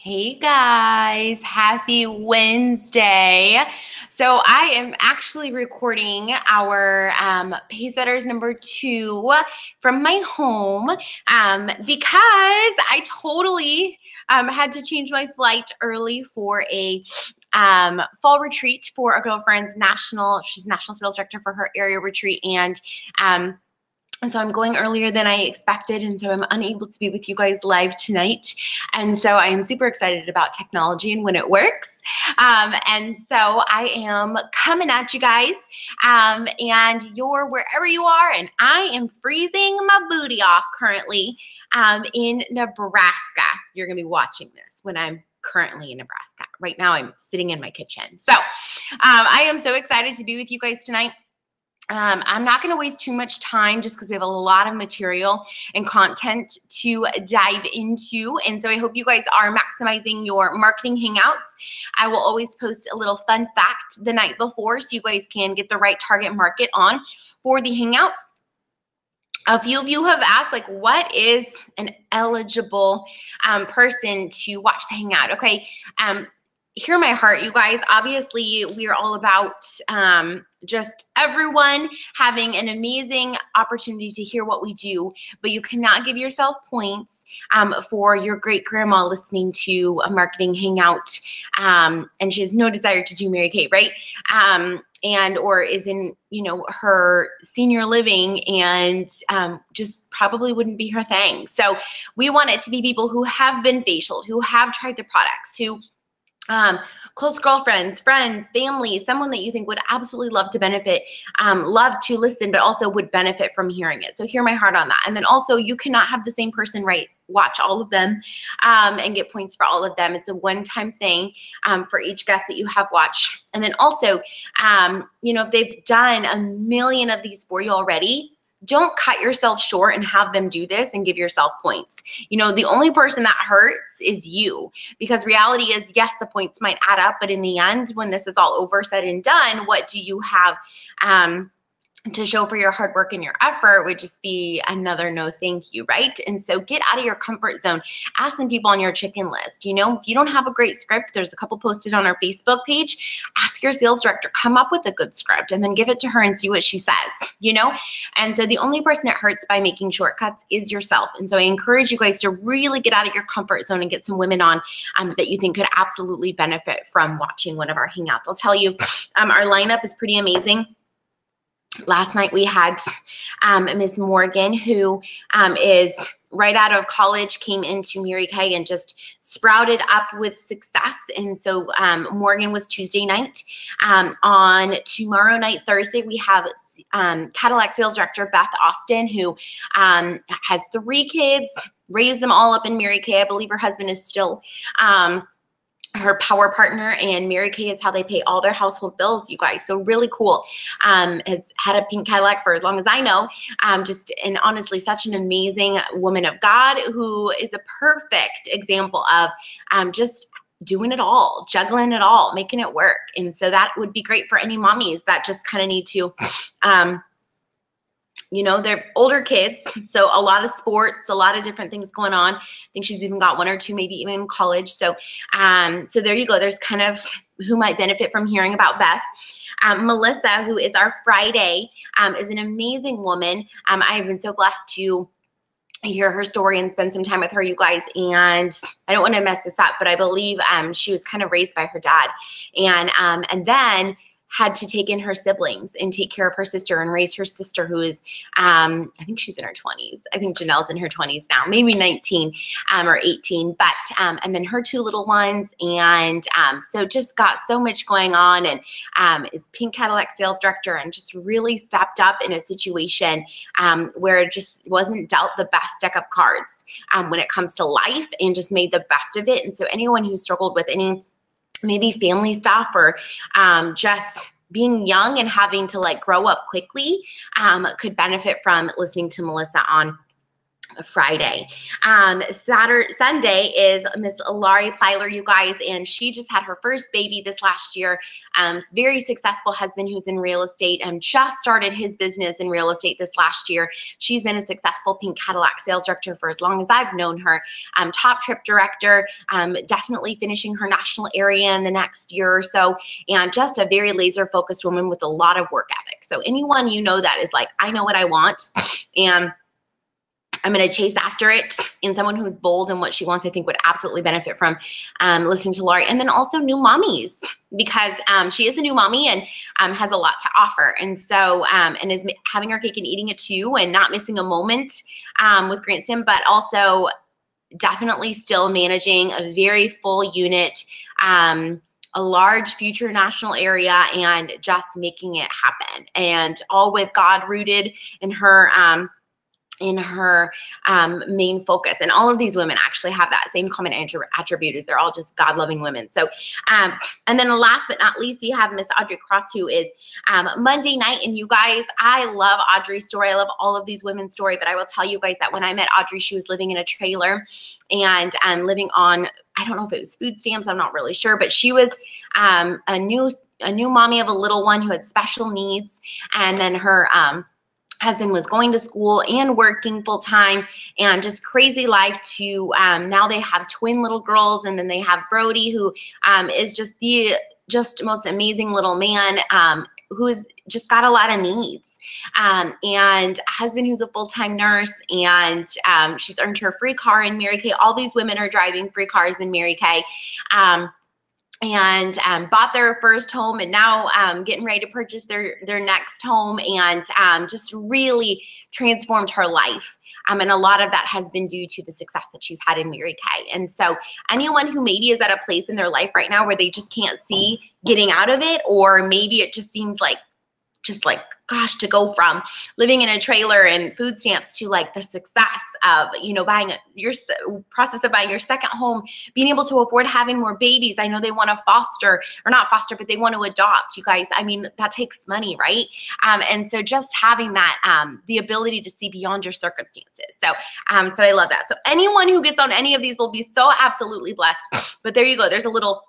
Hey guys, happy Wednesday. So I am actually recording our Pacesetters number 2 from my home because I totally had to change my flight early for a fall retreat for a girlfriend's she's national sales director for her area retreat, and so I'm going earlier than I expected, and so I'm unable to be with you guys live tonight. And so I am super excited about technology and when it works. And so I am coming at you guys, and you're wherever you are, and I am freezing my booty off currently in Nebraska. You're going to be watching this when I'm currently in Nebraska. Right now I'm sitting in my kitchen. So I am so excited to be with you guys tonight. I'm not going to waste too much time just because we have a lot of material and content to dive into. And so I hope you guys are maximizing your marketing hangouts. I will always post a little fun fact the night before so you guys can get the right target market on for the hangouts. A few of you have asked, like, what is an eligible person to watch the hangout? Okay. Hear my heart, you guys. Obviously, we are all about just everyone having an amazing opportunity to hear what we do, but you cannot give yourself points for your great grandma listening to a marketing hangout, and she has no desire to do Mary Kay, right? Or is in, her senior living and just probably wouldn't be her thing. So we want it to be people who have been facial, who have tried the products, who close girlfriends, friends, family, someone that you think would absolutely love to benefit, love to listen, but also would benefit from hearing it. So hear my heart on that. And then also you cannot have the same person watch all of them and get points for all of them. It's a one-time thing for each guest that you have watched. And then also, if they've done a million of these for you already, don't cut yourself short and have them do this and give yourself points. The only person that hurts is you, because reality is, yes, the points might add up, but in the end, when this is all over, said and done, what do you have to show for your hard work and your effort? Would just be another no thank you, right? And so get out of your comfort zone. Ask some people on your chicken list. If you don't have a great script, there's a couple posted on our Facebook page. Ask your sales director, come up with a good script and then give it to her and see what she says, And so the only person it hurts by making shortcuts is yourself. And so I encourage you guys to really get out of your comfort zone and get some women on that you think could absolutely benefit from watching one of our hangouts. I'll tell you, our lineup is pretty amazing. Last night we had Miss Morgan, who is right out of college, came into Mary Kay and just sprouted up with success. And so Morgan was Tuesday night. On tomorrow night, Thursday, we have Cadillac sales director Beth Austin, who has 3 kids, raised them all up in Mary Kay. I believe her husband is still her power partner, and Mary Kay is how they pay all their household bills, you guys. So really cool. Has had a pink Cadillac for as long as I know. And honestly, such an amazing woman of God who is a perfect example of just doing it all, juggling it all, making it work. And so that would be great for any mommies that just kind of need to they're older kids, so a lot of sports, a lot of different things going on. I think she's even got 1 or 2, maybe even in college. So there you go. There's kind of who might benefit from hearing about Beth. Melissa, who is our Friday, is an amazing woman. I have been so blessed to hear her story and spend some time with her, you guys. And I don't want to mess this up, but I believe she was kind of raised by her dad, and then had to take in her siblings and take care of her sister and raise her sister, who is, I think she's in her 20s. I think Janelle's in her 20s now, maybe 19 or 18, but, and then her 2 little ones. And so just got so much going on, and is Pink Cadillac sales director, and just really stepped up in a situation where it just wasn't dealt the best deck of cards when it comes to life, and just made the best of it. And so anyone who struggled with any maybe family stuff or just being young and having to grow up quickly could benefit from listening to Melissa on Friday. Sunday is Miss Laurie Plyler, you guys, and she just had her first baby this last year. Very successful husband who's in real estate and just started his business in real estate this last year. She's been a successful pink Cadillac sales director for as long as I've known her. Top trip director, definitely finishing her national area in the next year or so, and just a very laser focused woman with a lot of work ethic. So anyone you know that is like, I know what I want, and I'm going to chase after it, and someone who's bold in what she wants, I think would absolutely benefit from listening to Laurie. And then also new mommies, because she is a new mommy and has a lot to offer. And so, and is having her cake and eating it too, and not missing a moment with Grantston, but also definitely still managing a very full unit, a large future national area, and just making it happen. And all with God rooted in her main focus. And all of these women actually have that same common attribute, is they're all just God-loving women. So, and then last but not least, we have Miss Audrey Cross, who is Monday night. And you guys, I love Audrey's story. I love all of these women's story, but I will tell you guys that when I met Audrey, she was living in a trailer and living on, I don't know if it was food stamps, I'm not really sure, but she was a new mommy of a little one who had special needs. And then her husband was going to school and working full time, and just crazy life to now they have twin little girls, and then they have Brody, who is just the most amazing little man who's just got a lot of needs. And a husband who's a full-time nurse, and she's earned her free car in Mary Kay. All these women are driving free cars in Mary Kay. And bought their first home, and now getting ready to purchase their next home, and just really transformed her life. And a lot of that has been due to the success that she's had in Mary Kay. And so anyone who maybe is at a place in their life right now where they just can't see getting out of it, or maybe it just seems like, gosh, to go from living in a trailer and food stamps to like the success of, buying your process of buying your second home, being able to afford having more babies. I know they want to foster, or not foster, but they want to adopt, you guys. I mean, that takes money, right? And so just having that, the ability to see beyond your circumstances. So I love that. So anyone who gets on any of these will be so absolutely blessed. But there you go. There's a little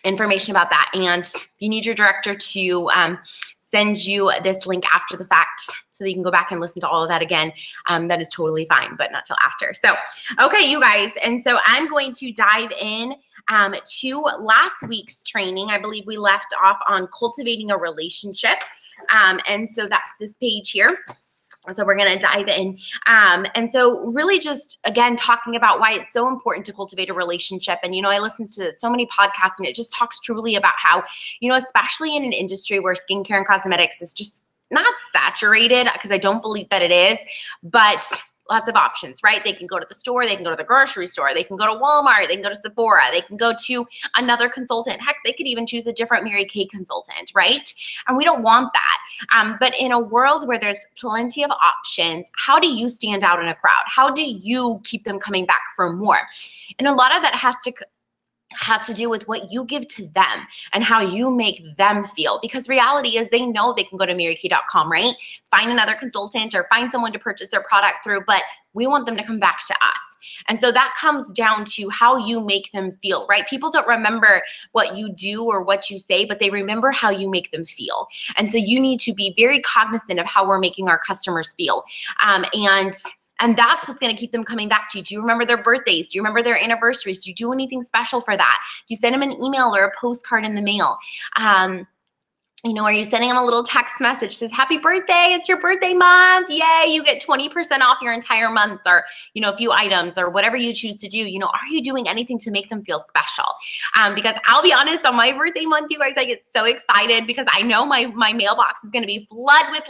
information about that. And you need your director to send you this link after the fact so that you can go back and listen to all of that again. That is totally fine, but not till after. So, okay, you guys. And so I'm going to dive in to last week's training. I believe we left off on cultivating a relationship. And so that's this page here. So we're going to dive in. And so really just, again, talking about why it's so important to cultivate a relationship. And, I listen to so many podcasts, and it just talks truly about how, especially in an industry where skincare and cosmetics is just not saturated, because I don't believe that it is, but lots of options, right? They can go to the store, they can go to the grocery store, they can go to Walmart, they can go to Sephora, they can go to another consultant. Heck, they could even choose a different Mary Kay consultant, right? And we don't want that. But in a world where there's plenty of options, how do you stand out in a crowd? How do you keep them coming back for more? And a lot of that has to do with what you give to them and how you make them feel. Because reality is they know they can go to marykay.com, right? Find another consultant or find someone to purchase their product through, but we want them to come back to us. And so that comes down to how you make them feel, right? People don't remember what you do or what you say, but they remember how you make them feel. And so you need to be very cognizant of how we're making our customers feel. And that's what's going to keep them coming back to you. Do you remember their birthdays? Do you remember their anniversaries? Do you do anything special for that? Do you send them an email or a postcard in the mail? Are you sending them a little text message that says, happy birthday, it's your birthday month. Yay, you get 20% off your entire month, or, a few items, or whatever you choose to do. Are you doing anything to make them feel special? Because I'll be honest, on my birthday month, you guys, I get so excited because I know my mailbox is going to be flooded with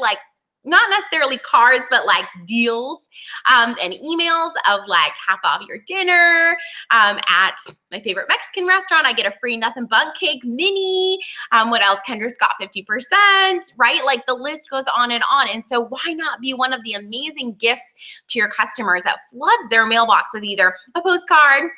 not necessarily cards, but deals and emails of half off your dinner. At my favorite Mexican restaurant, I get a free nothing bundt cake mini. What else? Kendra's got 50%, right? The list goes on and on. And so why not be one of the amazing gifts to your customers that floods their mailbox with either a postcard,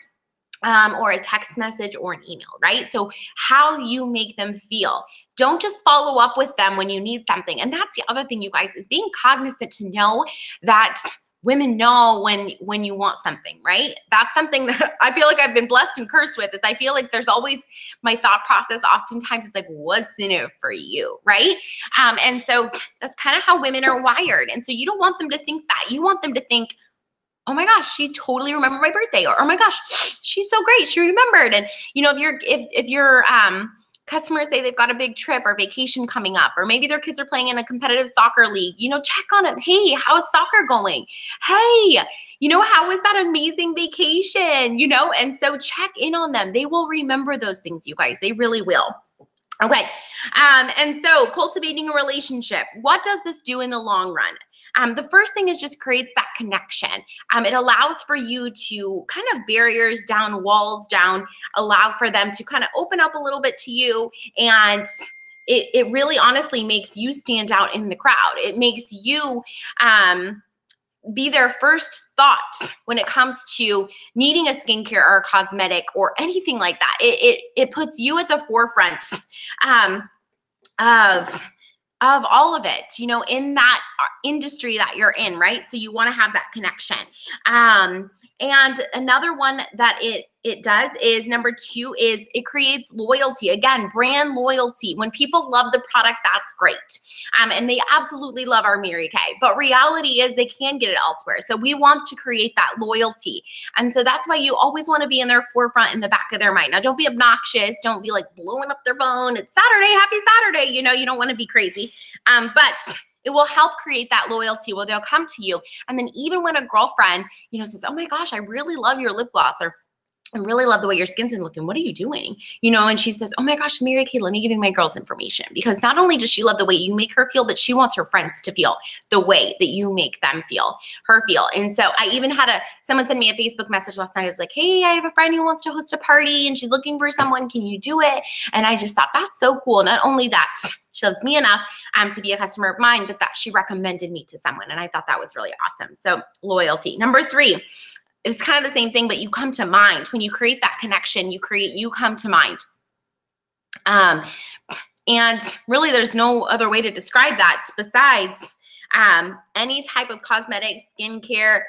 or a text message or an email, right? So how you make them feel. Don't just follow up with them when you need something. And that's the other thing, you guys, is being cognizant to know that women know when you want something, right? That's something that I feel like I've been blessed and cursed with, is I feel like there's always, my thought process oftentimes is like, what's in it for you, right? And so that's kind of how women are wired. And so you don't want them to think that. You want them to think, oh my gosh, she totally remembered my birthday, or oh my gosh, she's so great, she remembered. And you know, if your customers say they've got a big trip or vacation coming up, or maybe their kids are playing in a competitive soccer league, you know, check on them. Hey, how is soccer going? Hey, you know, how was that amazing vacation? You know, and so check in on them. They will remember those things, you guys. They really will. Okay. And so cultivating a relationship, what does this do in the long run? The first thing is just creates that connection. It allows for you to kind of barriers down, walls down, allow for them to kind of open up a little bit to you. And it really honestly makes you stand out in the crowd. It makes you be their first thought when it comes to needing a skincare or a cosmetic or anything like that. It puts you at the forefront of all of it, you know, in that industry that you're in, right? So you want to have that connection. And another one that it does is, number 2 is it creates loyalty. Again, brand loyalty. When people love the product, that's great. And they absolutely love our Mary Kay. But reality is they can get it elsewhere. So we want to create that loyalty. And so that's why you always want to be in their forefront, in the back of their mind. Now, don't be obnoxious. Don't be like blowing up their phone. It's Saturday. Happy Saturday. You know, you don't want to be crazy. But it will help create that loyalty where they'll come to you. And then even when a girlfriend, you know, says, oh my gosh, I really love your lip gloss, or I really love the way your skin's been looking. What are you doing? You know, and she says, oh my gosh, Mary Kay, let me give you my girl's information. Because not only does she love the way you make her feel, but she wants her friends to feel the way that you make them feel, her feel. And so I even had someone send me a Facebook message last night. It was like, hey, I have a friend who wants to host a party and she's looking for someone. Can you do it? And I just thought, that's so cool. Not only that, she loves me enough to be a customer of mine, but that she recommended me to someone. And I thought that was really awesome. So loyalty. Number 3. It's kind of the same thing, but you come to mind. When you create that connection, you come to mind. And really there's no other way to describe that besides any type of cosmetic, skincare,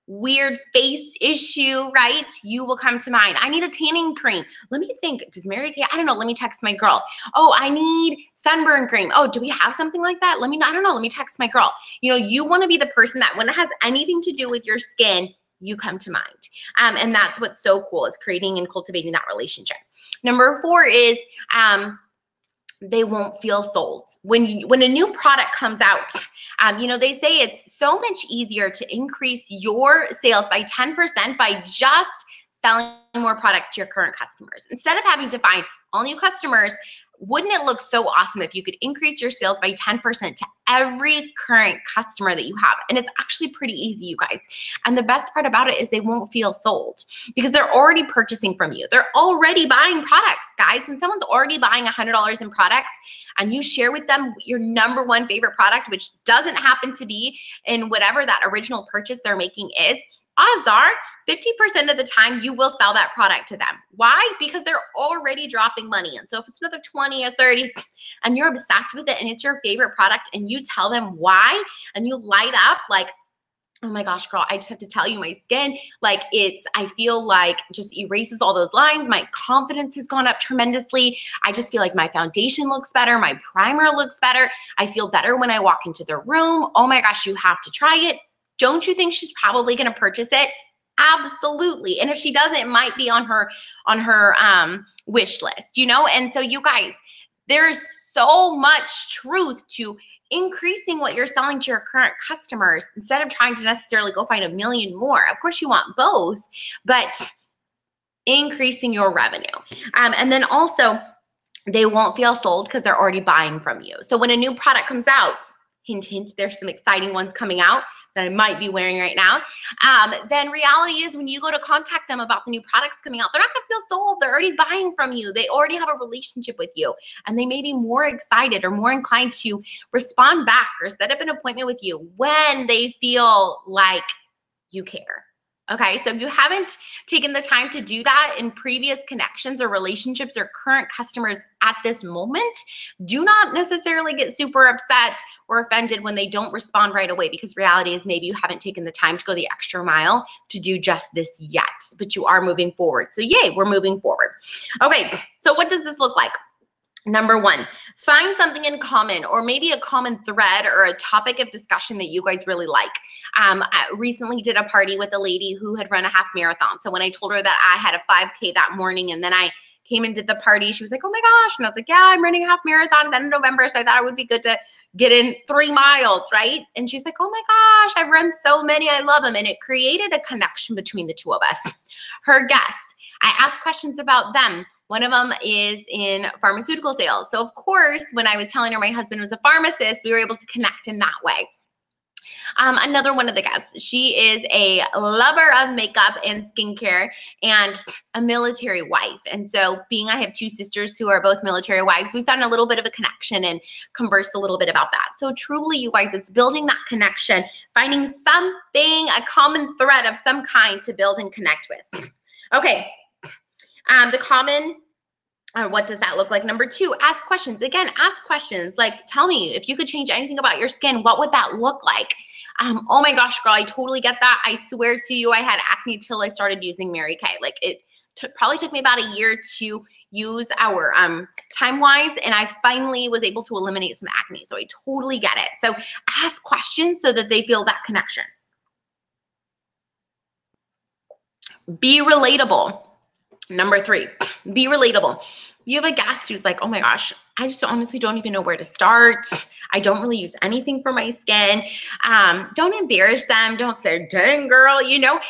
weird face issue, right? You will come to mind. I need a tanning cream. Let me think. Does Mary Kay? I don't know. Let me text my girl. Oh, I need sunburn cream. Oh, do we have something like that? I don't know. Let me text my girl. You know, you want to be the person that when it has anything to do with your skin, you come to mind. And that's what's so cool, is creating and cultivating that relationship. Number 4 is they won't feel sold. When a new product comes out, you know, they say it's so much easier to increase your sales by 10% by just selling more products to your current customers. Instead of having to find all new customers, wouldn't it look so awesome if you could increase your sales by 10% to every current customer that you have? And it's actually pretty easy, you guys. And the best part about it is they won't feel sold because they're already purchasing from you. They're already buying products, guys. When someone's already buying $100 in products and you share with them your number 1 favorite product, which doesn't happen to be in whatever that original purchase they're making is, odds are 50% of the time you will sell that product to them. Why? Because they're already dropping money. And so if it's another 20 or 30 and you're obsessed with it and it's your favorite product and you tell them why and you light up like, oh my gosh, girl, I just have to tell you, my skin, like I feel like just erases all those lines. My confidence has gone up tremendously. I just feel like my foundation looks better. My primer looks better. I feel better when I walk into the room. Oh my gosh, you have to try it. Don't you think she's probably going to purchase it? Absolutely. And if she doesn't, it might be on her wish list, you know? And so you guys, there is so much truth to increasing what you're selling to your current customers instead of trying to necessarily go find a million more. Of course you want both, but increasing your revenue. And then also they won't feel sold because they're already buying from you. So when a new product comes out, hint, hint, there's some exciting ones coming out that I might be wearing right now, then reality is when you go to contact them about the new products coming out, they're not gonna feel sold. They're already buying from you. They already have a relationship with you, and they may be more excited or more inclined to respond back or set up an appointment with you when they feel like you care. Okay, so if you haven't taken the time to do that in previous connections or relationships or current customers at this moment, do not necessarily get super upset or offended when they don't respond right away, because reality is maybe you haven't taken the time to go the extra mile to do just this yet, but you are moving forward. So yay, we're moving forward. Okay, so what does this look like? Number one, find something in common, or maybe a common thread or a topic of discussion that you guys really like. I recently did a party with a lady who had run a half marathon. So when I told her that I had a 5K that morning and then I came and did the party, she was like, oh my gosh. And I was like, yeah, I'm running a half marathon at the end of November. So I thought it would be good to get in 3 miles, right? And she's like, oh my gosh, I've run so many. I love them. And it created a connection between the two of us. Her guests, I asked questions about them. One of them is in pharmaceutical sales. So of course, when I was telling her my husband was a pharmacist, we were able to connect in that way. Another one of the guests, she is a lover of makeup and skincare and a military wife. And so I have 2 sisters who are both military wives, we found a little bit of a connection and conversed a little bit about that. So truly, you guys, it's building that connection, finding something, a common thread of some kind to build and connect with. Okay. The common, what does that look like? Number 2, ask questions. Again, ask questions like, tell me if you could change anything about your skin, what would that look like? Oh my gosh, girl, I totally get that. I swear to you, I had acne till I started using Mary Kay. Like it probably took me about a year to use our time-wise, and I finally was able to eliminate some acne. So I totally get it. So ask questions so that they feel that connection. Be relatable. Number 3, be relatable. You have a guest who's like, oh my gosh, I just honestly don't even know where to start. I don't really use anything for my skin. Don't embarrass them. Don't say, dang girl, you know.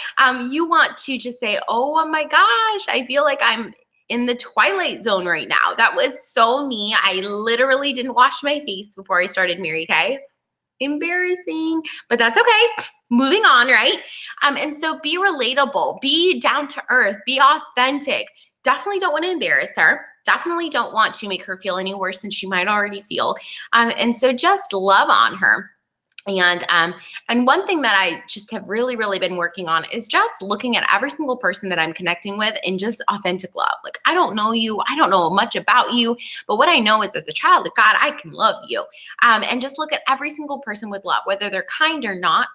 You want to just say, oh my gosh, I feel like I'm in the twilight zone right now. That was so me. I literally didn't wash my face before I started Mary Kay. Embarrassing, but that's okay. Moving on, right? And so be relatable, be down to earth, be authentic. Definitely don't want to embarrass her. Definitely don't want to make her feel any worse than she might already feel. And so just love on her. And one thing that I just have really, really been working on is just looking at every single person that I'm connecting with in just authentic love. Like, I don't know you. I don't know much about you. But what I know is as a child of God, I can love you. And just look at every single person with love, whether they're kind or not.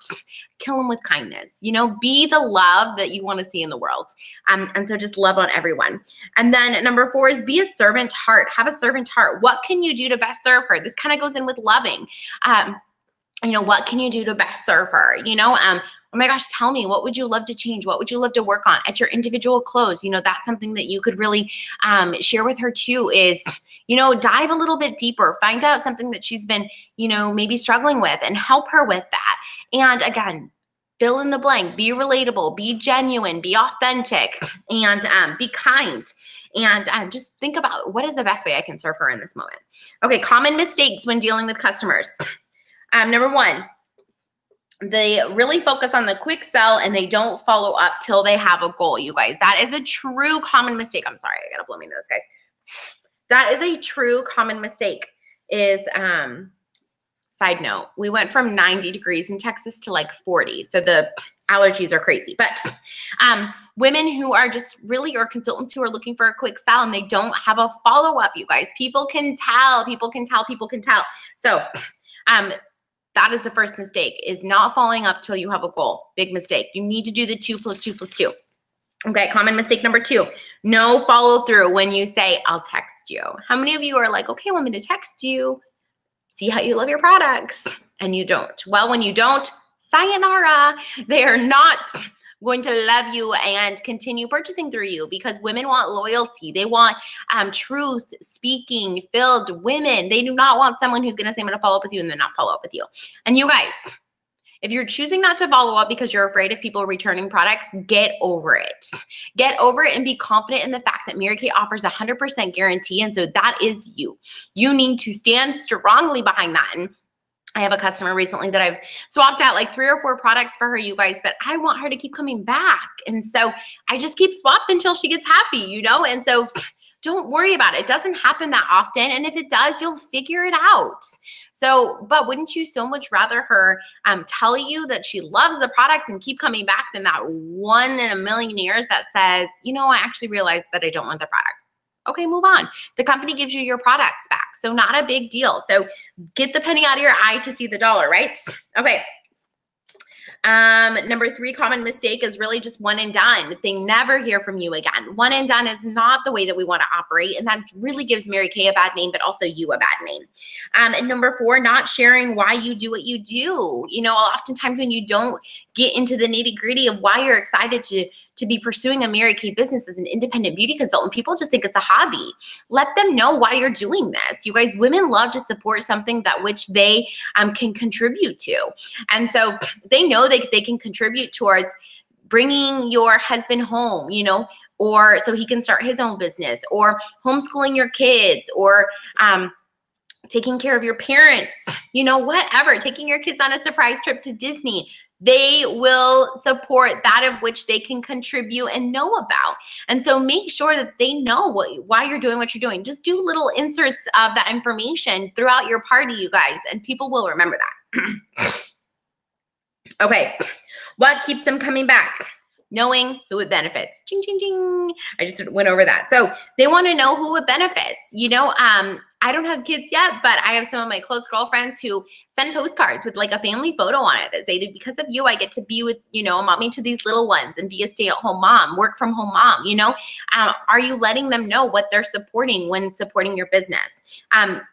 Kill them with kindness. You know, be the love that you want to see in the world. And so just love on everyone. And then number 4 is be a servant heart. Have a servant heart. What can you do to best serve her? This kind of goes in with loving. You know, what can you do to best serve her? You know, oh my gosh, tell me, what would you love to change? What would you love to work on at your individual clothes? You know, that's something that you could really share with her too is, you know, dive a little bit deeper, find out something that she's been, you know, maybe struggling with and help her with that. And again, fill in the blank, be relatable, be genuine, be authentic, and be kind. And just think about what is the best way I can serve her in this moment. Okay, common mistakes when dealing with customers. Number 1, they really focus on the quick sell and they don't follow up till they have a goal, you guys. That is a true common mistake. I'm sorry, I gotta blow my nose, guys. That is a true common mistake is, side note, we went from 90 degrees in Texas to like 40. So the allergies are crazy. But women who are just really, or consultants who are looking for a quick sell and they don't have a follow-up, you guys, people can tell. So that is the first mistake, is not following up till you have a goal. Big mistake. You need to do the 2 + 2 + 2. Okay, common mistake number 2, no follow through when you say, I'll text you. How many of you are like, okay, want me to text you? See how you love your products, and you don't. Well, when you don't, sayonara. They are not going to love you and continue purchasing through you, because women want loyalty. They want truth speaking filled women. They do not want someone who's going to say, I'm going to follow up with you and then not follow up with you. And you guys, if you're choosing not to follow up because you're afraid of people returning products, get over it. Get over it and be confident in the fact that Mary Kay offers 100% guarantee. And so that is you. You need to stand strongly behind that. And I have a customer recently that I've swapped out like 3 or 4 products for her, you guys, but I want her to keep coming back. And so I just keep swapping until she gets happy, you know? And so don't worry about it. It doesn't happen that often. And if it does, you'll figure it out. So, but wouldn't you so much rather her tell you that she loves the products and keep coming back than that 1 in a million years that says, you know, I actually realized that I don't want the product. Okay, move on. The company gives you your products back. So not a big deal. So get the penny out of your eye to see the dollar, right? Okay. Number 3 common mistake is really just one and done. They never hear from you again. One and done is not the way that we want to operate. And that really gives Mary Kay a bad name, but also you a bad name. And number 4, not sharing why you do what you do. You know, oftentimes when you don't get into the nitty gritty of why you're excited to be pursuing a Mary Kay business as an independent beauty consultant, people just think it's a hobby. Let them know why you're doing this. You guys, women love to support something that which they can contribute to. And so they know that they can contribute towards bringing your husband home, you know, or so he can start his own business, or homeschooling your kids, or taking care of your parents, you know, whatever, taking your kids on a surprise trip to Disney. They will support that of which they can contribute and know about. And so make sure that they know why you're doing what you're doing. Just do little inserts of that information throughout your party, you guys, and people will remember that. Okay, what keeps them coming back? Knowing who it benefits. Ching, ching, ching. I just went over that. So they want to know who it benefits. You know, I don't have kids yet, but I have some of my close girlfriends who send postcards with like a family photo on it that say that because of you, I get to be with, you know, mommy to these little ones and be a stay-at-home mom, work from home mom, you know. Are you letting them know what they're supporting when supporting your business?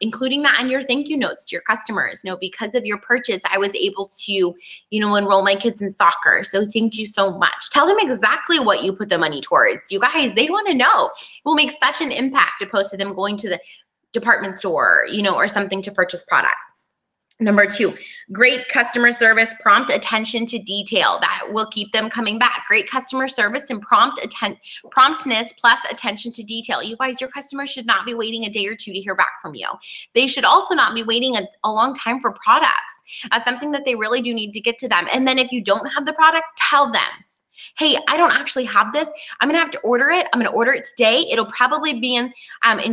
Including that in your thank you notes to your customers. You know, because of your purchase, I was able to, you know, enroll my kids in soccer. So thank you so much. Tell them exactly what you put the money towards. You guys, they want to know. It will make such an impact opposed to them going to the department store, you know, or something to purchase products. Number 2, great customer service, prompt attention to detail. That will keep them coming back. Great customer service and promptness plus attention to detail. You guys, your customers should not be waiting a day or 2 to hear back from you. They should also not be waiting a long time for products. That's something that they really do need to get to them. And then if you don't have the product, tell them. Hey, I don't actually have this. I'm going to have to order it. I'm going to order it today. It'll probably be in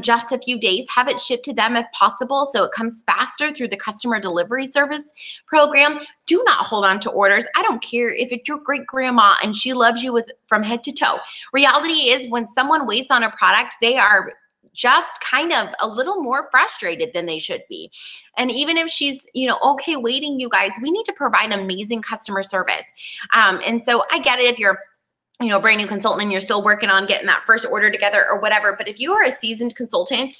just a few days. Have it shipped to them if possible so it comes faster through the customer delivery service program. Do not hold on to orders. I don't care if it's your great grandma and she loves you from head to toe. Reality is when someone waits on a product, they are just kind of a little more frustrated than they should be. And even if she's, you know, okay waiting, you guys, we need to provide amazing customer service. And so I get it if you're, you know, a brand new consultant and you're still working on getting that first order together or whatever. But if you are a seasoned consultant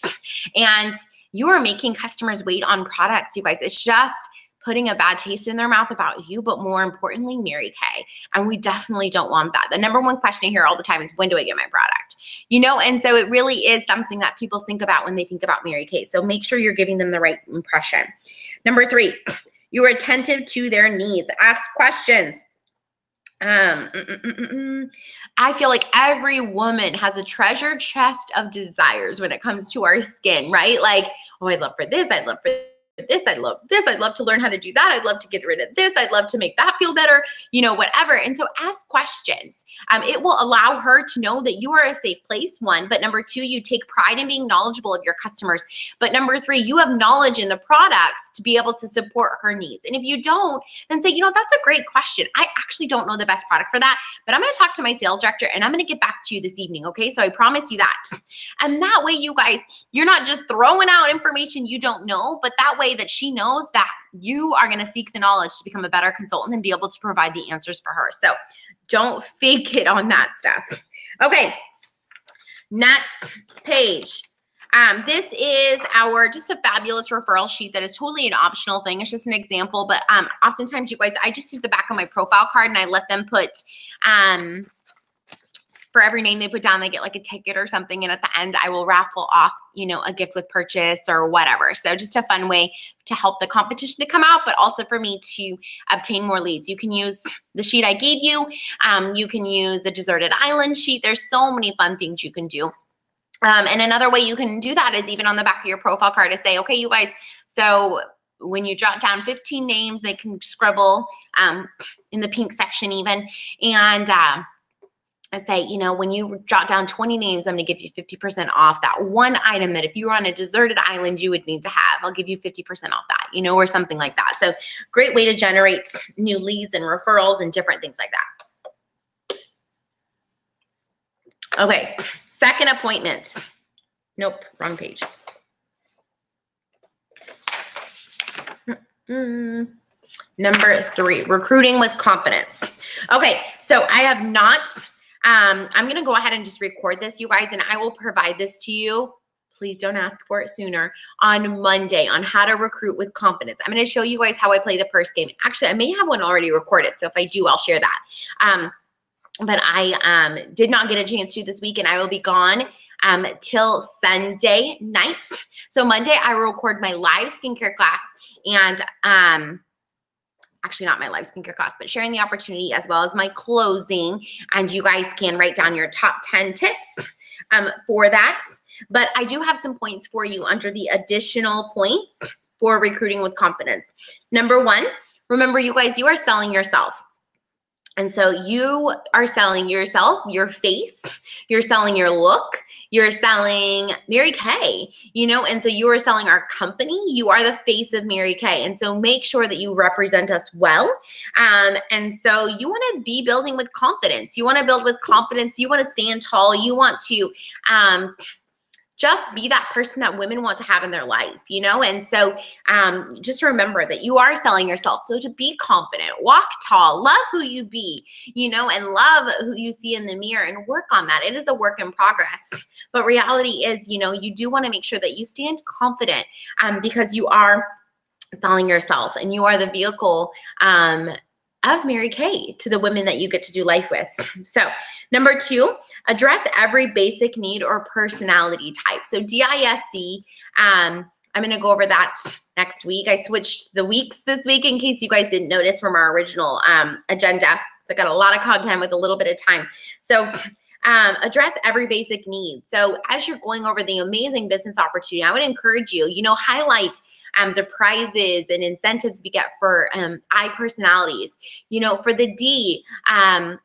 and you are making customers wait on products, you guys, it's just putting a bad taste in their mouth about you, but more importantly, Mary Kay. And we definitely don't want that. The number one question I hear all the time is, when do I get my product? You know, and so it really is something that people think about when they think about Mary Kay. So make sure you're giving them the right impression. Number 3, you are attentive to their needs. Ask questions. I feel like every woman has a treasure chest of desires when it comes to our skin, right? Like, oh, I'd love for this. I'd love for this. I love this. I'd love to learn how to do that. I'd love to get rid of this. I'd love to make that feel better, you know, whatever. And so ask questions. It will allow her to know that you are a safe place, 1. But number 2, you take pride in being knowledgeable of your customers. But number 3, you have knowledge in the products to be able to support her needs. And if you don't, then say, you know, that's a great question. I actually don't know the best product for that, but I'm going to talk to my sales director and I'm going to get back to you this evening. Okay. So I promise you that. And that way, you guys, you're not just throwing out information you don't know, but that way that she knows that you are going to seek the knowledge to become a better consultant and be able to provide the answers for her. So don't fake it on that stuff. Okay. Next page. This is just a fabulous referral sheet that is totally an optional thing. It's just an example, but oftentimes you guys, I just use the back of my profile card and I let them put, for every name they put down, they get like a ticket or something. And at the end, I will raffle off, you know, a gift with purchase or whatever. So just a fun way to help the competition to come out, but also for me to obtain more leads. You can use the sheet I gave you. You can use the deserted island sheet. There's so many fun things you can do. And another way you can do that is even on the back of your profile card to say, okay, you guys, so when you jot down 15 names, they can scribble in the pink section even. And I say, you know, when you jot down 20 names, I'm going to give you 50% off that one item that if you were on a deserted island, you would need to have. I'll give you 50% off that, you know, or something like that. So great way to generate new leads and referrals and different things like that. Okay, second appointment. Nope, wrong page. Number 3, recruiting with confidence. Okay, so I have not, I'm going to go ahead and just record this, you guys, and I will provide this to you. Please don't ask for it sooner, on Monday, on how to recruit with confidence. I'm going to show you guys how I play the purse game. Actually, I may have one already recorded, so if I do, I'll share that. But I did not get a chance to this week, and I will be gone till Sunday night. So Monday, I will record my live skincare class, and actually not my live skincare class, but sharing the opportunity as well as my closing. And you guys can write down your top 10 tips for that. But I do have some points for you under the additional points for recruiting with confidence. Number 1, remember, you guys, you are selling yourself. And so you are selling yourself, your face, you're selling your look, you're selling Mary Kay, you know, and so you are selling our company. You are the face of Mary Kay. And so make sure that you represent us well. And so you want to be building with confidence. You want to build with confidence. You want to stand tall. You want to just be that person that women want to have in their life, you know? And so just remember that you are selling yourself. So to be confident, walk tall, love who you be, you know, and love who you see in the mirror and work on that. It is a work in progress. But reality is, you know, you do want to make sure that you stand confident because you are selling yourself and you are the vehicle of Mary Kay to the women that you get to do life with. So number 2, address every basic need or personality type. So DISC, I'm going to go over that next week. I switched the weeks this week in case you guys didn't notice from our original agenda. So I got a lot of content with a little bit of time. So address every basic need. So as you're going over the amazing business opportunity, I would encourage you, you know, highlight the prizes and incentives we get for I personalities. You know, for the D,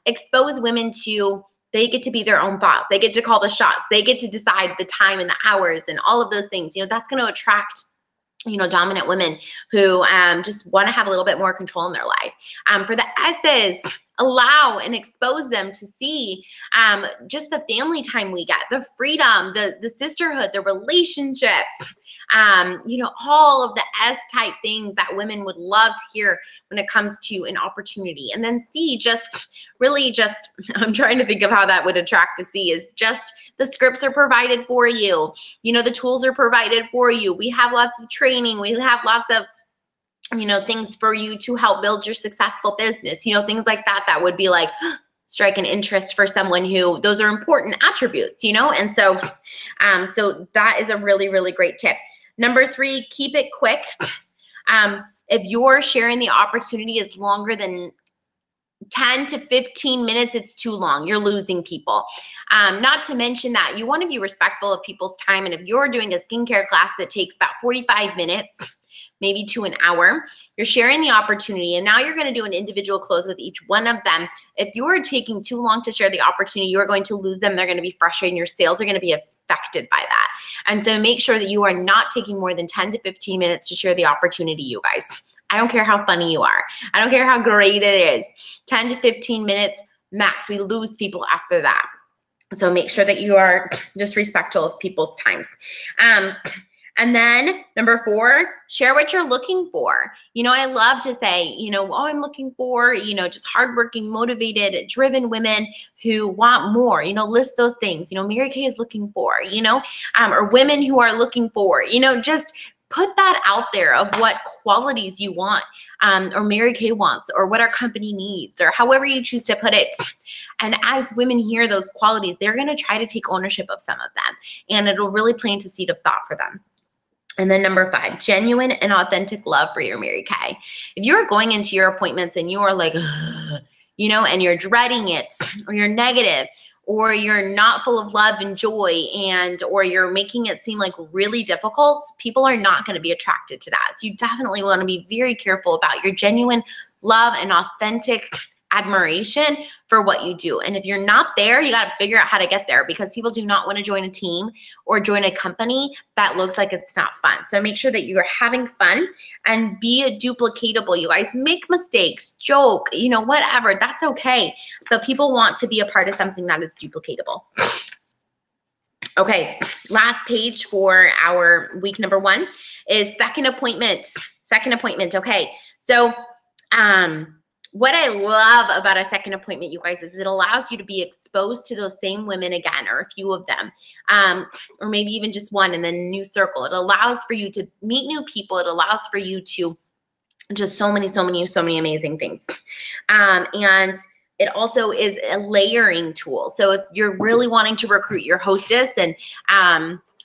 expose women to, they get to be their own boss. They get to call the shots. They get to decide the time and the hours and all of those things. You know, that's going to attract, you know, dominant women who just want to have a little bit more control in their life. For the S's, allow and expose them to see just the family time we get, the freedom, the sisterhood, the relationships, you know, all of the S-type things that women would love to hear when it comes to an opportunity. And then C, just really just, I'm trying to think of how that would attract to C, is just the scripts are provided for you. You know, the tools are provided for you. We have lots of training. We have lots of, you know, things for you to help build your successful business, you know, things like that, that would be like, strike an interest for someone who, those are important attributes, you know? And so, so that is a really, really great tip. Number 3, keep it quick. If you're sharing the opportunity is longer than 10 to 15 minutes, it's too long. You're losing people. Not to mention that you want to be respectful of people's time. And if you're doing a skincare class that takes about 45 minutes, maybe to an hour, you're sharing the opportunity, and now you're going to do an individual close with each one of them. If you're taking too long to share the opportunity, you're going to lose them. They're going to be frustrated, and your sales are going to be affected by that. And so make sure that you are not taking more than 10 to 15 minutes to share the opportunity, you guys. I don't care how funny you are. I don't care how great it is. 10 to 15 minutes max. We lose people after that. So make sure that you are just respectful of people's times. And then number 4, share what you're looking for. You know, I love to say, you know, oh, I'm looking for, you know, just hardworking, motivated, driven women who want more, you know, list those things, you know, Mary Kay is looking for, you know, or women who are looking for, you know, just put that out there of what qualities you want, or Mary Kay wants, or what our company needs, or however you choose to put it. And as women hear those qualities, they're going to try to take ownership of some of them, and it'll really plant a seed of thought for them. And then number 5, genuine and authentic love for your Mary Kay. If you're going into your appointments and you are like, you know, and you're dreading it, or you're negative, or you're not full of love and joy, and or you're making it seem like really difficult, people are not going to be attracted to that. So you definitely want to be very careful about your genuine love and authentic admiration for what you do. And if you're not there, you got to figure out how to get there, because people do not want to join a team or join a company that looks like it's not fun. So make sure that you are having fun and be a duplicatable. You guys make mistakes, joke, you know, whatever, that's okay. But people want to be a part of something that is duplicatable. Okay, last page for our week number 1 is second appointment. Second appointment. Okay, so what I love about a second appointment, you guys, is it allows you to be exposed to those same women again, or a few of them, or maybe even just one, and then a new circle. It allows for you to meet new people. It allows for you to just so many amazing things. And it also is a layering tool. So if you're really wanting to recruit your hostess,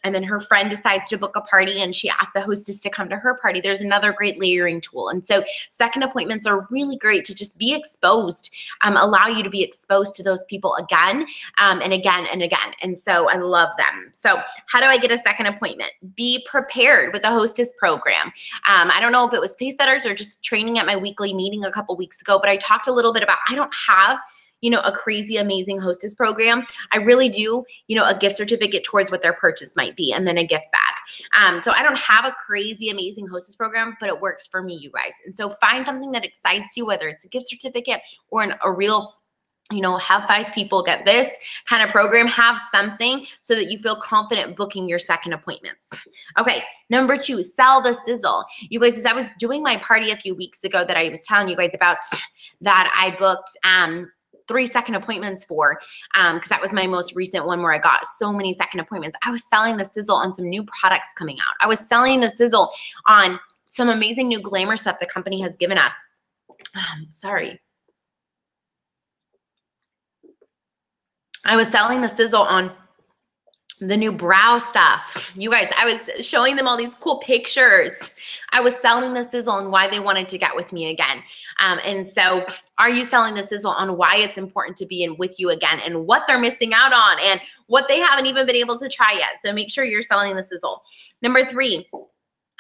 and then her friend decides to book a party and she asks the hostess to come to her party, there's another great layering tool. And so second appointments are really great to just be exposed, allow you to be exposed to those people again, and again and again. And so I love them. So how do I get a second appointment? Be prepared with a hostess program. I don't know if it was Pacesetters or just training at my weekly meeting a couple weeks ago, but I talked a little bit about, I don't have a crazy, amazing hostess program. I really do, a gift certificate towards what their purchase might be, and then a gift bag. So I don't have a crazy, amazing hostess program, but it works for me, you guys. And so find something that excites you, whether it's a gift certificate or a real, have 5 people get this kind of program. Have something so that you feel confident booking your second appointments. Okay, number 2, sell the sizzle. You guys, as I was doing my party a few weeks ago that I was telling you guys about, that I booked 3 second appointments for, because that was my most recent one where I got so many second appointments. I was selling the sizzle on some new products coming out. I was selling the sizzle on some amazing new glamour stuff the company has given us. Sorry. I was selling the sizzle on the new brow stuff. You guys, I was showing them all these cool pictures. I was selling the sizzle on why they wanted to get with me again. And so are you selling the sizzle on why it's important to be in with you again, and what they're missing out on, and what they haven't even been able to try yet? So make sure you're selling the sizzle. Number 3,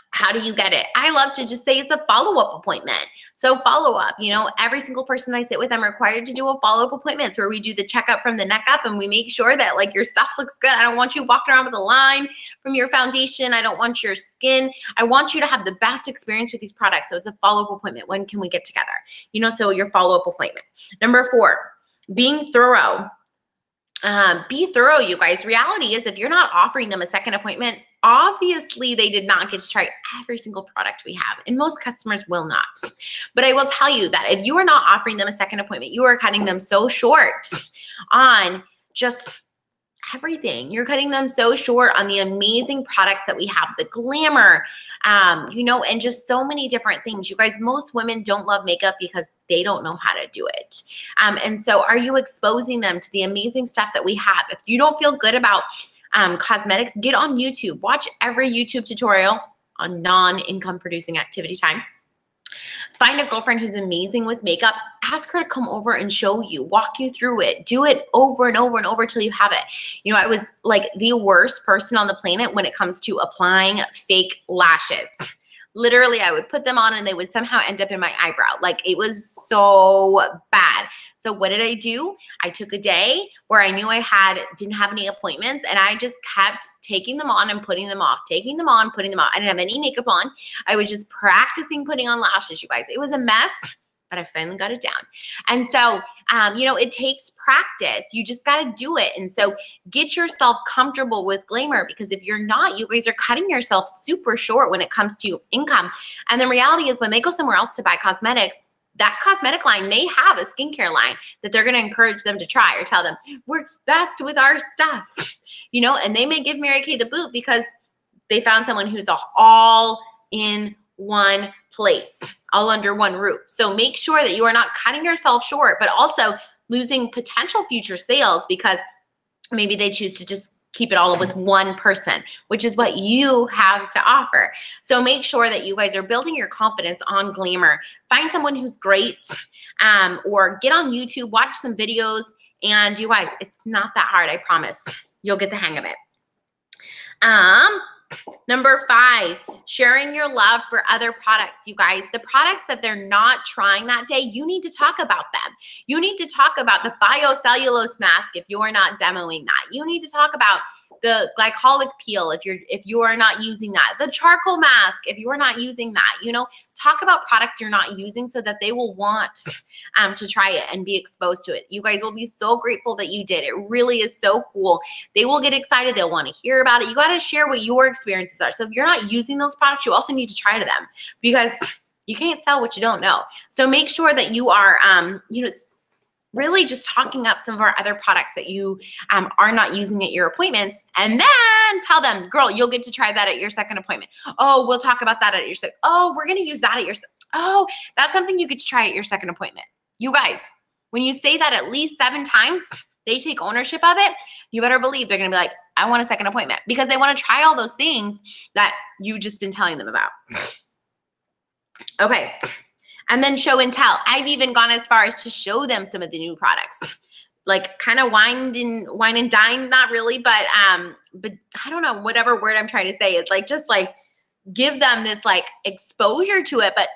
how do you get it? I love to just say it's a follow-up appointment. So follow up, every single person I sit with, I'm required to do a follow-up appointment where we do the checkup from the neck up, and we make sure that your stuff looks good. I don't want you walking around with a line from your foundation. I don't want your skin. I want you to have the best experience with these products. So it's a follow-up appointment. When can we get together? So your follow-up appointment. Number 4, being thorough. Be thorough, you guys. Reality is, if you're not offering them a second appointment, obviously they did not get to try every single product we have, and most customers will not. But I will tell you that if you are not offering them a second appointment, you are cutting them so short on just everything. You're cutting them so short on the amazing products that we have, the glamour, and just so many different things. You guys, most women don't love makeup because they don't know how to do it. And so are you exposing them to the amazing stuff that we have? If you don't feel good about cosmetics, get on YouTube. Watch every YouTube tutorial on non-income producing activity time. Find a girlfriend who's amazing with makeup. Ask her to come over and show you, walk you through it. Do it over and over and over till you have it. I was like the worst person on the planet when it comes to applying fake lashes. Literally, I would put them on and they would somehow end up in my eyebrow. It was so bad. So what did I do? I took a day where I knew I didn't have any appointments, and I just kept taking them on and putting them off, taking them on, putting them off. I didn't have any makeup on. I was just practicing putting on lashes, you guys. It was a mess, but I finally got it down. And so, it takes practice. You just got to do it. And so get yourself comfortable with glamour, because if you're not, you guys are cutting yourself super short when it comes to income. And the reality is, when they go somewhere else to buy cosmetics, that cosmetic line may have a skincare line that they're going to encourage them to try, or tell them works best with our stuff, and they may give Mary Kay the boot because they found someone who's all in one place, all under one roof. So make sure that you are not cutting yourself short, but also losing potential future sales because maybe they choose to just keep it all with one person, which is what you have to offer. So make sure that you guys are building your confidence on glamour. Find someone who's great, or get on YouTube, watch some videos, and you guys, it's not that hard, I promise. You'll get the hang of it. Number 5, sharing your love for other products. You guys, the products that they're not trying that day, you need to talk about them. You need to talk about the biocellulose mask if you're not demoing that. You need to talk about the glycolic peel if you are not using that, the charcoal mask if you are not using that. You know, talk about products you're not using so that they will want to try it and be exposed to it. You guys will be so grateful that you did. It really is so cool. They will get excited. They'll want to hear about it. You got to share what your experiences are. So if you're not using those products, you also need to try them, because you can't sell what you don't know. So make sure that you are, you know, really just talking up some of our other products that you are not using at your appointments, and then tell them, girl, you'll get to try that at your second appointment. Oh, we'll talk about that at your second. Oh, we're going to use that at your, oh, that's something you get to try at your second appointment. You guys, when you say that at least 7 times, they take ownership of it. You better believe they're going to be like, I want a second appointment, because they want to try all those things that you just been telling them about. Okay. And then show and tell. I've even gone as far as to show them some of the new products, like kind of wine and dine, not really, but I don't know, whatever word I'm trying to say is like, just like give them this like exposure to it, but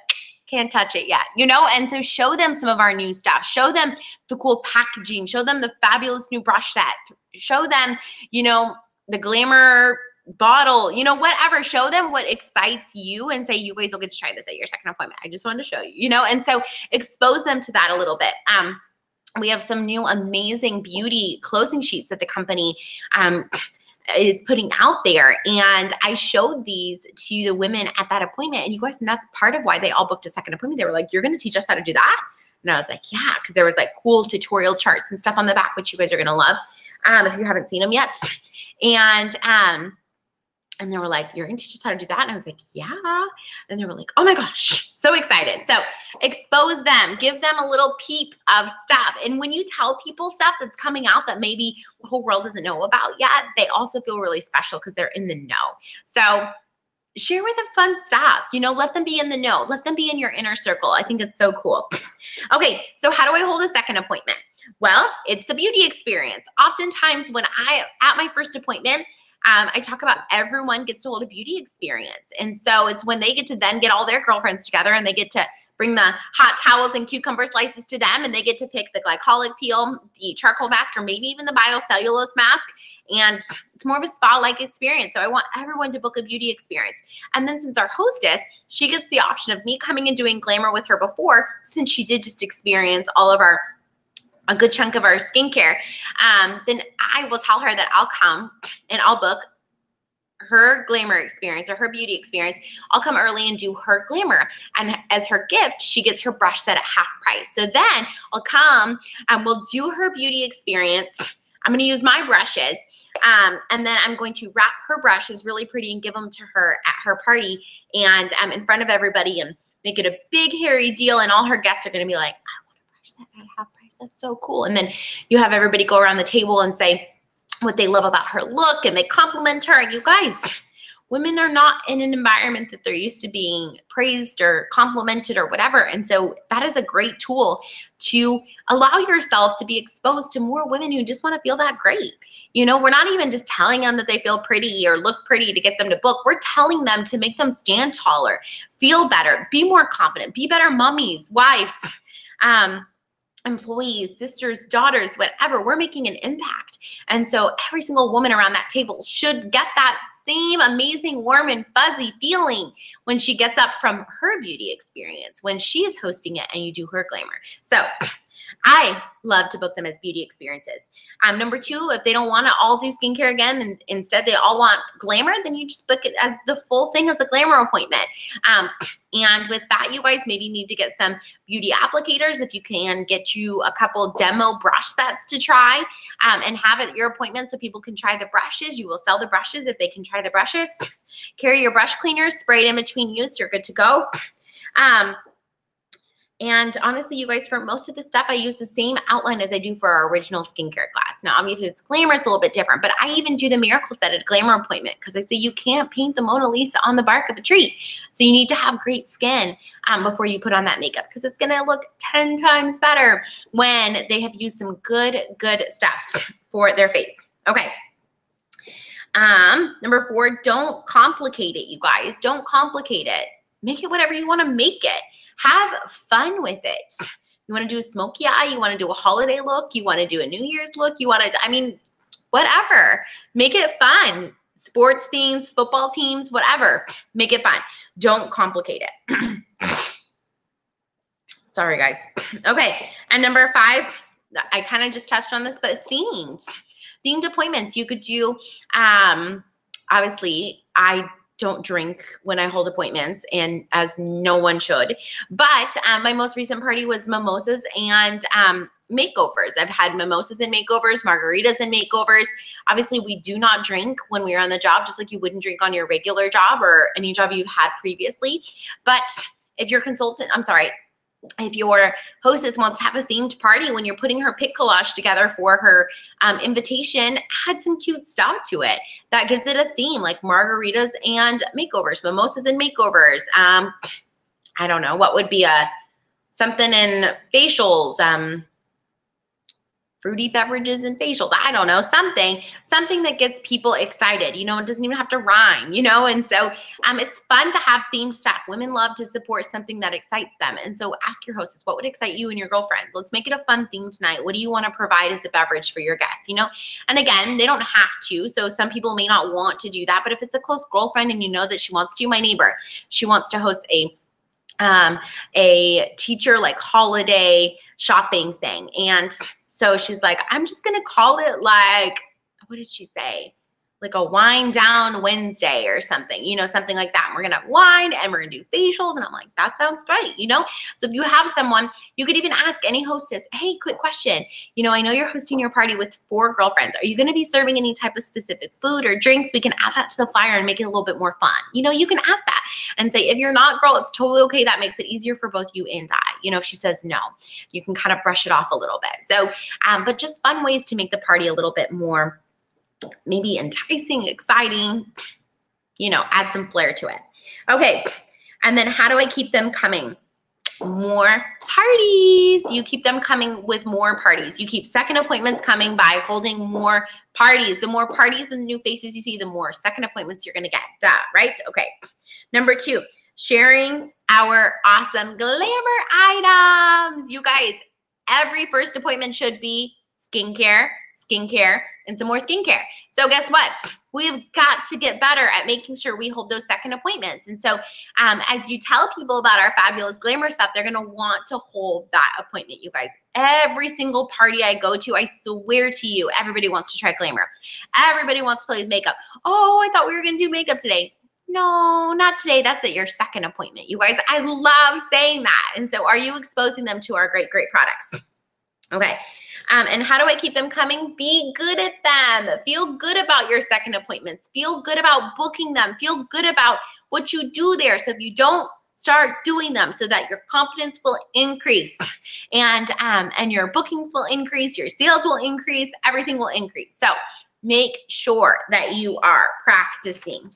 can't touch it yet, you know? And so show them some of our new stuff, show them the cool packaging, show them the fabulous new brush set, show them, you know, the glamour bottle, you know, whatever. Show them what excites you and say, you guys will get to try this at your second appointment. I just wanted to show you, you know, and so expose them to that a little bit. We have some new amazing beauty closing sheets that the company is putting out there. And I showed these to the women at that appointment, and you guys, and that's part of why they all booked a second appointment. They were like, you're going to teach us how to do that? And I was like, yeah, because there was like cool tutorial charts and stuff on the back, which you guys are going to love if you haven't seen them yet. And they were like, you're going to teach us how to do that? And I was like, yeah. And they were like, oh my gosh, so excited. So expose them, give them a little peep of stuff. And when you tell people stuff that's coming out that maybe the whole world doesn't know about yet, they also feel really special because they're in the know. So share with them fun stuff, you know, let them be in the know, let them be in your inner circle. I think it's so cool. Okay, so how do I hold a second appointment? Well, it's a beauty experience. Oftentimes when at my first appointment, I talk about everyone gets to hold a beauty experience. And so it's when they get to then get all their girlfriends together, and they get to bring the hot towels and cucumber slices to them, and they get to pick the glycolic peel, the charcoal mask, or maybe even the biocellulose mask. And it's more of a spa-like experience. So I want everyone to book a beauty experience. And then since our hostess, she gets the option of me coming and doing glamour with her before, since she did just experience all of a good chunk of our skincare, then I will tell her that I'll come and I'll book her glamour experience or her beauty experience. I'll come early and do her glamour. And as her gift, she gets her brush set at half price. So then I'll come and we'll do her beauty experience. I'm going to use my brushes. And then I'm going to wrap her brushes really pretty and give them to her at her party and in front of everybody, and make it a big hairy deal. And all her guests are going to be like, I want a brush set at half price. That's so cool. And then you have everybody go around the table and say what they love about her look, and they compliment her. And you guys, women are not in an environment that they're used to being praised or complimented or whatever. And so that is a great tool to allow yourself to be exposed to more women who just want to feel that great. You know, we're not even just telling them that they feel pretty or look pretty to get them to book. We're telling them to make them stand taller, feel better, be more confident, be better mummies, wives, employees, sisters, daughters, whatever. We're making an impact. And so every single woman around that table should get that same amazing, warm and fuzzy feeling when she gets up from her beauty experience, when she is hosting it and you do her glamour. So I love to book them as beauty experiences. Number 2, if they don't want to all do skincare again, and instead they all want glamour, then you just book it as the full thing as a glamour appointment. And with that, you guys maybe need to get some beauty applicators. If you can, get you a couple demo brush sets to try and have it at your appointment so people can try the brushes. You will sell the brushes if they can try the brushes. Carry your brush cleaners, spray it in between use. You're good to go. And honestly, you guys, for most of the stuff, I use the same outline as I do for our original skincare class. Now, obviously, it's glamour, it's a little bit different, but I even do the miracle set at a glamour appointment because I say you can't paint the Mona Lisa on the bark of a tree. So you need to have great skin before you put on that makeup, because it's going to look 10 times better when they have used some good stuff for their face. Okay. Number 4, don't complicate it, you guys. Don't complicate it. Make it whatever you want to make it. Have fun with it. You want to do a smoky eye? You want to do a holiday look? You want to do a New Year's look? You want to, I mean, whatever. Make it fun. Sports teams, football teams, whatever. Make it fun. Don't complicate it. Sorry, guys. Okay, and number 5, I kind of just touched on this, but themed appointments. You could do, obviously, I don't drink when I hold appointments, and as no one should, but my most recent party was mimosas and makeovers. I've had mimosas and makeovers, margaritas and makeovers. Obviously, we do not drink when we are on the job, just like you wouldn't drink on your regular job or any job you've had previously. But if your if your hostess wants to have a themed party when you're putting her pic collage together for her invitation, add some cute stuff to it. That gives it a theme, like margaritas and makeovers, mimosas and makeovers. I don't know, what would be something in facials, fruity beverages and facials. I don't know, something that gets people excited. You know, it doesn't even have to rhyme, you know? And so it's fun to have themed stuff. Women love to support something that excites them. And so ask your hostess, what would excite you and your girlfriends? Let's make it a fun theme tonight. What do you want to provide as a beverage for your guests, you know? And again, they don't have to. So some people may not want to do that, but if it's a close girlfriend and you know that she wants to, my neighbor, she wants to host a teacher like holiday shopping thing. And so she's like, I'm just going to call it like, what did she say? Like a wine down Wednesday or something, you know, something like that. And we're going to have wine and we're going to do facials. And I'm like, that sounds great. You know, so if you have someone, you could even ask any hostess, hey, quick question. You know, I know you're hosting your party with 4 girlfriends. Are you going to be serving any type of specific food or drinks? We can add that to the flyer and make it a little bit more fun. You know, you can ask that and say, if you're not, girl, it's totally okay. That makes it easier for both you and I. You know, if she says no, you can kind of brush it off a little bit. So, but just fun ways to make the party a little bit more maybe enticing, exciting, you know, add some flair to it. Okay, and then how do I keep them coming? More parties. You keep them coming with more parties. You keep second appointments coming by holding more parties. The more parties and new faces you see, the more second appointments you're going to get. Duh, right? Okay. Number 2, sharing our awesome glamour items. You guys, every first appointment should be skincare, and some more skincare. So guess what? We've got to get better at making sure we hold those second appointments. And so as you tell people about our fabulous glamour stuff, they're going to want to hold that appointment, you guys. Every single party I go to, I swear to you, everybody wants to try glamour. Everybody wants to play with makeup. Oh, I thought we were going to do makeup today. No, not today. That's at your second appointment. You guys, I love saying that. And so are you exposing them to our great, great products? Okay. And how do I keep them coming? Be good at them. Feel good about your second appointments. Feel good about booking them. Feel good about what you do there. So if you don't, start doing them so that your confidence will increase and your bookings will increase, your sales will increase, everything will increase. So make sure that you are practicing.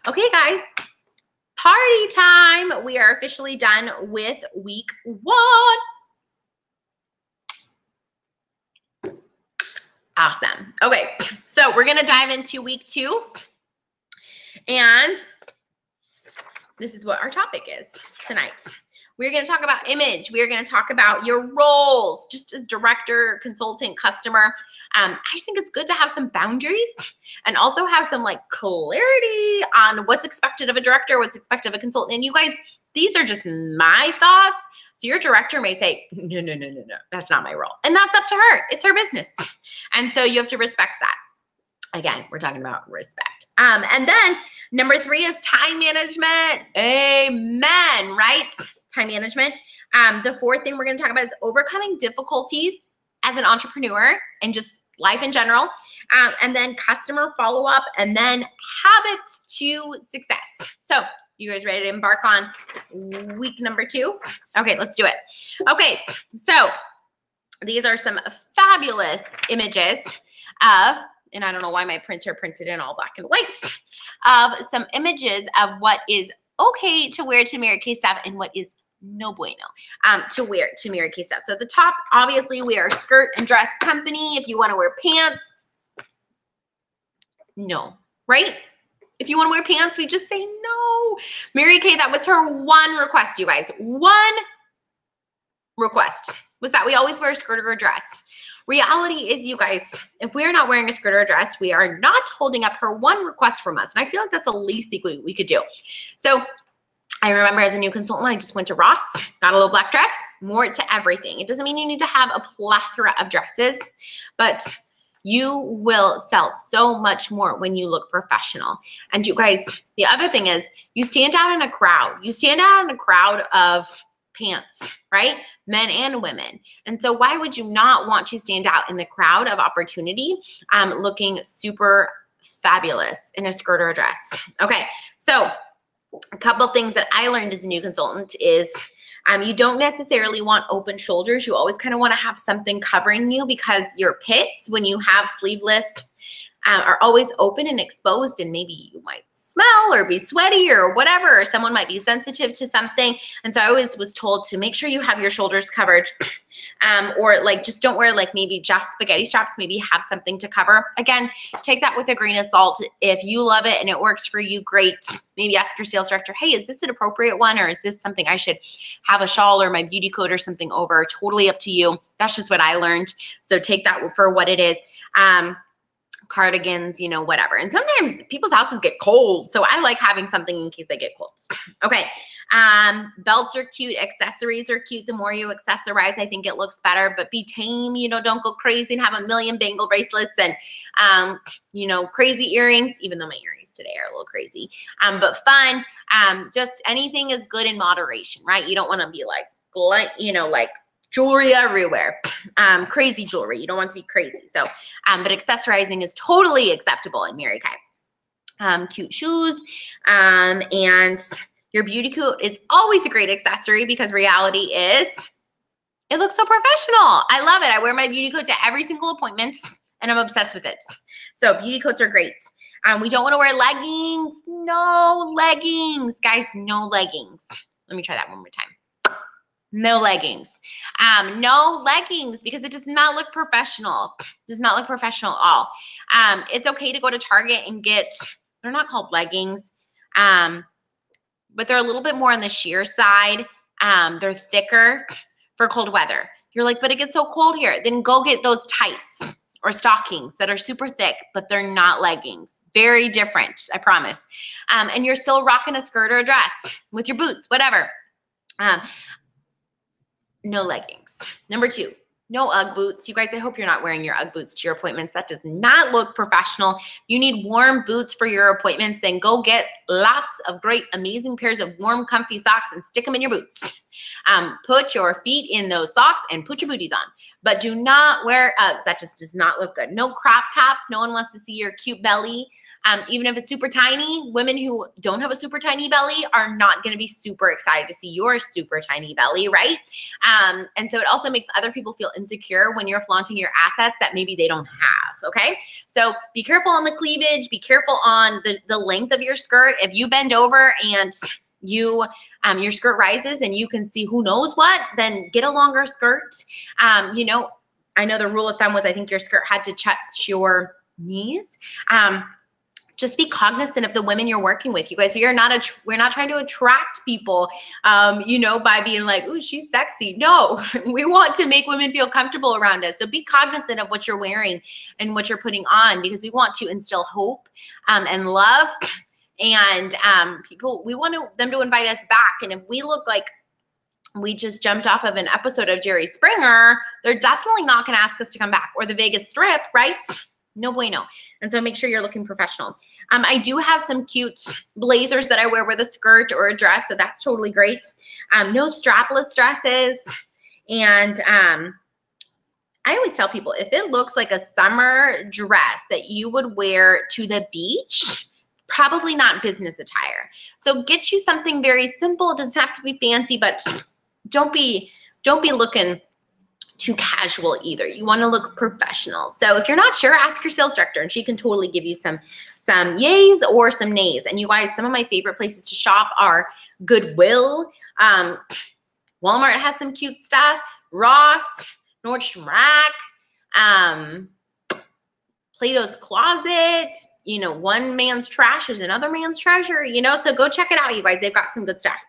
Okay, guys, party time. We are officially done with week 1. Awesome. Okay, so we're going to dive into week 2. And this is what our topic is tonight. We're going to talk about image. We're going to talk about your roles, just as director, consultant, customer. I just think it's good to have some boundaries and also have some like clarity on what's expected of a director, what's expected of a consultant. And you guys, these are just my thoughts. So your director may say, no, that's not my role. And that's up to her. It's her business. And so you have to respect that. Again, we're talking about respect. And then number 3 is time management. Amen, right? Time management. The 4th thing we're going to talk about is overcoming difficulties as an entrepreneur and just life in general. And then customer follow-up, and then habits to success. So you guys ready to embark on week number 2? Okay, let's do it. Okay, so these are some fabulous images of, and I don't know why my printer printed in all black and white, of some images of what is okay to wear to Mary Kay stuff and what is no bueno to wear to Mary Kay stuff. So at the top, obviously, we are a skirt and dress company. If you want to wear pants, no, right? If you want to wear pants, we just say no. Mary Kay, that was her one request, you guys. One request was that we always wear a skirt or a dress. Reality is, you guys, if we are not wearing a skirt or a dress, we are not holding up her one request from us. And I feel like that's the least thing we could do. So I remember as a new consultant, I just went to Ross, got a little black dress, wore it to everything. It doesn't mean you need to have a plethora of dresses, but you will sell so much more when you look professional. And you guys, the other thing is you stand out in a crowd. You stand out in a crowd of pants, right? Men and women. And so why would you not want to stand out in the crowd of opportunity looking super fabulous in a skirt or a dress? Okay, so a couple things that I learned as a new consultant is you don't necessarily want open shoulders. You always kind of want to have something covering you because your pits, when you have sleeveless, are always open and exposed, and maybe you might smell or be sweaty or whatever, or someone might be sensitive to something. And so I always was told to make sure you have your shoulders covered, or like just don't wear like maybe just spaghetti straps, maybe have something to cover. Again, take that with a grain of salt. If you love it and it works for you, great. Maybe ask your sales director, hey, is this an appropriate one, or is this something I should have a shawl or my beauty coat or something over? Totally up to you. That's just what I learned. So take that for what it is. Cardigans, you know, whatever. And sometimes people's houses get cold, so I like having something in case they get cold. Okay. Belts are cute. Accessories are cute. The more you accessorize, I think it looks better, but be tame, you know, don't go crazy and have a million bangle bracelets and, you know, crazy earrings, even though my earrings today are a little crazy, but fun. Just anything is good in moderation, right? You don't want to be like, you know, like jewelry everywhere, crazy jewelry. You don't want to be crazy. So, but accessorizing is totally acceptable in Mary Kay. Cute shoes, and your beauty coat is always a great accessory because reality is it looks so professional. I love it. I wear my beauty coat to every single appointment and I'm obsessed with it. So beauty coats are great. We don't want to wear leggings. No leggings. Guys, no leggings. Let me try that one more time. No leggings. No leggings because it does not look professional. It does not look professional at all. It's okay to go to Target and get, they're not called leggings, but they're a little bit more on the sheer side. They're thicker for cold weather. You're like, but it gets so cold here. Then go get those tights or stockings that are super thick, but they're not leggings. Very different, I promise. And you're still rocking a skirt or a dress with your boots, whatever. No leggings. Number 2, no Ugg boots. You guys, I hope you're not wearing your Ugg boots to your appointments. That does not look professional. You need warm boots for your appointments. Then go get lots of great, amazing pairs of warm, comfy socks and stick them in your boots. Put your feet in those socks and put your booties on. But do not wear Uggs. That just does not look good. No crop tops. No one wants to see your cute belly. Even if it's super tiny, women who don't have a super tiny belly are not going to be super excited to see your super tiny belly, right? And so it also makes other people feel insecure when you're flaunting your assets that maybe they don't have, okay? So be careful on the cleavage. Be careful on the length of your skirt. If you bend over and your skirt rises and you can see who knows what, then get a longer skirt. You know, I know the rule of thumb was I think your skirt had to touch your knees. Just be cognizant of the women you're working with. You guys, we're not trying to attract people, you know, by being like, ooh, she's sexy. No, we want to make women feel comfortable around us. So be cognizant of what you're wearing and what you're putting on because we want to instill hope and love. And people, we want them to invite us back. And if we look like we just jumped off of an episode of Jerry Springer, they're definitely not going to ask us to come back. Or the Vegas Strip, right? No bueno. And so make sure you're looking professional. I do have some cute blazers that I wear with a skirt or a dress, so that's totally great. No strapless dresses. And I always tell people, if it looks like a summer dress that you would wear to the beach, probably not business attire. So get you something very simple. It doesn't have to be fancy, but don't be looking too casual either. You want to look professional. So if you're not sure, ask your sales director and she can totally give you some yays or some nays. And you guys, some of my favorite places to shop are Goodwill. Walmart has some cute stuff. Ross, Nordstrom Rack, Plato's Closet. You know, one man's trash is another man's treasure, you know, so go check it out, you guys. They've got some good stuff.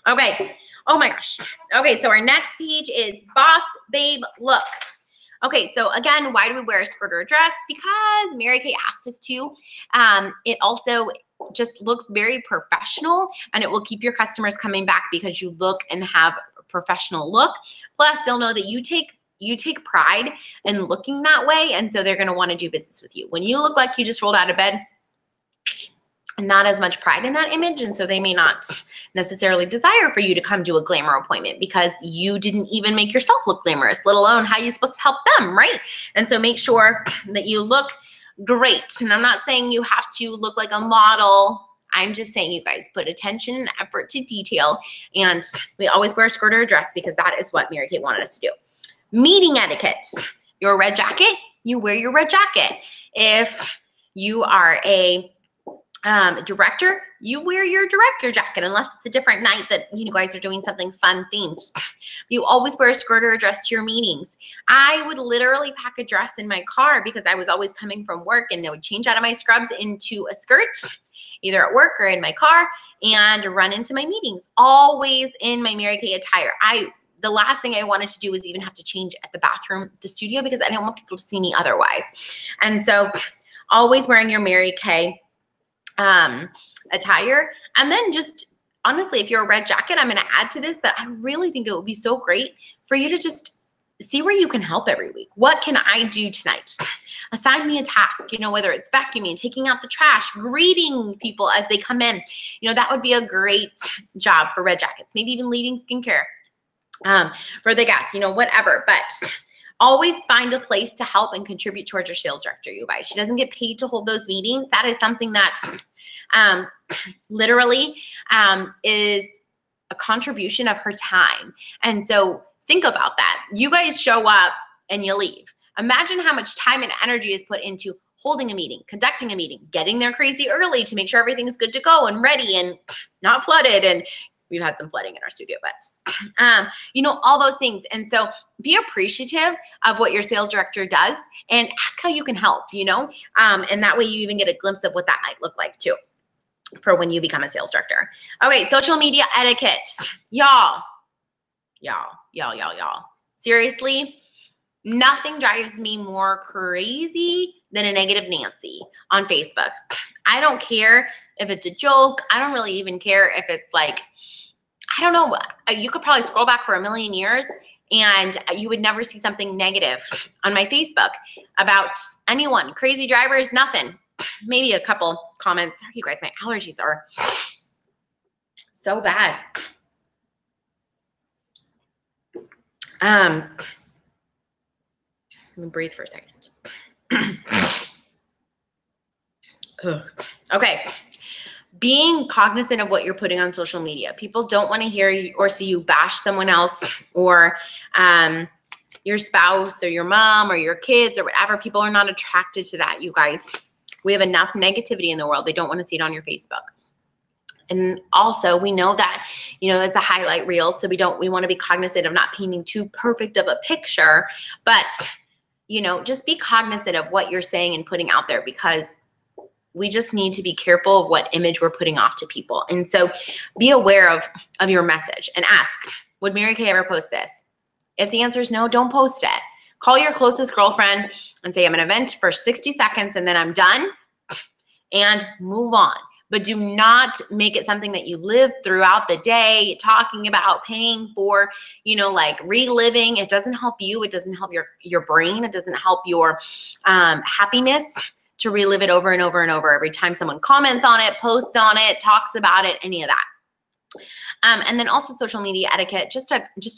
Okay. Oh my gosh. Okay, so our next page is Boss Babe Look. Okay, so again, why do we wear a skirt or a dress? Because Mary Kay asked us to. It also just looks very professional, and it will keep your customers coming back because you look and have a professional look. Plus, they'll know that you take pride in looking that way, and so they're going to want to do business with you. When you look like you just rolled out of bed, not as much pride in that image, and so they may not necessarily desire for you to come do a glamour appointment because you didn't even make yourself look glamorous, let alone how you're supposed to help them, right? And so make sure that you look great. And I'm not saying you have to look like a model. I'm just saying you guys put attention and effort to detail, and we always wear a skirt or a dress because that is what Mary Kay wanted us to do. Meeting etiquette. Your red jacket, you wear your red jacket. If you are a director, you wear your director jacket unless it's a different night that you guys are doing something fun themed. You always wear a skirt or a dress to your meetings. I would literally pack a dress in my car because I was always coming from work, and I would change out of my scrubs into a skirt, either at work or in my car, and run into my meetings, always in my Mary Kay attire. The last thing I wanted to do was even have to change at the bathroom, the studio, because I didn't want people to see me otherwise. And so always wearing your Mary Kay attire. And then just honestly, if you're a red jacket, I'm going to add to this that I really think it would be so great for you to just see where you can help every week. What can I do tonight? Assign me a task, whether it's vacuuming, taking out the trash, greeting people as they come in. That would be a great job for red jackets. Maybe even leading skincare for the guests, whatever. But always find a place to help and contribute towards your sales director, you guys. She doesn't get paid to hold those meetings. That is something that literally is a contribution of her time. And so think about that. You guys show up and you leave. Imagine how much time and energy is put into holding a meeting, conducting a meeting, getting there crazy early to make sure everything is good to go and ready and not flooded. And we've had some flooding in our studio, but all those things. And so be appreciative of what your sales director does and ask how you can help, and that way you even get a glimpse of what that might look like too for when you become a sales director. Okay, social media etiquette. Y'all. Seriously, nothing drives me more crazy than a negative Nancy on Facebook. I don't care if it's a joke. I don't really even care if it's like, I don't know, you could probably scroll back for a million years and you would never see something negative on my Facebook about anyone. Crazy drivers, nothing. Maybe a couple comments. Sorry, you guys, my allergies are so bad. Let me breathe for a second. Okay. Being cognizant of what you're putting on social media. People don't want to hear you or see you bash someone else or your spouse or your mom or your kids or whatever. People are not attracted to that, you guys. We have enough negativity in the world. They don't want to see it on your Facebook. And also we know that, it's a highlight reel. So we want to be cognizant of not painting too perfect of a picture, but just be cognizant of what you're saying and putting out there, because we just need to be careful of what image we're putting off to people. And so be aware of your message and ask, would Mary Kay ever post this? If the answer is no, don't post it. Call your closest girlfriend and say, I'm going to vent for 60 seconds and then I'm done, and move on. But do not make it something that you live throughout the day talking about, paying for, like reliving. It doesn't help you. It doesn't help your brain. It doesn't help your happiness to relive it over and over and over every time someone comments on it, posts on it, talks about it, any of that. And then also social media etiquette, just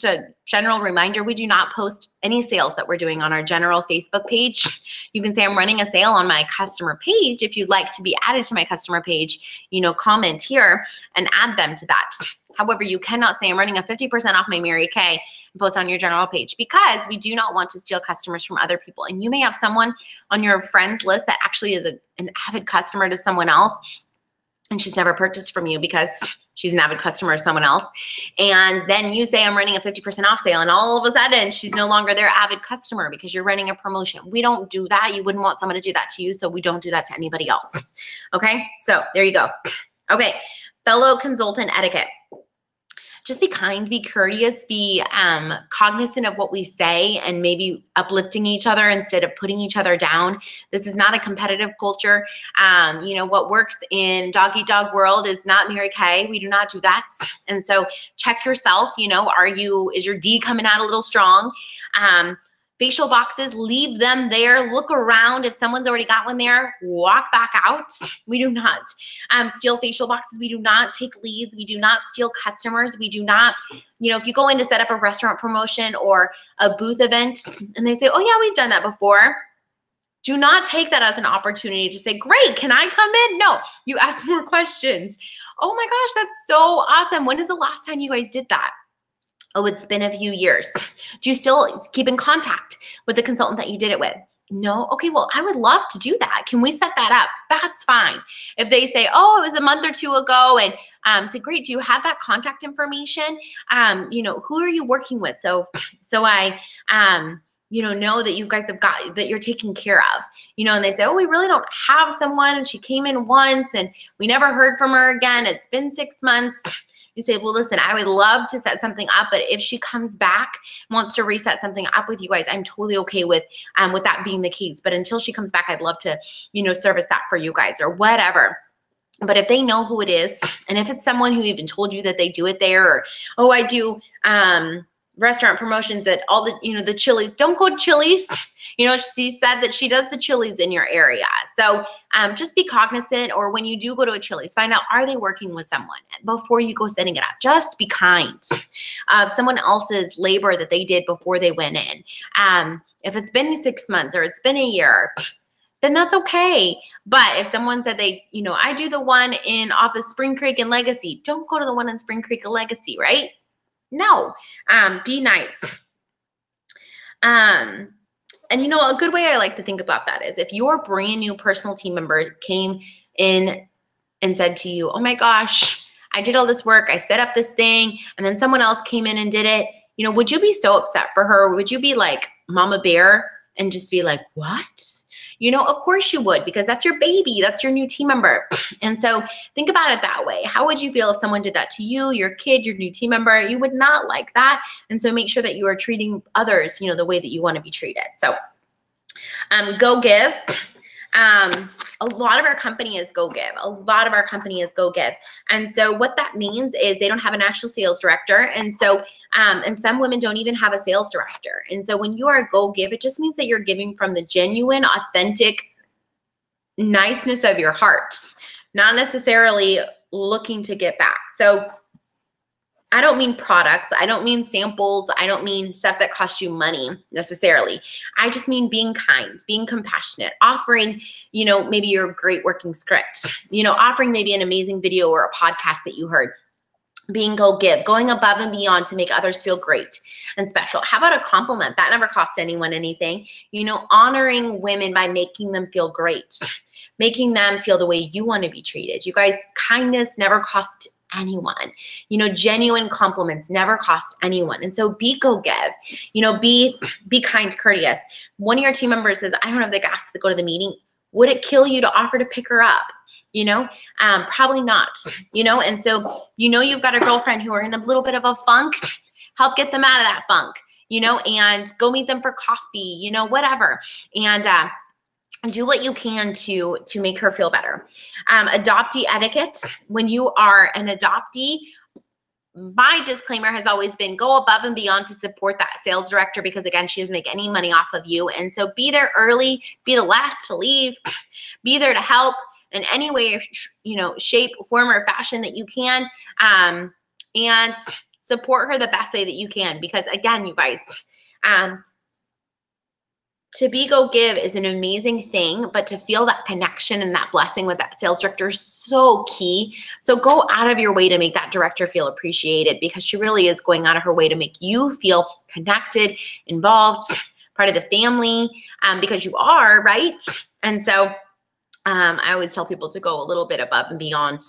a general reminder, we do not post any sales that we're doing on our general Facebook page. You can say I'm running a sale on my customer page. If you'd like to be added to my customer page, comment here and add them to that. However, you cannot say I'm running a 50% off my Mary Kay and post on your general page, because we do not want to steal customers from other people. And you may have someone on your friends list that actually is an avid customer to someone else, and she's never purchased from you because she's an avid customer of someone else. And then you say I'm running a 50% off sale, and all of a sudden she's no longer their avid customer because you're running a promotion. We don't do that. You wouldn't want someone to do that to you, so we don't do that to anybody else. Okay, so there you go. Okay, fellow consultant etiquette. just be kind, be courteous, be cognizant of what we say, and maybe uplifting each other instead of putting each other down. This is not a competitive culture. You know, what works in dog eat dog world is not Mary Kay. We do not do that. And so check yourself, you know, is your D coming out a little strong? Facial boxes, leave them there. Look around. If someone's already got one there, walk back out. We do not steal facial boxes. We do not take leads. We do not steal customers. We do not, you know, if you go in to set up a restaurant promotion or a booth event and they say, oh yeah, we've done that before, do not take that as an opportunity to say, great, can I come in? No, you ask more questions. Oh my gosh, that's so awesome. When is the last time you guys did that? Oh, it's been a few years. Do you still keep in contact with the consultant that you did it with? No? Okay, well, I would love to do that. Can we set that up? That's fine. If they say, oh, it was a month or two ago, and say, great, do you have that contact information? You know, who are you working with? So I, you know that you guys have got, that you're taken care of, you know, and they say, oh, we really don't have someone, and she came in once and we never heard from her again. It's been 6 months. You say, well, listen, I would love to set something up, but if she comes back, wants to reset something up with you guys, I'm totally okay with that being the case. But until she comes back, I'd love to, you know, service that for you guys or whatever. But if they know who it is, and if it's someone who even told you that they do it there, or, oh, I do restaurant promotions at all the, you know, the Chili's, don't go to Chili's. You know, she said that she does the Chili's in your area. So just be cognizant, or when you do go to a Chili's, find out, are they working with someone before you go setting it up? Just be kind of someone else's labor that they did before they went in. If it's been 6 months or it's been a year, then that's okay. But if someone said they, you know, I do the one in off of Spring Creek and Legacy, don't go to the one in Spring Creek and Legacy, right? No, be nice. And you know, a good way I like to think about that is if your brand new personal team member came in and said to you, oh my gosh, I did all this work, I set up this thing, and then someone else came in and did it, you know, would you be so upset for her? Would you be like Mama Bear and just be like, what? You know, of course you would, because that's your baby, that's your new team member. And so think about it that way. How would you feel if someone did that to you, your kid, your new team member? You would not like that. And so make sure that you are treating others, you know, the way that you want to be treated. So go give. A lot of our company is go give. A lot of our company is go give. And so what that means is they don't have an actual sales director. And so, and some women don't even have a sales director. And so when you are go give, it just means that you're giving from the genuine, authentic niceness of your heart, not necessarily looking to get back. So I don't mean products. I don't mean samples. I don't mean stuff that costs you money necessarily. I just mean being kind, being compassionate, offering, you know, maybe your great working script, you know, offering maybe an amazing video or a podcast that you heard. Being go give, going above and beyond to make others feel great and special. How about a compliment? That never costs anyone anything. You know, honoring women by making them feel great, making them feel the way you want to be treated. You guys, kindness never costs anyone. You know, genuine compliments never cost anyone. And so be go give, you know, be kind, courteous. One of your team members says, I don't have the gas to go to the meeting. Would it kill you to offer to pick her up? You know, probably not, you know, and so, you know, you've got a girlfriend who are in a little bit of a funk, help get them out of that funk, you know, and go meet them for coffee, you know, whatever. And do what you can to make her feel better. Adoptee etiquette. When you are an adoptee, my disclaimer has always been go above and beyond to support that sales director, because again, she doesn't make any money off of you. And so be there early, be the last to leave, be there to help in any way, you know, shape, form, or fashion that you can, and support her the best way that you can. Because again, you guys, to be go give is an amazing thing, but to feel that connection and that blessing with that sales director is so key. So go out of your way to make that director feel appreciated, because she really is going out of her way to make you feel connected, involved, part of the family, because you are, right? And so I always tell people to go a little bit above and beyond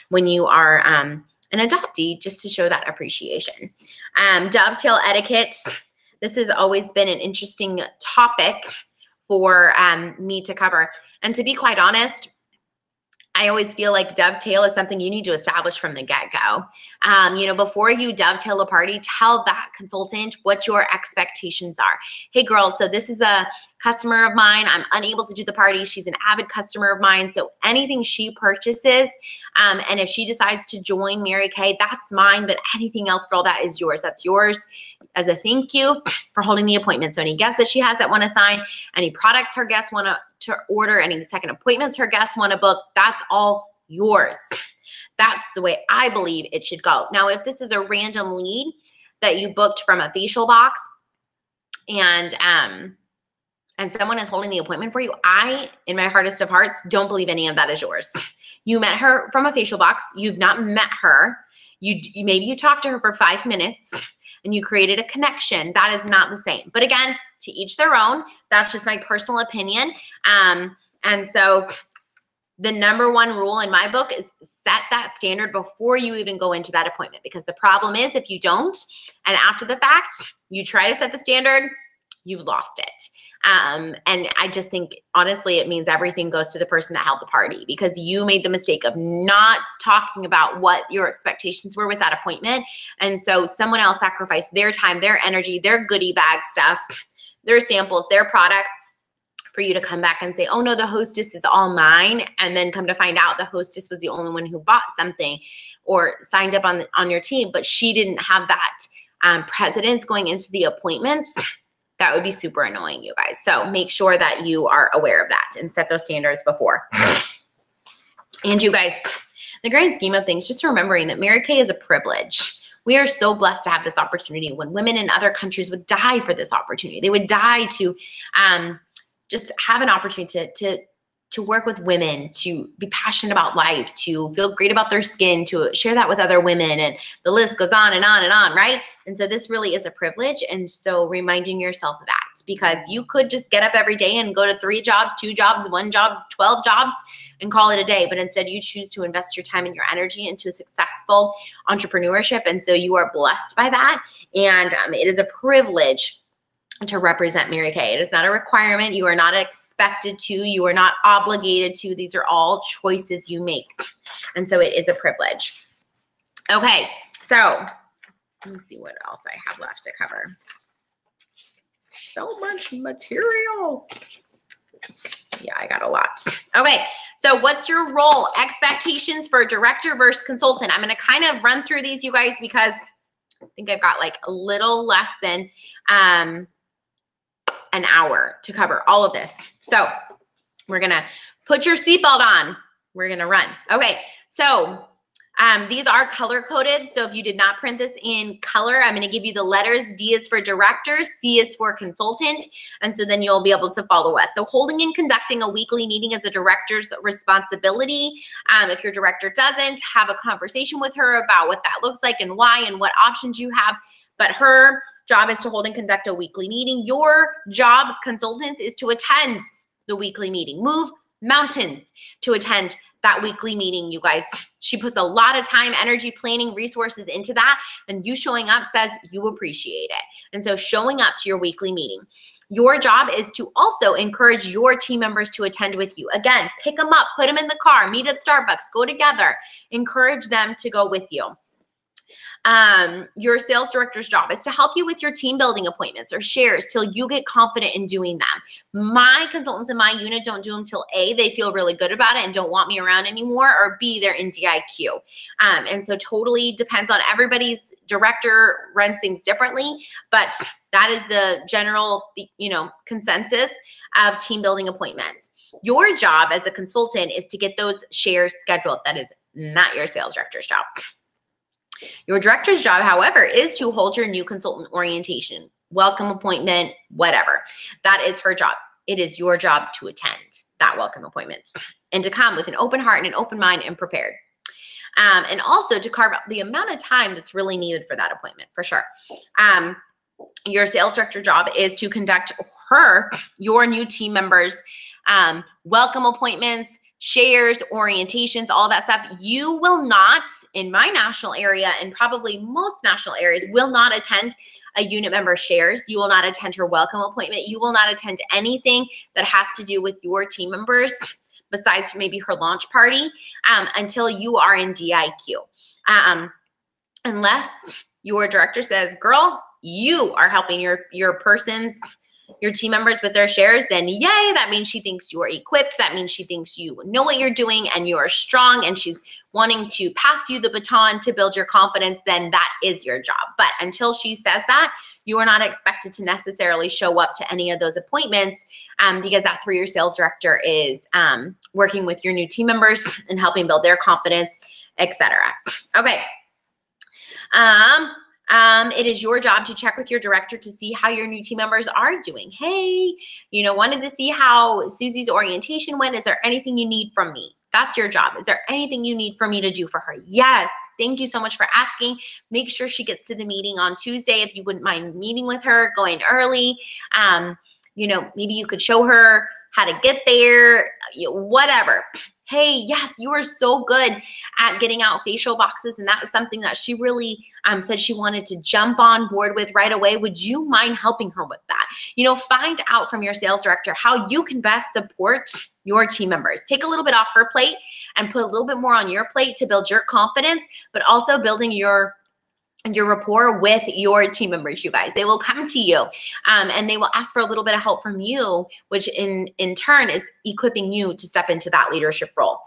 when you are an adoptee, just to show that appreciation. Dovetail etiquette. This has always been an interesting topic for me to cover. And to be quite honest, I always feel like dovetail is something you need to establish from the get-go. Before you dovetail a party, tell that consultant what your expectations are. Hey girls, so this is a customer of mine. I'm unable to do the party. She's an avid customer of mine. So anything she purchases, and if she decides to join Mary Kay, that's mine, but anything else, girl, that is yours. That's yours as a thank you for holding the appointment. So any guests that she has that want to sign, any products her guests want to order, any second appointments her guests want to book, that's all yours. That's the way I believe it should go. Now, if this is a random lead that you booked from a facial box and someone is holding the appointment for you, I, in my hardest of hearts, don't believe any of that is yours. You met her from a facial box. You've not met her. Maybe you talked to her for 5 minutes and you created a connection. That is not the same. But again, to each their own. That's just my personal opinion. And so the number one rule in my book is set that standard before you even go into that appointment. Because the problem is if you don't, and after the fact, you try to set the standard, you've lost it. And I just think, honestly, it means everything goes to the person that held the party because you made the mistake of not talking about what your expectations were with that appointment. And so someone else sacrificed their time, their energy, their goodie bag stuff, their samples, their products for you to come back and say, oh no, the hostess is all mine. And then come to find out the hostess was the only one who bought something or signed up on your team, but she didn't have that precedence going into the appointment. That would be super annoying, you guys. So make sure that you are aware of that and set those standards before. And you guys, the grand scheme of things, just remembering that Mary Kay is a privilege. We are so blessed to have this opportunity when women in other countries would die for this opportunity. They would die to just have an opportunity to work with women, to be passionate about life, to feel great about their skin, to share that with other women, and the list goes on and on and on, right? And so this really is a privilege, and so reminding yourself of that, because you could just get up every day and go to 3 jobs, 2 jobs, 1 job, 12 jobs, and call it a day, but instead you choose to invest your time and your energy into a successful entrepreneurship, and so you are blessed by that, and it is a privilege to represent Mary Kay. It is not a requirement. You are not expected to. You are not obligated to. These are all choices you make. And so it is a privilege. Okay, so let me see what else I have left to cover. So much material. Yeah, I got a lot. Okay, so what's your role? Expectations for director versus consultant. I'm going to kind of run through these, you guys, because I think I've got like a little less than an hour to cover all of this. So we're going to put your seatbelt on. We're going to run. Okay. So these are color coded. So if you did not print this in color, I'm going to give you the letters. D is for director, C is for consultant. And so then you'll be able to follow us. So holding and conducting a weekly meeting is a director's responsibility. If your director doesn't, have a conversation with her about what that looks like and why and what options you have. But her job is to hold and conduct a weekly meeting. Your job, consultants, is to attend the weekly meeting. Move mountains to attend that weekly meeting, you guys. She puts a lot of time, energy, planning, resources into that, and you showing up says you appreciate it. And so showing up to your weekly meeting. Your job is to also encourage your team members to attend with you. Again, pick them up, put them in the car, meet at Starbucks, go together, encourage them to go with you. Your sales director's job is to help you with your team building appointments or shares till you get confident in doing them. My consultants in my unit don't do them till A, they feel really good about it and don't want me around anymore, or B, they're in DIQ. And so totally depends on everybody's director runs things differently, but that is the general, consensus of team building appointments. Your job as a consultant is to get those shares scheduled. That is not your sales director's job. Your director's job, however, is to hold your new consultant orientation, welcome appointment, whatever. That is her job. It is your job to attend that welcome appointment and to come with an open heart and an open mind and prepared. And also to carve out the amount of time that's really needed for that appointment, for sure. Your sales director job is to conduct your new team members, welcome appointments, shares, orientations, all that stuff. You will not, in my national area and probably most national areas, will not attend a unit member shares. You will not attend her welcome appointment. You will not attend anything that has to do with your team members besides maybe her launch party, until you are in DIQ. Unless your director says, girl, you are helping your team members with their shares, then yay, that means she thinks you are equipped. That means she thinks you know what you're doing and you are strong, and she's wanting to pass you the baton to build your confidence. Then that is your job. But until she says that, you are not expected to necessarily show up to any of those appointments, because that's where your sales director is working with your new team members and helping build their confidence, etc. Okay. It is your job to check with your director to see how your new team members are doing. Hey, wanted to see how Susie's orientation went. Is there anything you need from me? That's your job. Is there anything you need for me to do for her? Yes. Thank you so much for asking. Make sure she gets to the meeting on Tuesday. If you wouldn't mind meeting with her, going early. Maybe you could show her how to get there, whatever. Hey, yes, you are so good at getting out facial boxes, and that was something that she really said she wanted to jump on board with right away. Would you mind helping her with that? Find out from your sales director how you can best support your team members. Take a little bit off her plate and put a little bit more on your plate to build your confidence, but also building your rapport with your team members, you guys. They will come to you and they will ask for a little bit of help from you, which in turn is equipping you to step into that leadership role.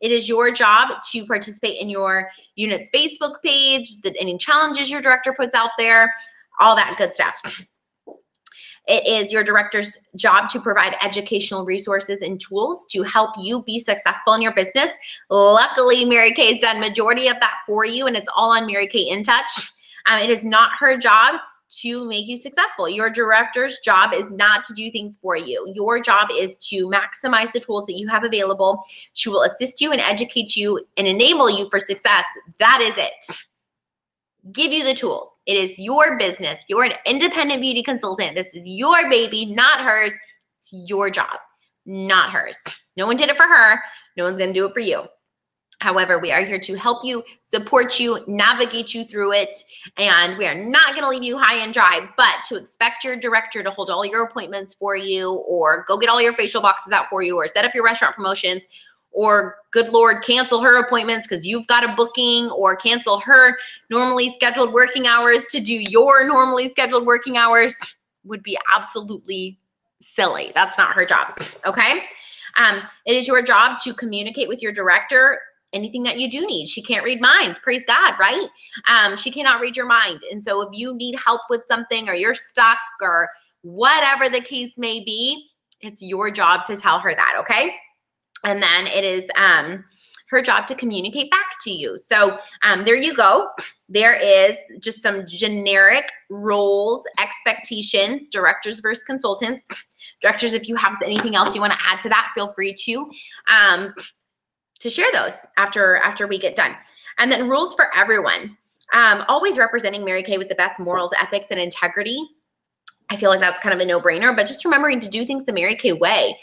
It is your job to participate in your unit's Facebook page, any challenges your director puts out there, all that good stuff. It is your director's job to provide educational resources and tools to help you be successful in your business. Luckily, Mary Kay has done majority of that for you, and it's all on Mary Kay In Touch. It is not her job to make you successful. Your director's job is not to do things for you. Your job is to maximize the tools that you have available. She will assist you and educate you and enable you for success. That is it. Give you the tools. It is your business. You're an independent beauty consultant. This is your baby, not hers. It's your job, not hers. No one did it for her. No one's going to do it for you. However, we are here to help you, support you, navigate you through it, and we are not going to leave you high and dry, but to expect your director to hold all your appointments for you, or go get all your facial boxes out for you, or set up your restaurant promotions, or good Lord, cancel her appointments because you've got a booking, or cancel her normally scheduled working hours to do your normally scheduled working hours, would be absolutely silly. That's not her job, okay? It is your job to communicate with your director anything that you do need. She can't read minds, praise God, right? She cannot read your mind. And so if you need help with something, or you're stuck, or whatever the case may be, it's your job to tell her that, okay? And then it is her job to communicate back to you. So there you go. There is just some generic roles, expectations, directors versus consultants. Directors, if you have anything else you want to add to that, feel free to share those after we get done. And then rules for everyone. Always representing Mary Kay with the best morals, ethics, and integrity. I feel like that's kind of a no-brainer, but just remembering to do things the Mary Kay way.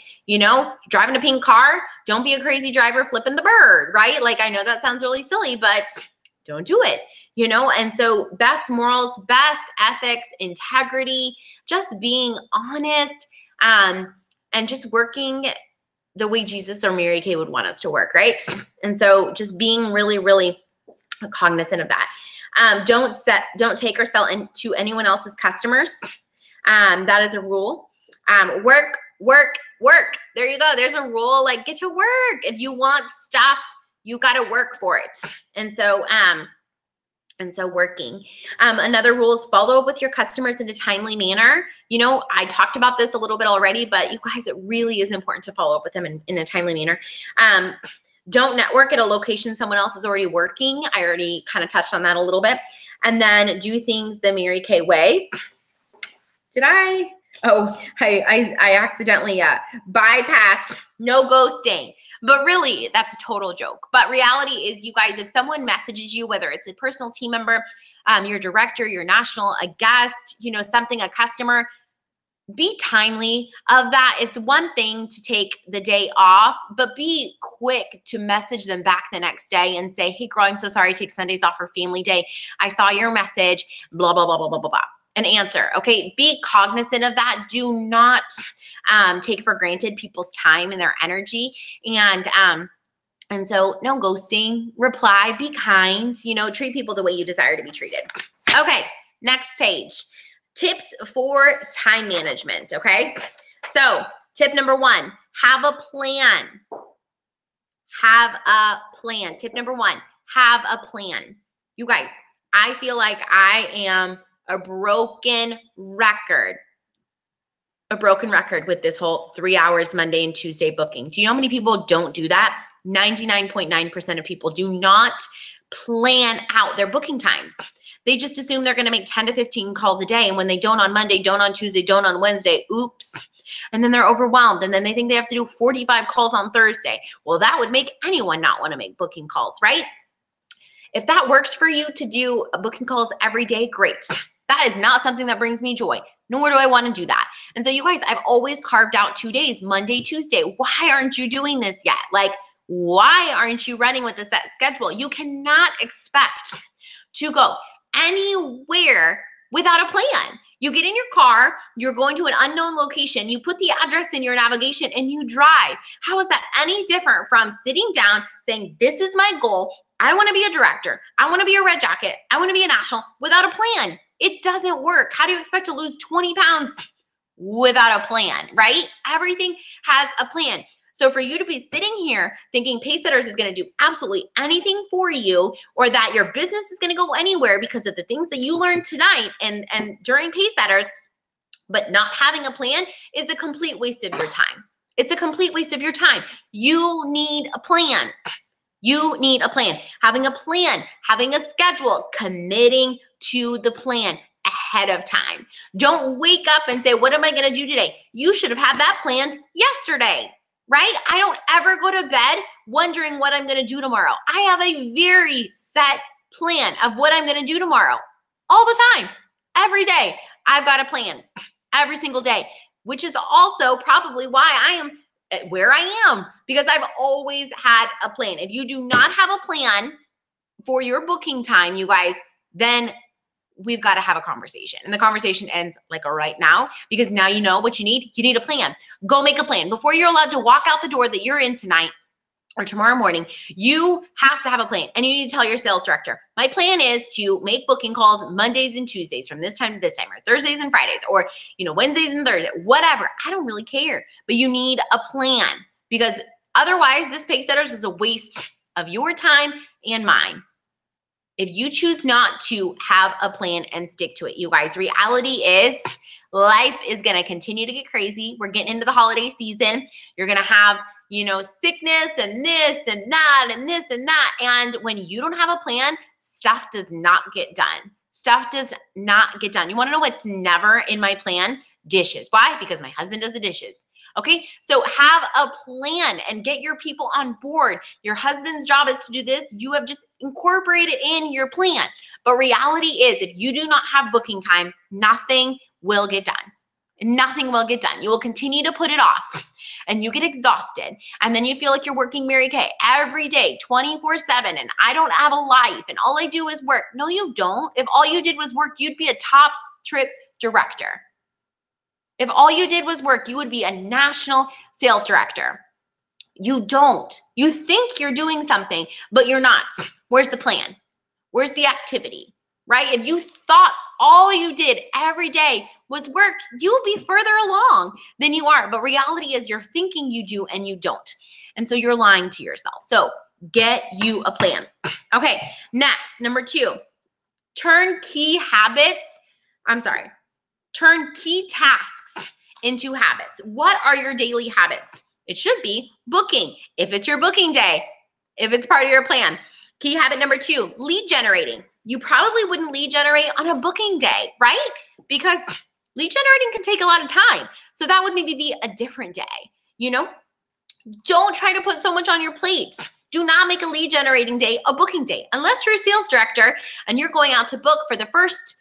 Driving a pink car, don't be a crazy driver flipping the bird, right? Like, I know that sounds really silly, but don't do it, And so best morals, best ethics, integrity, just being honest, and just working the way Jesus or Mary Kay would want us to work, right? And so just being really, really cognizant of that. Don't take or sell into anyone else's customers. That is a rule. Work. There you go. There's a rule, like, get to work. If you want stuff, you got to work for it. And so working. Another rule is follow up with your customers in a timely manner. I talked about this a little bit already, but you guys, it really is important to follow up with them in a timely manner. Don't network at a location someone else is already working. I already kind of touched on that a little bit. And then do things the Mary Kay way. Did I? Oh, I accidentally bypassed no ghosting. But really, that's a total joke. But reality is, you guys, if someone messages you, whether it's a personal team member, your director, your national, a guest, something, a customer, be timely of that. It's one thing to take the day off, but be quick to message them back the next day and say, hey, girl, I'm so sorry, take Sundays off for family day. I saw your message, blah, blah, blah, blah, blah, blah, blah. an answer, okay? Be cognizant of that. Do not take for granted people's time and their energy. And so no ghosting, reply, be kind, treat people the way you desire to be treated. Okay, next page. Tips for time management, okay? So tip number 1, have a plan. Have a plan. Tip number 1, have a plan. You guys, I feel like I am a broken record with this whole 3 hours Monday and Tuesday booking. Do you know how many people don't do that? 99.9% of people do not plan out their booking time. They just assume they're going to make 10 to 15 calls a day. And when they don't on Monday, don't on Tuesday, don't on Wednesday, oops. And then they're overwhelmed. And then they think they have to do 45 calls on Thursday. Well, that would make anyone not want to make booking calls, right? If that works for you to do booking calls every day, great. That is not something that brings me joy, nor do I want to do that. And so you guys, I've always carved out 2 days, Monday, Tuesday. Why aren't you doing this yet? Like, why aren't you running with a set schedule? You cannot expect to go anywhere without a plan. You get in your car, you're going to an unknown location, you put the address in your navigation and you drive. How is that any different from sitting down saying, this is my goal. I want to be a director. I want to be a red jacket. I want to be a national without a plan. It doesn't work. How do you expect to lose 20 pounds without a plan, right? Everything has a plan. So for you to be sitting here thinking Pacesetters is going to do absolutely anything for you, or that your business is going to go anywhere because of the things that you learned tonight and during Pacesetters, but not having a plan is a complete waste of your time. It's a complete waste of your time. You need a plan. You need a plan. Having a plan, having a schedule, committing to the plan ahead of time. Don't wake up and say, what am I going to do today? You should have had that planned yesterday. Right? I don't ever go to bed wondering what I'm going to do tomorrow. I have a very set plan of what I'm going to do tomorrow. All the time. Every day. I've got a plan. Every single day. Which is also probably why I am where I am. Because I've always had a plan. If you do not have a plan for your booking time, you guys, then we've got to have a conversation. And the conversation ends like right now, because now you know what you need. You need a plan. Go make a plan. Before you're allowed to walk out the door that you're in tonight or tomorrow morning, you have to have a plan. And you need to tell your sales director, my plan is to make booking calls Mondays and Tuesdays from this time to this time, or Thursdays and Fridays, or Wednesdays and Thursdays, whatever. I don't really care. But you need a plan, because otherwise this Pacesetters was a waste of your time and mine. If you choose not to have a plan and stick to it, you guys, reality is life is going to continue to get crazy. We're getting into the holiday season. You're going to have, sickness and this and that and this and that. And when you don't have a plan, stuff does not get done. Stuff does not get done. You want to know what's never in my plan? Dishes. Why? Because my husband does the dishes. Okay, so have a plan and get your people on board. Your husband's job is to do this. You have just incorporated in your plan. But reality is, if you do not have booking time, nothing will get done. Nothing will get done. You will continue to put it off and you get exhausted. And then you feel like you're working Mary Kay every day, 24/7, and I don't have a life and all I do is work. No, you don't. If all you did was work, you'd be a top trip director. If all you did was work, you would be a national sales director. You don't. You think you're doing something, but you're not. Where's the plan? Where's the activity, right? If you thought all you did every day was work, you'll be further along than you are. But reality is you're thinking you do and you don't. And so you're lying to yourself. So get you a plan. Okay, next, number 2, turn key tasks into habits. What are your daily habits? It should be booking. If it's your booking day, if it's part of your plan. Key habit number 2, lead generating. You probably wouldn't lead generate on a booking day, right? Because lead generating can take a lot of time. So that would maybe be a different day, Don't try to put so much on your plate. Do not make a lead generating day a booking day. Unless you're a sales director and you're going out to book for the first,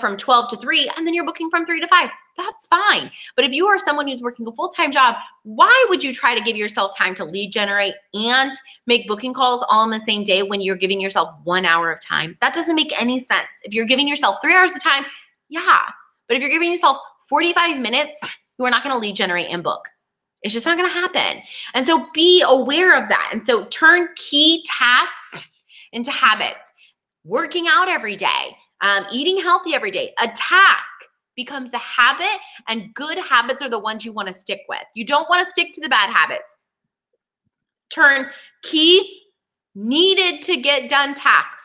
from 12 to 3, and then you're booking from 3 to 5. That's fine. But if you are someone who's working a full-time job, why would you try to give yourself time to lead generate and make booking calls all on the same day when you're giving yourself 1 hour of time? That doesn't make any sense. If you're giving yourself 3 hours of time, Yeah. But if you're giving yourself 45 minutes, you are not going to lead generate and book. It's just not going to happen. And so be aware of that. And so turn key tasks into habits. Working out every day, eating healthy every day. A task becomes a habit, and good habits are the ones you want to stick with. You don't want to stick to the bad habits. Turn key needed to get done tasks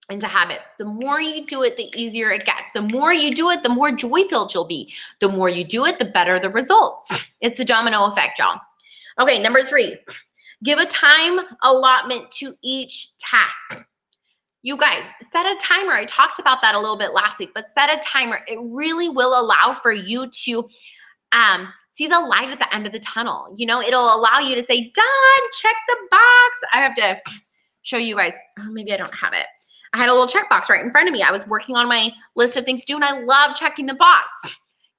into habits. The more you do it, the easier it gets. The more you do it, the more joy-filled you'll be. The more you do it, the better the results. It's a domino effect, y'all. Okay, number 3, give a time allotment to each task. You guys, set a timer. I talked about that a little bit last week, but set a timer. It really will allow for you to see the light at the end of the tunnel. You know, it'll allow you to say, done, check the box. I have to show you guys. Oh, maybe I don't have it. I had a little checkbox right in front of me. I was working on my list of things to do, and I love checking the box.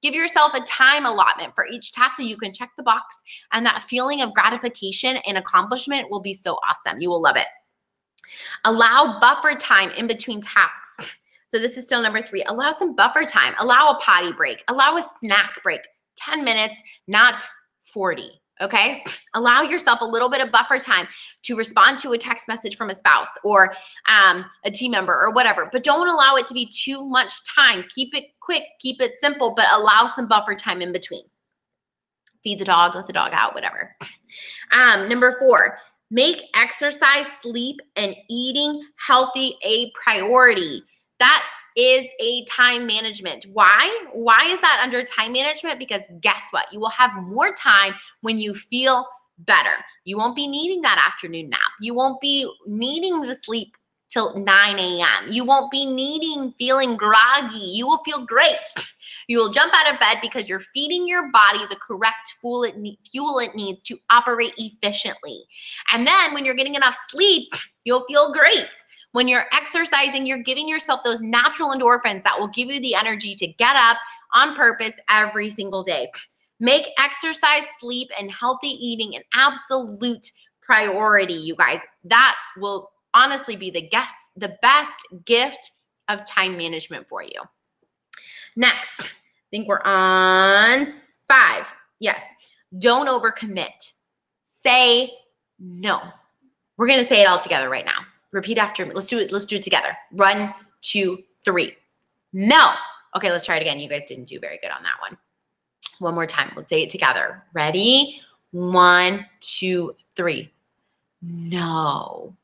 Give yourself a time allotment for each task so you can check the box, and that feeling of gratification and accomplishment will be so awesome. You will love it. Allow buffer time in between tasks. So this is still number 3. Allow some buffer time. Allow a potty break. Allow a snack break. 10 minutes, not 40. Okay? Allow yourself a little bit of buffer time to respond to a text message from a spouse or a team member or whatever. But don't allow it to be too much time. Keep it quick. Keep it simple, but allow some buffer time in between. Feed the dog, let the dog out, whatever. Number 4. Make exercise, sleep, and eating healthy a priority. That is a time management. Why? Why is that under time management? Because guess what? You will have more time when you feel better. You won't be needing that afternoon nap. You won't be needing to sleep till 9 a.m. You won't be feeling groggy. You will feel great. You will jump out of bed because you're feeding your body the correct fuel it needs to operate efficiently. And then when you're getting enough sleep, you'll feel great. When you're exercising, you're giving yourself those natural endorphins that will give you the energy to get up on purpose every single day. Make exercise, sleep, and healthy eating an absolute priority, you guys. That will honestly be the best gift of time management for you. Next, I think we're on 5. Yes, don't overcommit. Say no. We're going to say it all together right now. Repeat after me. Let's do it together. 1, 2, 3. No. Okay, let's try it again. You guys didn't do very good on that one. One more time. Let's say it together. Ready? 1, 2, 3. No.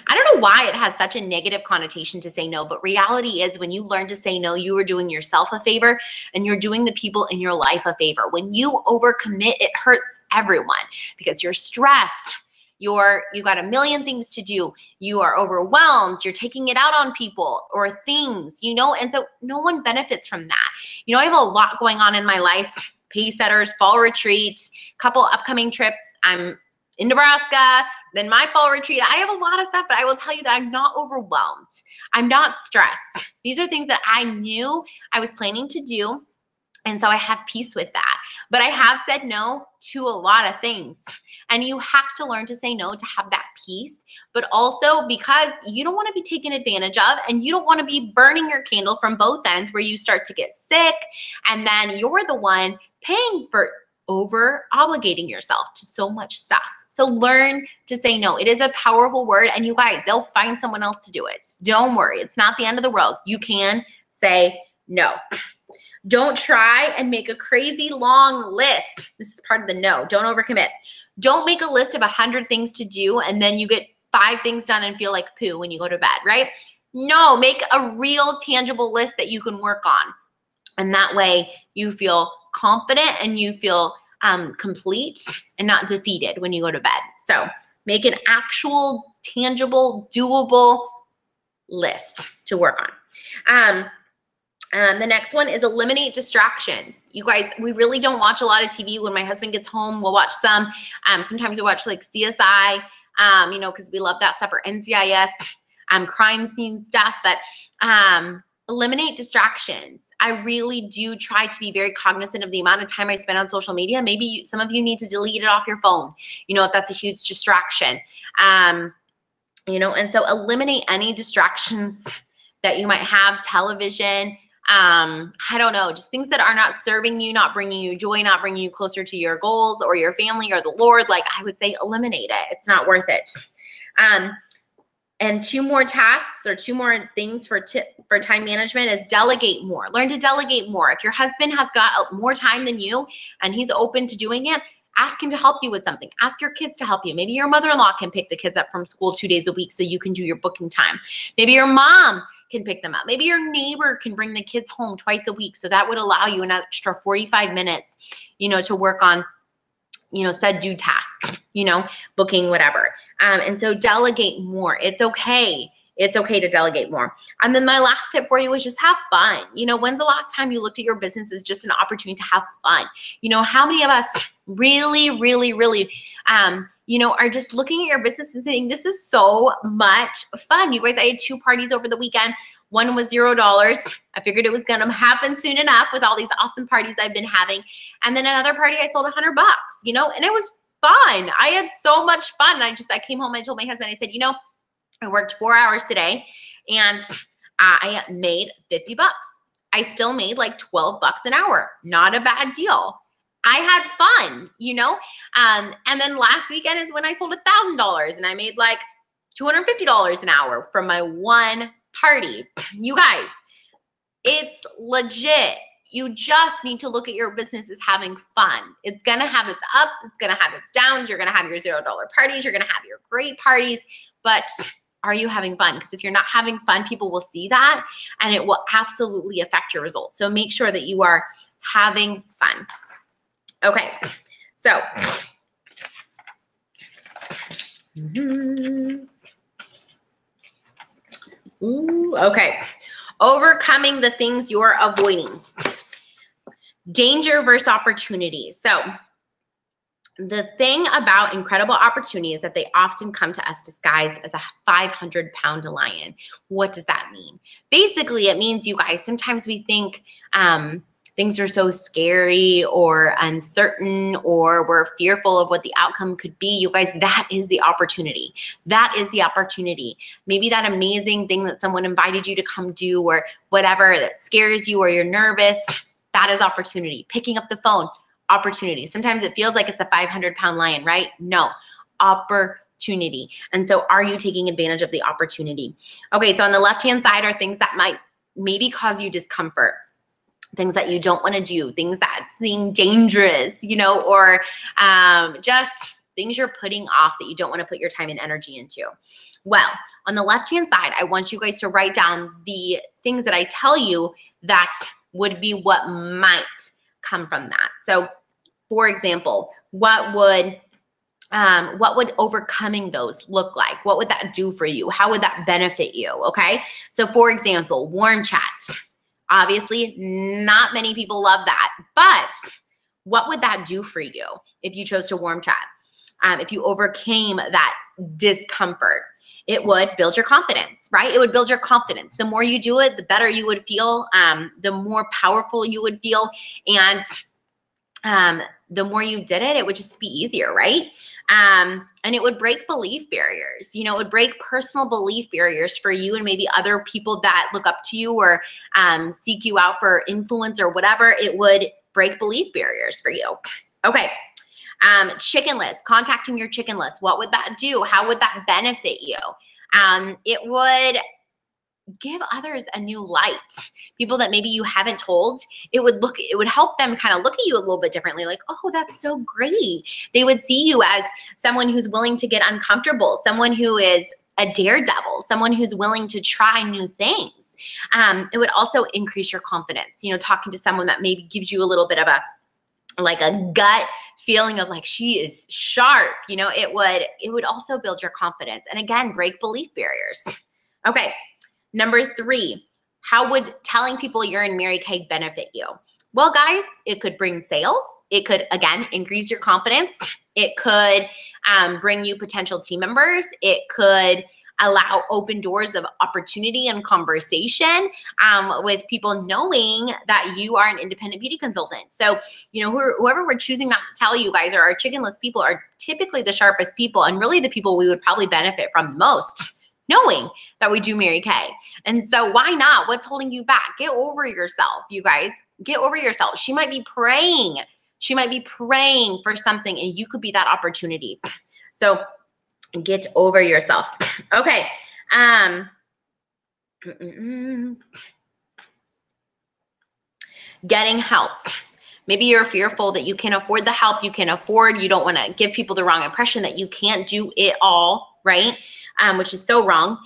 I don't know why it has such a negative connotation to say no, but reality is when you learn to say no, you are doing yourself a favor and you're doing the people in your life a favor. When you overcommit, it hurts everyone because you're stressed. You got a million things to do. You are overwhelmed. You're taking it out on people or things, you know, and so no one benefits from that. You know, I have a lot going on in my life. Pacesetters, fall retreat, couple upcoming trips. I'm in Nebraska, then my fall retreat. I have a lot of stuff, but I will tell you that I'm not overwhelmed. I'm not stressed. These are things that I knew I was planning to do, and so I have peace with that. But I have said no to a lot of things. And you have to learn to say no to have that peace, but also because you don't want to be taken advantage of and you don't want to be burning your candle from both ends where you start to get sick and then you're the one paying for over obligating yourself to so much stuff. So learn to say no. It is a powerful word, and you guys, they'll find someone else to do it. Don't worry. It's not the end of the world. You can say no. Don't try and make a crazy long list. This is part of the no. Don't overcommit. Don't make a list of 100 things to do and then you get 5 things done and feel like poo when you go to bed, right? No, make a real tangible list that you can work on. And that way you feel confident and you feel complete and not defeated when you go to bed. So make an actual, tangible, doable list to work on. The next one is eliminate distractions. You guys, we really don't watch a lot of TV. When my husband gets home, we'll watch some. Sometimes we watch like CSI, you know, because we love that stuff, or NCIS, crime scene stuff. But eliminate distractions. I really do try to be very cognizant of the amount of time I spend on social media. Maybe some of you need to delete it off your phone, you know, if that's a huge distraction. You know, and so eliminate any distractions that you might have. Television, I don't know, just things that are not serving you, not bringing you joy, not bringing you closer to your goals or your family or the Lord. Like, I would say eliminate it. It's not worth it. And 2 more tasks or 2 more things for time management is delegate more. Learn to delegate more. If your husband has got more time than you and he's open to doing it, ask him to help you with something. Ask your kids to help you. Maybe your mother-in-law can pick the kids up from school 2 days a week so you can do your booking time. Maybe your mom can pick them up. Maybe your neighbor can bring the kids home twice a week. So that would allow you an extra 45 minutes, to work on, said do task, booking, whatever. And so delegate more. It's okay. It's okay to delegate more. And then my last tip for you is just have fun. When's the last time you looked at your business as just an opportunity to have fun? How many of us really, really, really, are just looking at your business and saying, this is so much fun. You guys, I had 2 parties over the weekend. One was $0. I figured it was going to happen soon enough with all these awesome parties I've been having. And then another party I sold $100, and it was fun. I had so much fun. I came home and I told my husband, I said, I worked 4 hours today and I made $50. I still made like $12 an hour. Not a bad deal. I had fun, and then last weekend is when I sold $1,000 and I made like $250 an hour from my one party. You guys, it's legit. You just need to look at your business as having fun. It's going to have its ups. It's going to have its downs. You're going to have your $0 parties. You're going to have your great parties, but are you having fun? Because if you're not having fun, people will see that and it will absolutely affect your results. So make sure that you are having fun. Okay, so okay. Overcoming the things you're avoiding. Danger versus opportunity. So the thing about incredible opportunity is that they often come to us disguised as a 500-pound lion. What does that mean? Basically, it means, you guys, sometimes we think things are so scary or uncertain, or we're fearful of what the outcome could be. You guys, that is the opportunity. That is the opportunity. Maybe that amazing thing that someone invited you to come do or whatever that scares you or you're nervous, that is opportunity. Picking up the phone, opportunity. Sometimes it feels like it's a 500-pound lion, right? No, opportunity. And so are you taking advantage of the opportunity? Okay, so on the left-hand side are things that might maybe cause you discomfort. Things that you don't want to do, things that seem dangerous, or just things you're putting off that you don't want to put your time and energy into. Well, on the left-hand side, I want you guys to write down the things that I tell you that would be what might come from that. So, for example, what would overcoming those look like? What would that do for you? How would that benefit you? Okay. So, for example, warm chats. Obviously, not many people love that, but what would that do for you if you chose to warm chat? If you overcame that discomfort, it would build your confidence, right? It would build your confidence. The more you do it, the better you would feel, the more powerful you would feel, and the more you did it, it would just be easier, right? And it would break belief barriers. It would break personal belief barriers for you and maybe other people that look up to you or seek you out for influence or whatever. It would break belief barriers for you. Okay. Chicken list, contacting your chicken list. What would that do? How would that benefit you? It would give others a new light. People that maybe you haven't told, it would help them kind of look at you a little bit differently. Like, oh, that's so great. They would see you as someone who's willing to get uncomfortable, someone who is a daredevil, someone who's willing to try new things. It would also increase your confidence. Talking to someone that maybe gives you a little bit of a gut feeling of like, she is sharp. It would also build your confidence and again, break belief barriers. Okay. Number 3, how would telling people you're in Mary Kay benefit you? Well, guys, it could bring sales. It could, again, increase your confidence. It could bring you potential team members. It could allow open doors of opportunity and conversation with people knowing that you are an independent beauty consultant. So, whoever we're choosing not to tell you guys, or our chicken list people, are typically the sharpest people and really the people we would probably benefit from the most. knowing that we do Mary Kay. And so why not? What's holding you back? Get over yourself, you guys. Get over yourself. She might be praying. She might be praying for something, and you could be that opportunity. So get over yourself. Okay. Getting help. Maybe you're fearful that you can't afford the help you can afford. You don't want to give people the wrong impression that you can't do it all, right? Which is so wrong.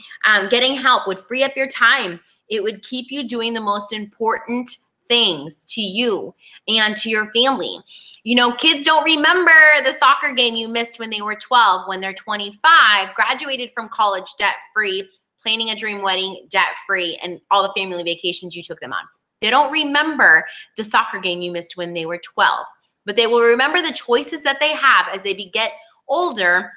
Getting help would free up your time. It would keep you doing the most important things to you and to your family. You know, kids don't remember the soccer game you missed when they were 12, when they're 25, graduated from college debt-free, planning a dream wedding debt-free, and all the family vacations you took them on. They don't remember the soccer game you missed when they were 12, but they will remember the choices that they have as they get older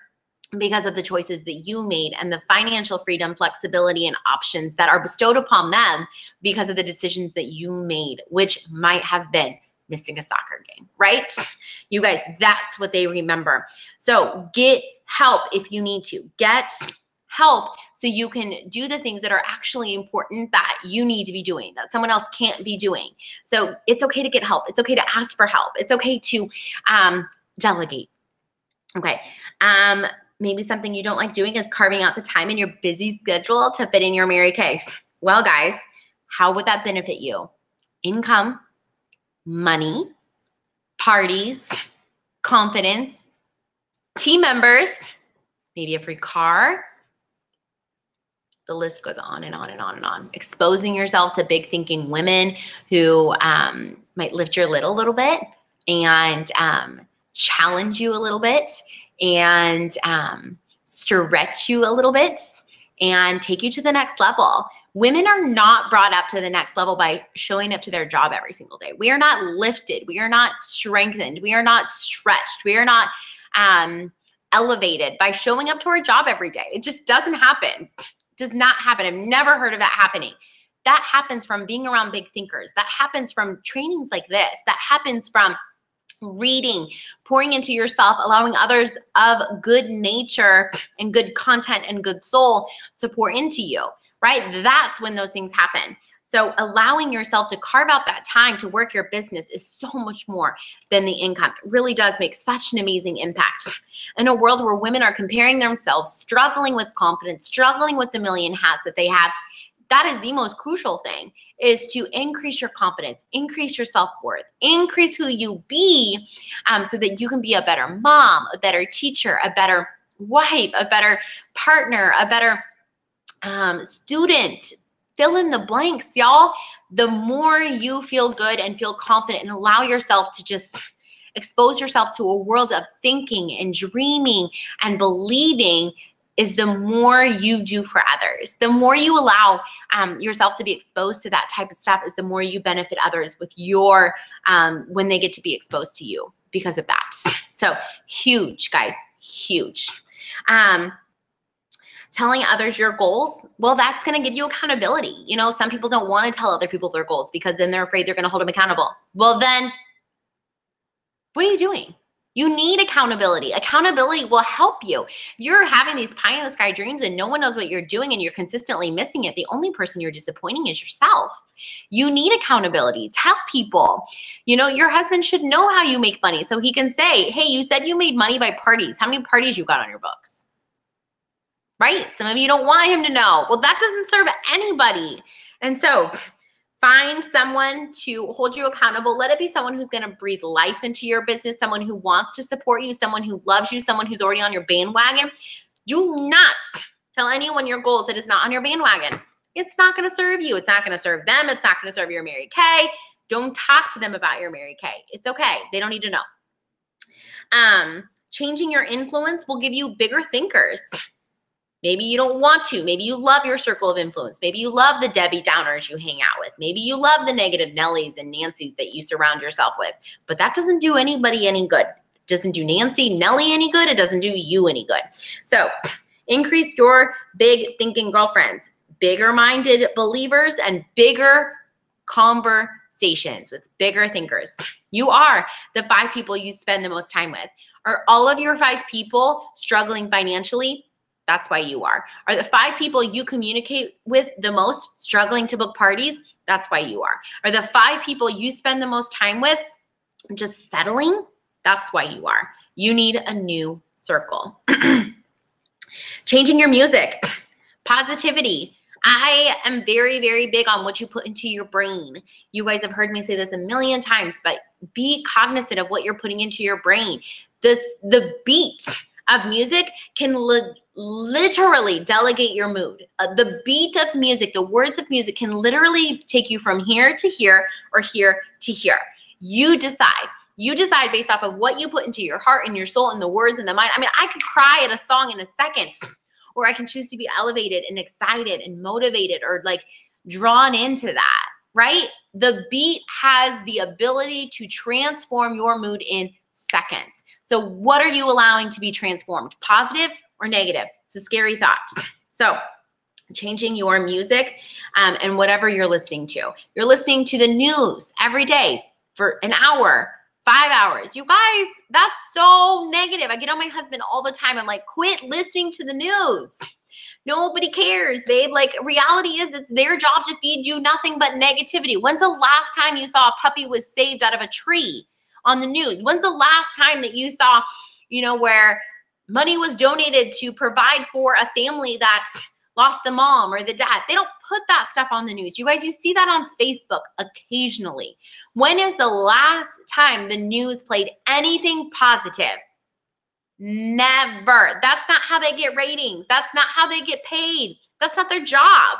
because of the choices that you made and the financial freedom, flexibility, and options that are bestowed upon them because of the decisions that you made, which might have been missing a soccer game, right? You guys, that's what they remember. So get help if you need to. Get help so you can do the things that are actually important that you need to be doing, that someone else can't be doing. So it's okay to get help. It's okay to ask for help. It's okay to delegate. Okay. Maybe something you don't like doing is carving out the time in your busy schedule to fit in your Mary Kay. Well, guys, how would that benefit you? Income, money, parties, confidence, team members, maybe a free car. The list goes on and on and on and on. Exposing yourself to big thinking women who might lift your lid a little bit and challenge you a little bit and stretch you a little bit and take you to the next level. Women are not brought up to the next level by showing up to their job every single day. We are not lifted. We are not strengthened. We are not stretched. We are not elevated by showing up to our job every day. It just doesn't happen. Does not happen. I've never heard of that happening. That happens from being around big thinkers. That happens from trainings like this. That happens from reading, pouring into yourself, allowing others of good nature and good content and good soul to pour into you, right? That's when those things happen. So allowing yourself to carve out that time to work your business is so much more than the income. It really does make such an amazing impact. In a world where women are comparing themselves, struggling with confidence, struggling with the million hats that they have, that is the most crucial thing, is to increase your confidence, increase your self-worth, increase who you be so that you can be a better mom, a better teacher, a better wife, a better partner, a better student. Fill in the blanks, y'all. The more you feel good and feel confident and allow yourself to just expose yourself to a world of thinking and dreaming and believing is the more you do for others. The more you allow yourself to be exposed to that type of stuff is the more you benefit others with your, when they get to be exposed to you because of that. So huge, guys, huge. Telling others your goals, well, that's going to give you accountability. You know, some people don't want to tell other people their goals because then they're afraid they're going to hold them accountable. Well, then what are you doing? You need accountability. Accountability will help you. If you're having these pie in the sky dreams and no one knows what you're doing and you're consistently missing it, the only person you're disappointing is yourself. You need accountability. Tell people, you know, your husband should know how you make money so he can say, hey, you said you made money by parties. How many parties you got on your books? Right? Some of you don't want him to know. Well, that doesn't serve anybody. And so find someone to hold you accountable. Let it be someone who's going to breathe life into your business, someone who wants to support you, someone who loves you, someone who's already on your bandwagon. Do not tell anyone your goals that is not on your bandwagon. It's not going to serve you. It's not going to serve them. It's not going to serve your Mary Kay. Don't talk to them about your Mary Kay. It's okay. They don't need to know. Changing your influence will give you bigger thinkers. Maybe you don't want to. Maybe you love your circle of influence. Maybe you love the Debbie Downers you hang out with. Maybe you love the negative Nellies and Nancys that you surround yourself with. But that doesn't do anybody any good. It doesn't do Nancy, Nellie any good. It doesn't do you any good. So increase your big thinking girlfriends, bigger minded believers, and bigger conversations with bigger thinkers. You are the 5 people you spend the most time with. Are all of your 5 people struggling financially? That's why you are. Are the 5 people you communicate with the most struggling to book parties? That's why you are. Are the 5 people you spend the most time with just settling? That's why you are. You need a new circle. Changing your music. Positivity. I am very, very big on what you put into your brain. You guys have heard me say this a million times, but be cognizant of what you're putting into your brain. The beat of music can literally delegate your mood. The beat of music, the words of music can literally take you from here to here or here to here. You decide. You decide based off of what you put into your heart and your soul and the words and the mind. I mean, I could cry at a song in a second, or I can choose to be elevated and excited and motivated or like drawn into that, right? The beat has the ability to transform your mood in seconds. So what are you allowing to be transformed? Positive or negative? It's a scary thought. So changing your music and whatever you're listening to. You're listening to the news every day for an hour, 5 hours. You guys, that's so negative. I get on my husband all the time. I'm like, quit listening to the news. Nobody cares, babe. Like, reality is it's their job to feed you nothing but negativity. When's the last time you saw a puppy was saved out of a tree on the news? When's the last time that you saw, where money was donated to provide for a family that's lost the mom or the dad? They don't put that stuff on the news. You guys, you see that on Facebook occasionally. When is the last time the news played anything positive? Never. That's not how they get ratings. That's not how they get paid. That's not their job.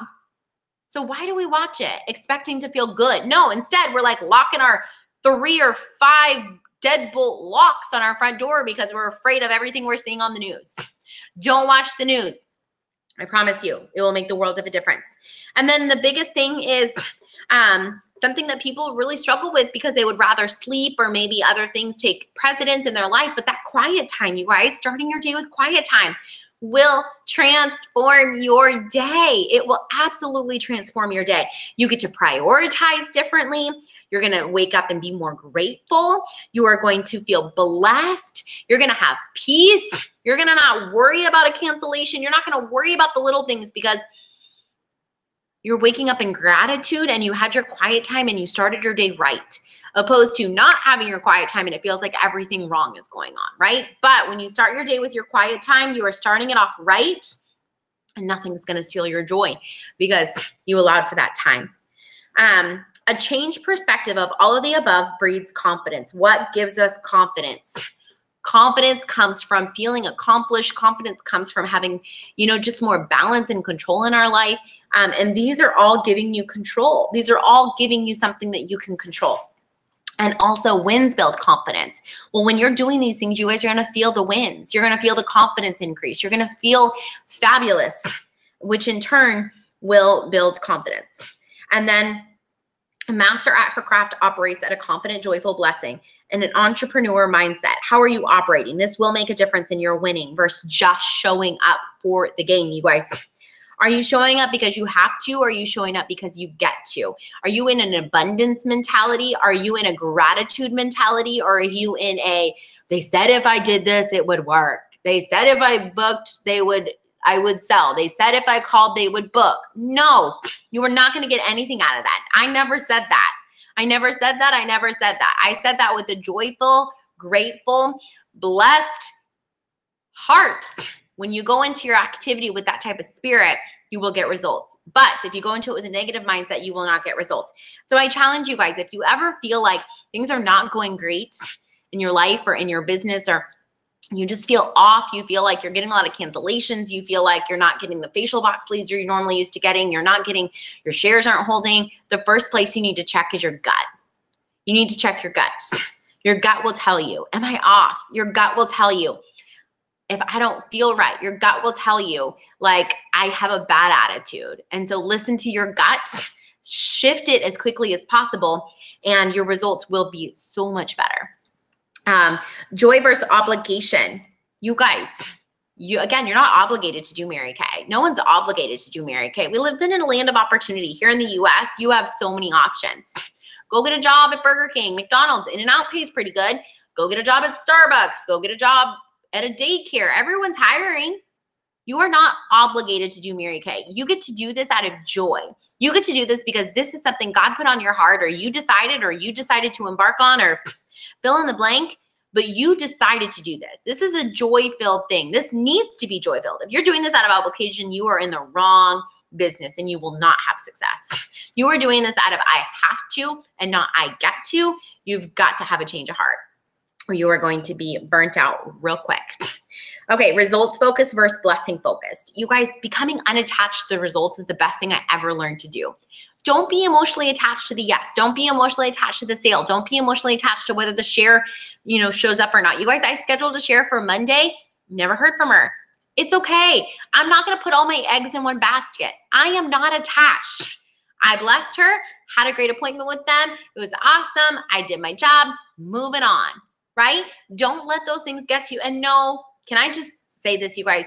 So why do we watch it expecting to feel good? No, instead we're like locking our 3 or 5 deadbolt locks on our front door because we're afraid of everything we're seeing on the news. Don't watch the news. I promise you, it will make the world of a difference. And then the biggest thing is something that people really struggle with because they would rather sleep or maybe other things take precedence in their life. But that quiet time, you guys, starting your day with quiet time will transform your day. It will absolutely transform your day. You get to prioritize differently. You're going to wake up and be more grateful. You are going to feel blessed. You're going to have peace. You're going to not worry about a cancellation. You're not going to worry about the little things because you're waking up in gratitude and you had your quiet time and you started your day right, opposed to not having your quiet time and it feels like everything wrong is going on, right? But when you start your day with your quiet time, you are starting it off right and nothing's going to steal your joy because you allowed for that time. A changed perspective of all of the above breeds confidence. What gives us confidence? Confidence comes from feeling accomplished. Confidence comes from having, just more balance and control in our life. And these are all giving you control. These are all giving you something that you can control. And also wins build confidence. Well, when you're doing these things, you guys are going to feel the wins. You're going to feel the confidence increase. You're going to feel fabulous, which in turn will build confidence. And then a master at her craft operates at a confident, joyful blessing and an entrepreneur mindset. How are you operating? This will make a difference in your winning versus just showing up for the game, you guys. Are you showing up because you have to, or are you showing up because you get to? Are you in an abundance mentality? Are you in a gratitude mentality? Or are you in a, they said if I did this, it would work. They said if I booked, I would sell. They said if I called, they would book. No, you are not going to get anything out of that. I never said that. I never said that. I never said that. I said that with a joyful, grateful, blessed heart. When you go into your activity with that type of spirit, you will get results. But if you go into it with a negative mindset, you will not get results. So I challenge you guys, if you ever feel like things are not going great in your life or in your business, or you just feel off, you feel like you're getting a lot of cancellations, you feel like you're not getting the facial box leads you're normally used to getting, you're not getting, your shares aren't holding, the first place you need to check is your gut. You need to check your guts. Your gut will tell you, am I off? Your gut will tell you, if I don't feel right. Your gut will tell you, like, I have a bad attitude. And so listen to your guts, shift it as quickly as possible, and your results will be so much better. Joy versus obligation. You guys, you're not obligated to do Mary Kay. No one's obligated to do Mary Kay. We lived in a land of opportunity. Here in the US, you have so many options. Go get a job at Burger King, McDonald's. In-N-Out pays pretty good. Go get a job at Starbucks. Go get a job at a daycare. Everyone's hiring. You are not obligated to do Mary Kay. You get to do this out of joy. You get to do this because this is something God put on your heart, or you decided to embark on, or fill in the blank, but you decided to do this. This is a joy-filled thing. This needs to be joy-filled. If you're doing this out of obligation, you are in the wrong business and you will not have success. You are doing this out of I have to and not I get to. You've got to have a change of heart, or you are going to be burnt out real quick. Okay, results focused versus blessing focused. You guys, becoming unattached to the results is the best thing I ever learned to do. Don't be emotionally attached to the yes. Don't be emotionally attached to the sale. Don't be emotionally attached to whether the share, shows up or not. You guys, I scheduled a share for Monday. Never heard from her. It's okay. I'm not going to put all my eggs in one basket. I am not attached. I blessed her, had a great appointment with them. It was awesome. I did my job. Moving on, right? Don't let those things get to you. And no, can I just say this, you guys?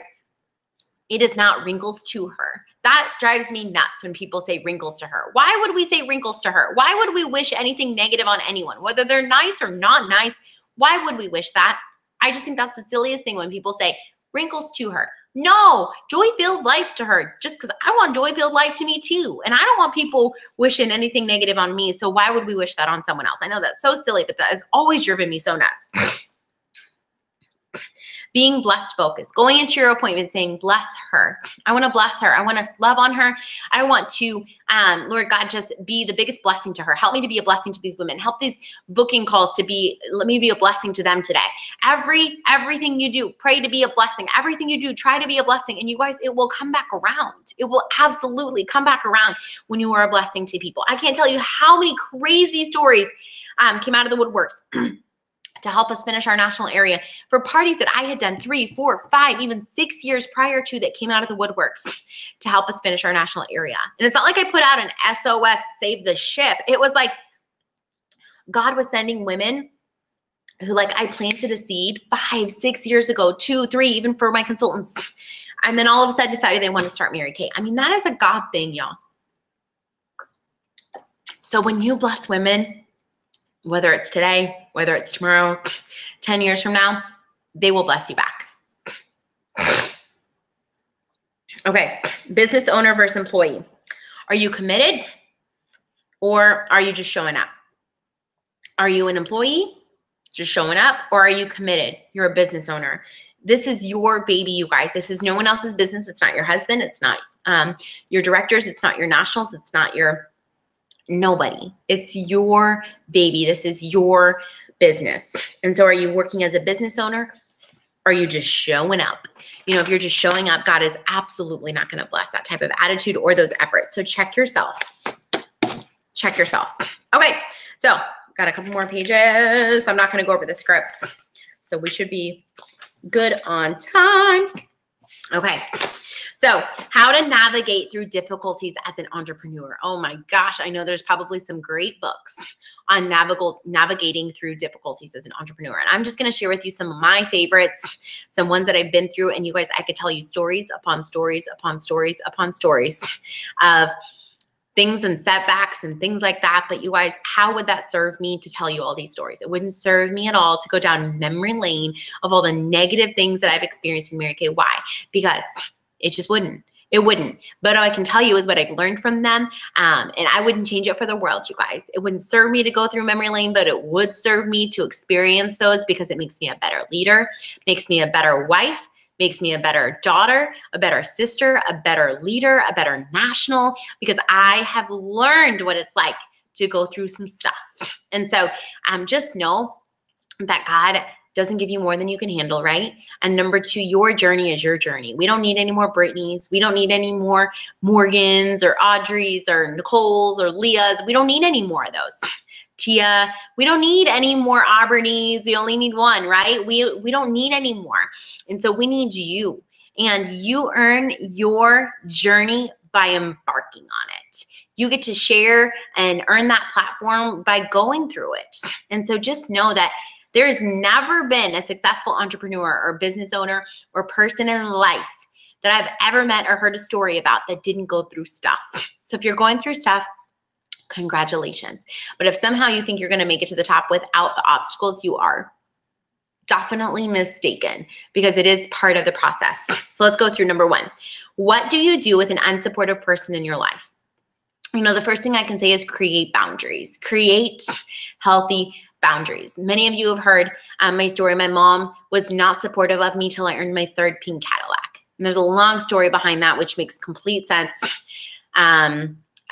It is not wrinkles to her. That drives me nuts when people say wrinkles to her. Why would we say wrinkles to her? Why would we wish anything negative on anyone? Whether they're nice or not nice, why would we wish that? I just think that's the silliest thing when people say wrinkles to her. No, joy-filled life to her, just because I want joy-filled life to me too. And I don't want people wishing anything negative on me. So why would we wish that on someone else? I know that's so silly, but that has always driven me so nuts. Being blessed focused, going into your appointment saying, bless her. I want to bless her. I want to love on her. I want to, Lord God, just be the biggest blessing to her. Help me to be a blessing to these women. Help these booking calls let me be a blessing to them today. Everything you do, pray to be a blessing. Everything you do, try to be a blessing. And you guys, it will come back around. It will absolutely come back around when you are a blessing to people. I can't tell you how many crazy stories came out of the woodworks to help us finish our national area for parties that I had done 3, 4, 5, even 6 years prior to that came out of the woodworks to help us finish our national area. And it's not like I put out an SOS, save the ship. It was like God was sending women who, like, I planted a seed 5, 6 years ago, 2, 3, even for my consultants. And then all of a sudden decided they want to start Mary Kay. I mean, that is a God thing, y'all. So when you bless women, whether it's today, whether it's tomorrow, 10 years from now, they will bless you back. Okay, business owner versus employee. Are you committed or are you just showing up? Are you an employee just showing up, or are you committed? You're a business owner. This is your baby, you guys. This is no one else's business. It's not your husband. It's not your directors. It's not your nationals. It's not your nobody. It's your baby. This is your business. And so are you working as a business owner? Or are you just showing up? If you're just showing up, God is absolutely not going to bless that type of attitude or those efforts. So check yourself. Check yourself. Okay. So got a couple more pages. I'm not going to go over the scripts. So we should be good on time. Okay. So how to navigate through difficulties as an entrepreneur. Oh my gosh, I know there's probably some great books on navigating through difficulties as an entrepreneur. And I'm just going to share with you some of my favorites, some ones that I've been through. And you guys, I could tell you stories upon stories upon stories upon stories of things and setbacks and things like that. But you guys, how would that serve me to tell you all these stories? It wouldn't serve me at all to go down memory lane of all the negative things that I've experienced in Mary Kay. Why? Because it just wouldn't. It wouldn't. But all I can tell you is what I've learned from them. And I wouldn't change it for the world, you guys. It wouldn't serve me to go through memory lane, but it would serve me to experience those because it makes me a better leader, makes me a better wife, makes me a better daughter, a better sister, a better leader, a better national, because I have learned what it's like to go through some stuff. And so just know that God doesn't give you more than you can handle, right? And number 2, your journey is your journey. We don't need any more Britneys. We don't need any more Morgans or Audreys or Nicoles or Leahs. We don't need any more of those. Tia, we don't need any more Auburneys. We only need one, right? We don't need any more. And so we need you. And you earn your journey by embarking on it. You get to share and earn that platform by going through it. And so just know that there has never been a successful entrepreneur or business owner or person in life that I've ever met or heard a story about that didn't go through stuff. So if you're going through stuff, congratulations. But if somehow you think you're going to make it to the top without the obstacles, you are definitely mistaken because it is part of the process. So let's go through number 1. What do you do with an unsupportive person in your life? You know, the first thing I can say is create boundaries. Create healthy boundaries. Many of you have heard my story. My mom was not supportive of me till I earned my 3rd pink Cadillac. And there's a long story behind that, which makes complete sense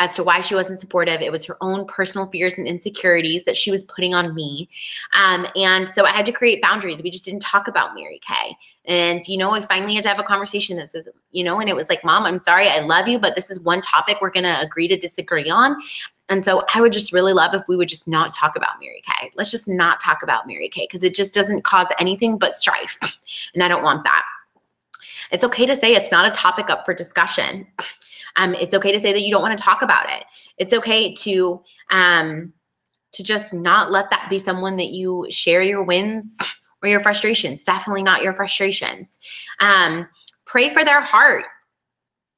as to why she wasn't supportive. It was her own personal fears and insecurities that she was putting on me. And so I had to create boundaries. We just didn't talk about Mary Kay. And, you know, I finally had to have a conversation that says, you know, and it was like, Mom, I'm sorry, I love you, but this is one topic we're going to agree to disagree on. And so I would just really love if we would just not talk about Mary Kay. Let's just not talk about Mary Kay because it just doesn't cause anything but strife. And I don't want that. It's okay to say it's not a topic up for discussion. It's okay to say that you don't want to talk about it. It's okay to just not let that be someone that you share your wins or your frustrations. Definitely not your frustrations. Pray for their heart,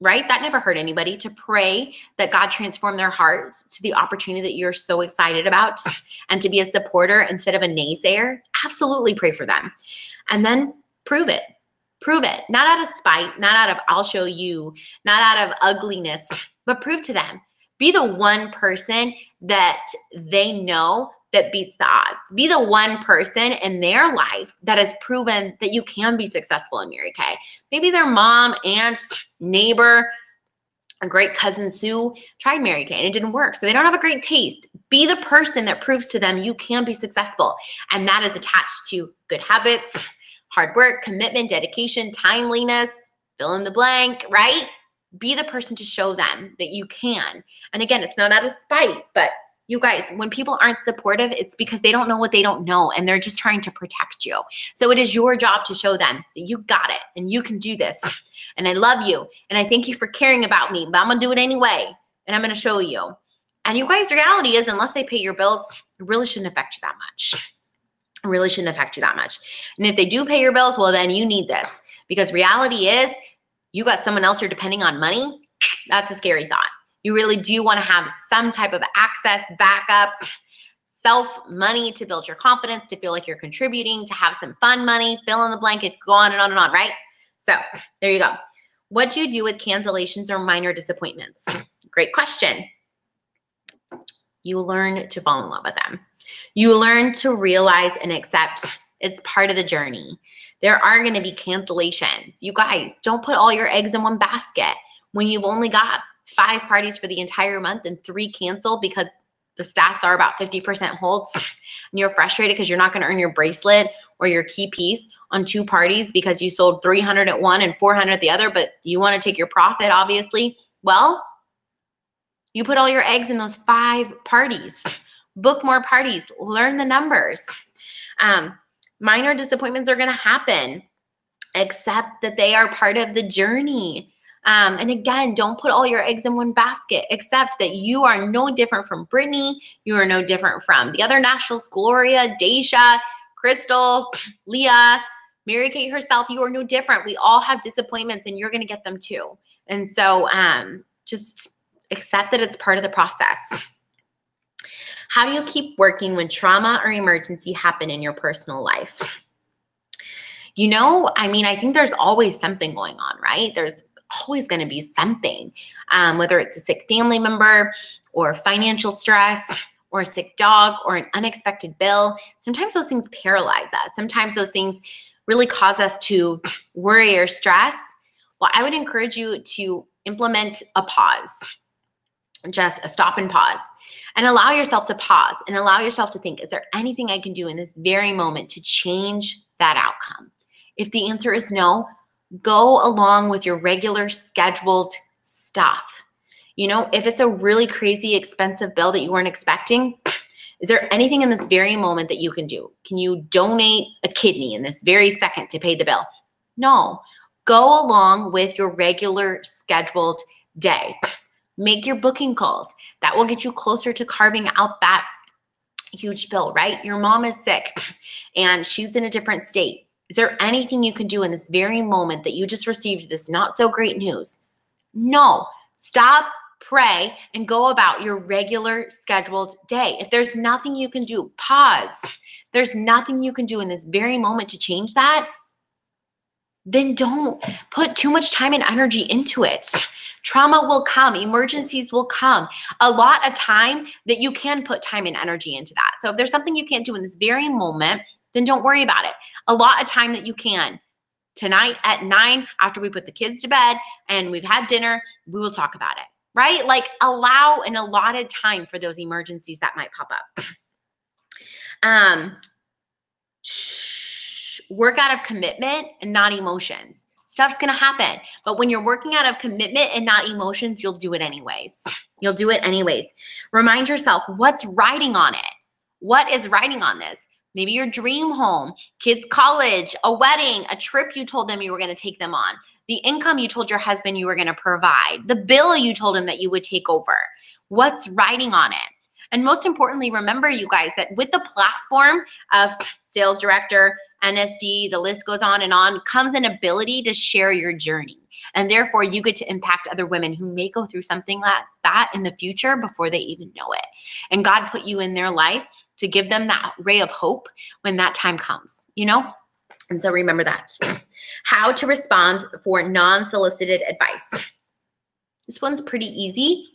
right? That never hurt anybody, to pray that God transform their hearts to the opportunity that you're so excited about and to be a supporter instead of a naysayer. Absolutely pray for them. And then prove it. Prove it, not out of spite, not out of I'll show you, not out of ugliness, but prove to them. Be the one person that they know that beats the odds. Be the one person in their life that has proven that you can be successful in Mary Kay. Maybe their mom, aunt, neighbor, a great cousin Sue tried Mary Kay and it didn't work. So they don't have a great taste. Be the person that proves to them you can be successful. And that is attached to good habits, hard work, commitment, dedication, timeliness, fill in the blank, right? Be the person to show them that you can. And again, it's not out of spite, but you guys, when people aren't supportive, it's because they don't know what they don't know and they're just trying to protect you. So it is your job to show them that you got it and you can do this. And I love you. And I thank you for caring about me, but I'm going to do it anyway. And I'm going to show you. And you guys, the reality is, unless they pay your bills, it really shouldn't affect you that much. It really shouldn't affect you that much. And if they do pay your bills, well, then you need this. Because reality is, you got someone else you're depending on money. That's a scary thought. You really do want to have some type of access, backup, money to build your confidence, to feel like you're contributing, to have some fun money, fill in the blanket, go on and on, right? So there you go. What do you do with cancellations or minor disappointments? Great question. You learn to fall in love with them. You learn to realize and accept it's part of the journey. There are going to be cancellations. You guys, don't put all your eggs in one basket. When you've only got 5 parties for the entire month and 3 cancel because the stats are about 50% holds, and you're frustrated because you're not going to earn your bracelet or your key piece on 2 parties because you sold 300 at one and 400 at the other, but you want to take your profit, obviously. Well, you put all your eggs in those 5 parties. Book more parties. Learn the numbers. Minor disappointments are going to happen. Accept that they are part of the journey. And again, don't put all your eggs in one basket. Accept that you are no different from Brittany. You are no different from the other Nationals, Gloria, Daisha, Crystal, Leah, Mary Kay herself. You are no different. We all have disappointments and you're going to get them too. And so just accept that it's part of the process. How do you keep working when trauma or emergency happen in your personal life? You know, I mean, I think there's always something going on, right? There's always going to be something, whether it's a sick family member or financial stress or a sick dog or an unexpected bill. Sometimes those things paralyze us. Sometimes those things really cause us to worry or stress. Well, I would encourage you to implement a pause, just a stop and pause. And allow yourself to pause and allow yourself to think, is there anything I can do in this very moment to change that outcome? If the answer is no, go along with your regular scheduled stuff. You know, if it's a really crazy expensive bill that you weren't expecting, is there anything in this very moment that you can do? Can you donate a kidney in this very second to pay the bill? No. Go along with your regular scheduled day. Make your booking calls. That will get you closer to carving out that huge bill, right? Your mom is sick and she's in a different state. Is there anything you can do in this very moment that you just received this not so great news? No. Stop, pray, and go about your regular scheduled day. If there's nothing you can do, pause. there's nothing you can do in this very moment to change that, then don't put too much time and energy into it. Trauma will come. Emergencies will come. A lot of time that you can put time and energy into that. So if there's something you can't do in this very moment, then don't worry about it. A lot of time that you can. Tonight at 9, after we put the kids to bed and we've had dinner, we will talk about it, right? Like allow an allotted time for those emergencies that might pop up. Work out of commitment and not emotions. Stuff's going to happen. But when you're working out of commitment and not emotions, you'll do it anyways. You'll do it anyways. Remind yourself what's riding on it. What is riding on this? Maybe your dream home, kids' college, a wedding, a trip you told them you were going to take them on, the income you told your husband you were going to provide, the bill you told him that you would take over. What's riding on it? And most importantly, remember, you guys, that with the platform of sales director, NSD, the list goes on, comes an ability to share your journey. And therefore, you get to impact other women who may go through something like that in the future before they even know it. And God put you in their life to give them that ray of hope when that time comes, you know? And so remember that. How to respond for non-solicited advice. This one's pretty easy.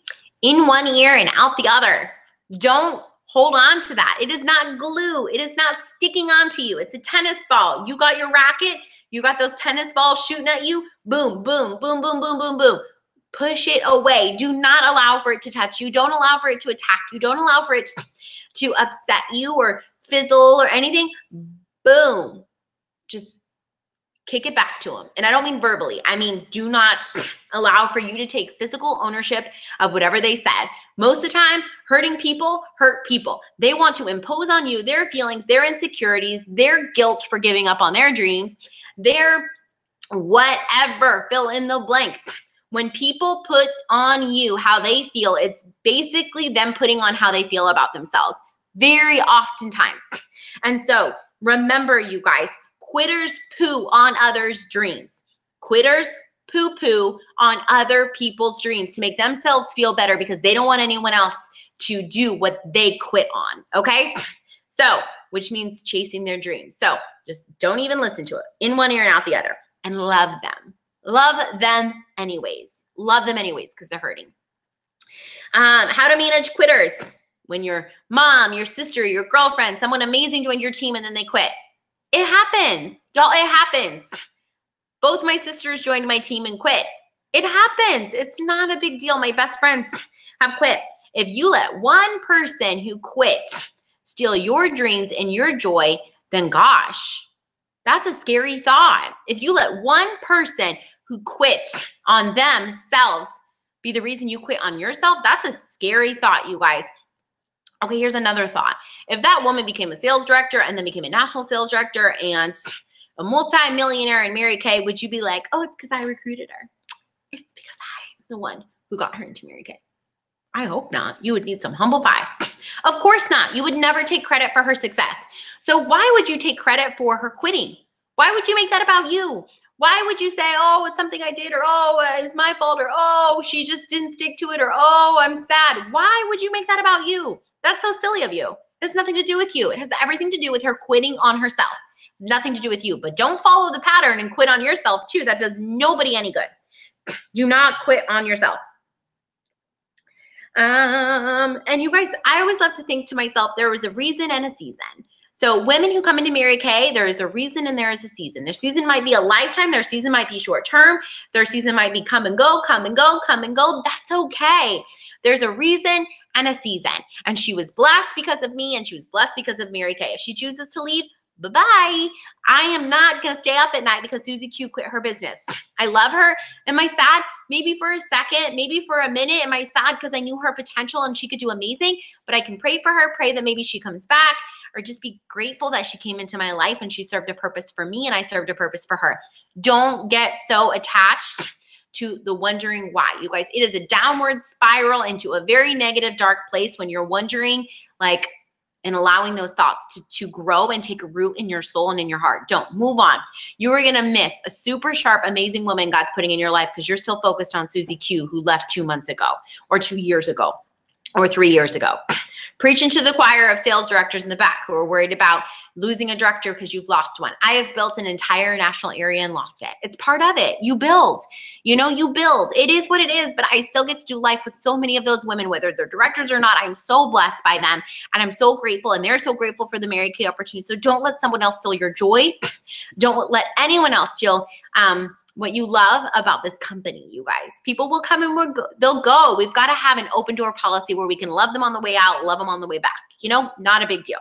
In one ear and out the other. Don't hold on to that. It is not glue. It is not sticking onto you. It's a tennis ball. You got your racket. You got those tennis balls shooting at you. Boom, boom, boom, boom, boom, boom, boom. Push it away. Do not allow for it to touch you. Don't allow for it to attack you. Don't allow for it to upset you or fizzle or anything. Boom. Just kick it back to them. And I don't mean verbally. I mean, do not allow for you to take physical ownership of whatever they said. Most of the time, hurting people hurt people. They want to impose on you their feelings, their insecurities, their guilt for giving up on their dreams, their whatever, fill in the blank. When people put on you how they feel, it's basically them putting on how they feel about themselves, very oftentimes. And so remember, you guys, quitters poo on others' dreams. Quitters poo-poo on other people's dreams to make themselves feel better because they don't want anyone else to do what they quit on, okay? So, which means chasing their dreams. So just don't even listen to it. In one ear and out the other. And love them. Love them anyways. Love them anyways because they're hurting. How to manage quitters. When your mom, your sister, your girlfriend, someone amazing joined your team and then they quit. It happens. Y'all, it happens. Both my sisters joined my team and quit. It happens. It's not a big deal. My best friends have quit. If you let one person who quit steal your dreams and your joy, then gosh, that's a scary thought. If you let one person who quit on themselves be the reason you quit on yourself, that's a scary thought, you guys. Okay, here's another thought. If that woman became a sales director and then became a national sales director and a multi-millionaire in Mary Kay, would you be like, oh, it's because I recruited her? It's because I'm the one who got her into Mary Kay. I hope not. You would need some humble pie. Of course not. You would never take credit for her success. So why would you take credit for her quitting? Why would you make that about you? Why would you say, oh, it's something I did, or oh, it's my fault, or oh, she just didn't stick to it, or oh, I'm sad? Why would you make that about you? That's so silly of you. It has nothing to do with you. It has everything to do with her quitting on herself. Nothing to do with you. But don't follow the pattern and quit on yourself too. That does nobody any good. Do not quit on yourself. And you guys, I always love to think to myself, there was a reason and a season. So women who come into Mary Kay, there is a reason and there is a season. Their season might be a lifetime. Their season might be short term. Their season might be come and go, come and go, come and go. That's okay. There's a reason and a season. And she was blessed because of me, and she was blessed because of Mary Kay. If she chooses to leave, bye-bye. I am not going to stay up at night because Susie Q quit her business. I love her. Am I sad? Maybe for a second, maybe for a minute. Am I sad because I knew her potential and she could do amazing? But I can pray for her, pray that maybe she comes back, or just be grateful that she came into my life and she served a purpose for me and I served a purpose for her. Don't get so attached to the wondering why. You guys, it is a downward spiral into a very negative, dark place when you're wondering, like, and allowing those thoughts to grow and take a root in your soul and in your heart. Don't. Move on. You are going to miss a super sharp, amazing woman God's putting in your life because you're still focused on Susie Q, who left 2 months ago or 2 years ago or 3 years ago. Preaching to the choir of sales directors in the back who are worried about losing a director because you've lost one. I have built an entire national area and lost it. It's part of it. You build, you build. It is what it is, but I still get to do life with so many of those women, whether they're directors or not. I'm so blessed by them, and I'm so grateful, and they're so grateful for the Mary Kay opportunity. So don't let someone else steal your joy. Don't let anyone else steal what you love about this company, you guys. People will come and they'll go. We've got to have an open door policy where we can love them on the way out, love them on the way back. Not a big deal.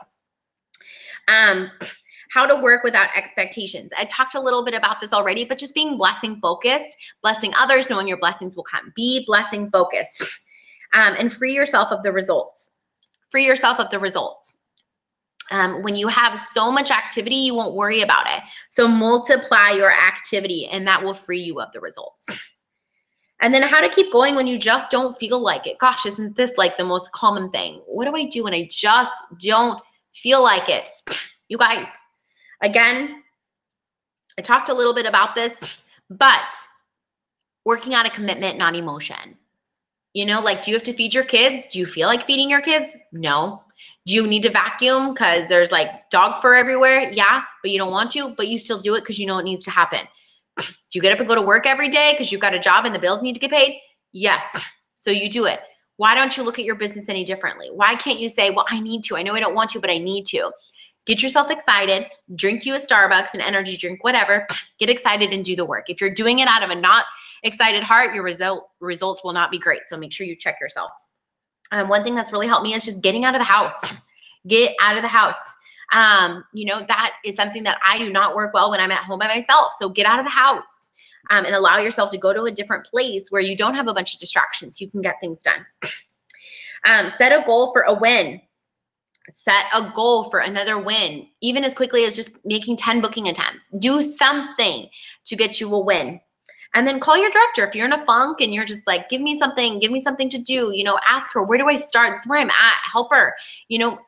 How to work without expectations. I talked a little bit about this already, but just being blessing focused, blessing others, knowing your blessings will come. Be blessing focused, and free yourself of the results. Free yourself of the results. When you have so much activity, you won't worry about it. So multiply your activity, and that will free you of the results. And then how to keep going when you just don't feel like it. Gosh, isn't this like the most common thing? What do I do when I just don't feel like it? You guys, again, I talked a little bit about this, but working out a commitment, not emotion. Do you have to feed your kids? Do you feel like feeding your kids? No. Do you need to vacuum because there's like dog fur everywhere? Yeah, but you don't want to, but you still do it because you know it needs to happen. Do you get up and go to work every day because you've got a job and the bills need to get paid? Yes. So you do it. Why don't you look at your business any differently? Why can't you say, well, I need to. I know I don't want to, but I need to. Get yourself excited. Drink you a Starbucks, an energy drink, whatever. Get excited and do the work. If you're doing it out of a not excited heart, your results will not be great. So make sure you check yourself. One thing that's really helped me is just getting out of the house. Get out of the house. That is something that I do not work well when I'm at home by myself. So get out of the house and allow yourself to go to a different place where you don't have a bunch of distractions. You can get things done. Set a goal for a win. Set a goal for another win, even as quickly as just making 10 booking attempts. Do something to get you a win. And then call your director. If you're in a funk and you're just like, give me something to do, ask her, where do I start? That's where I'm at. Help her.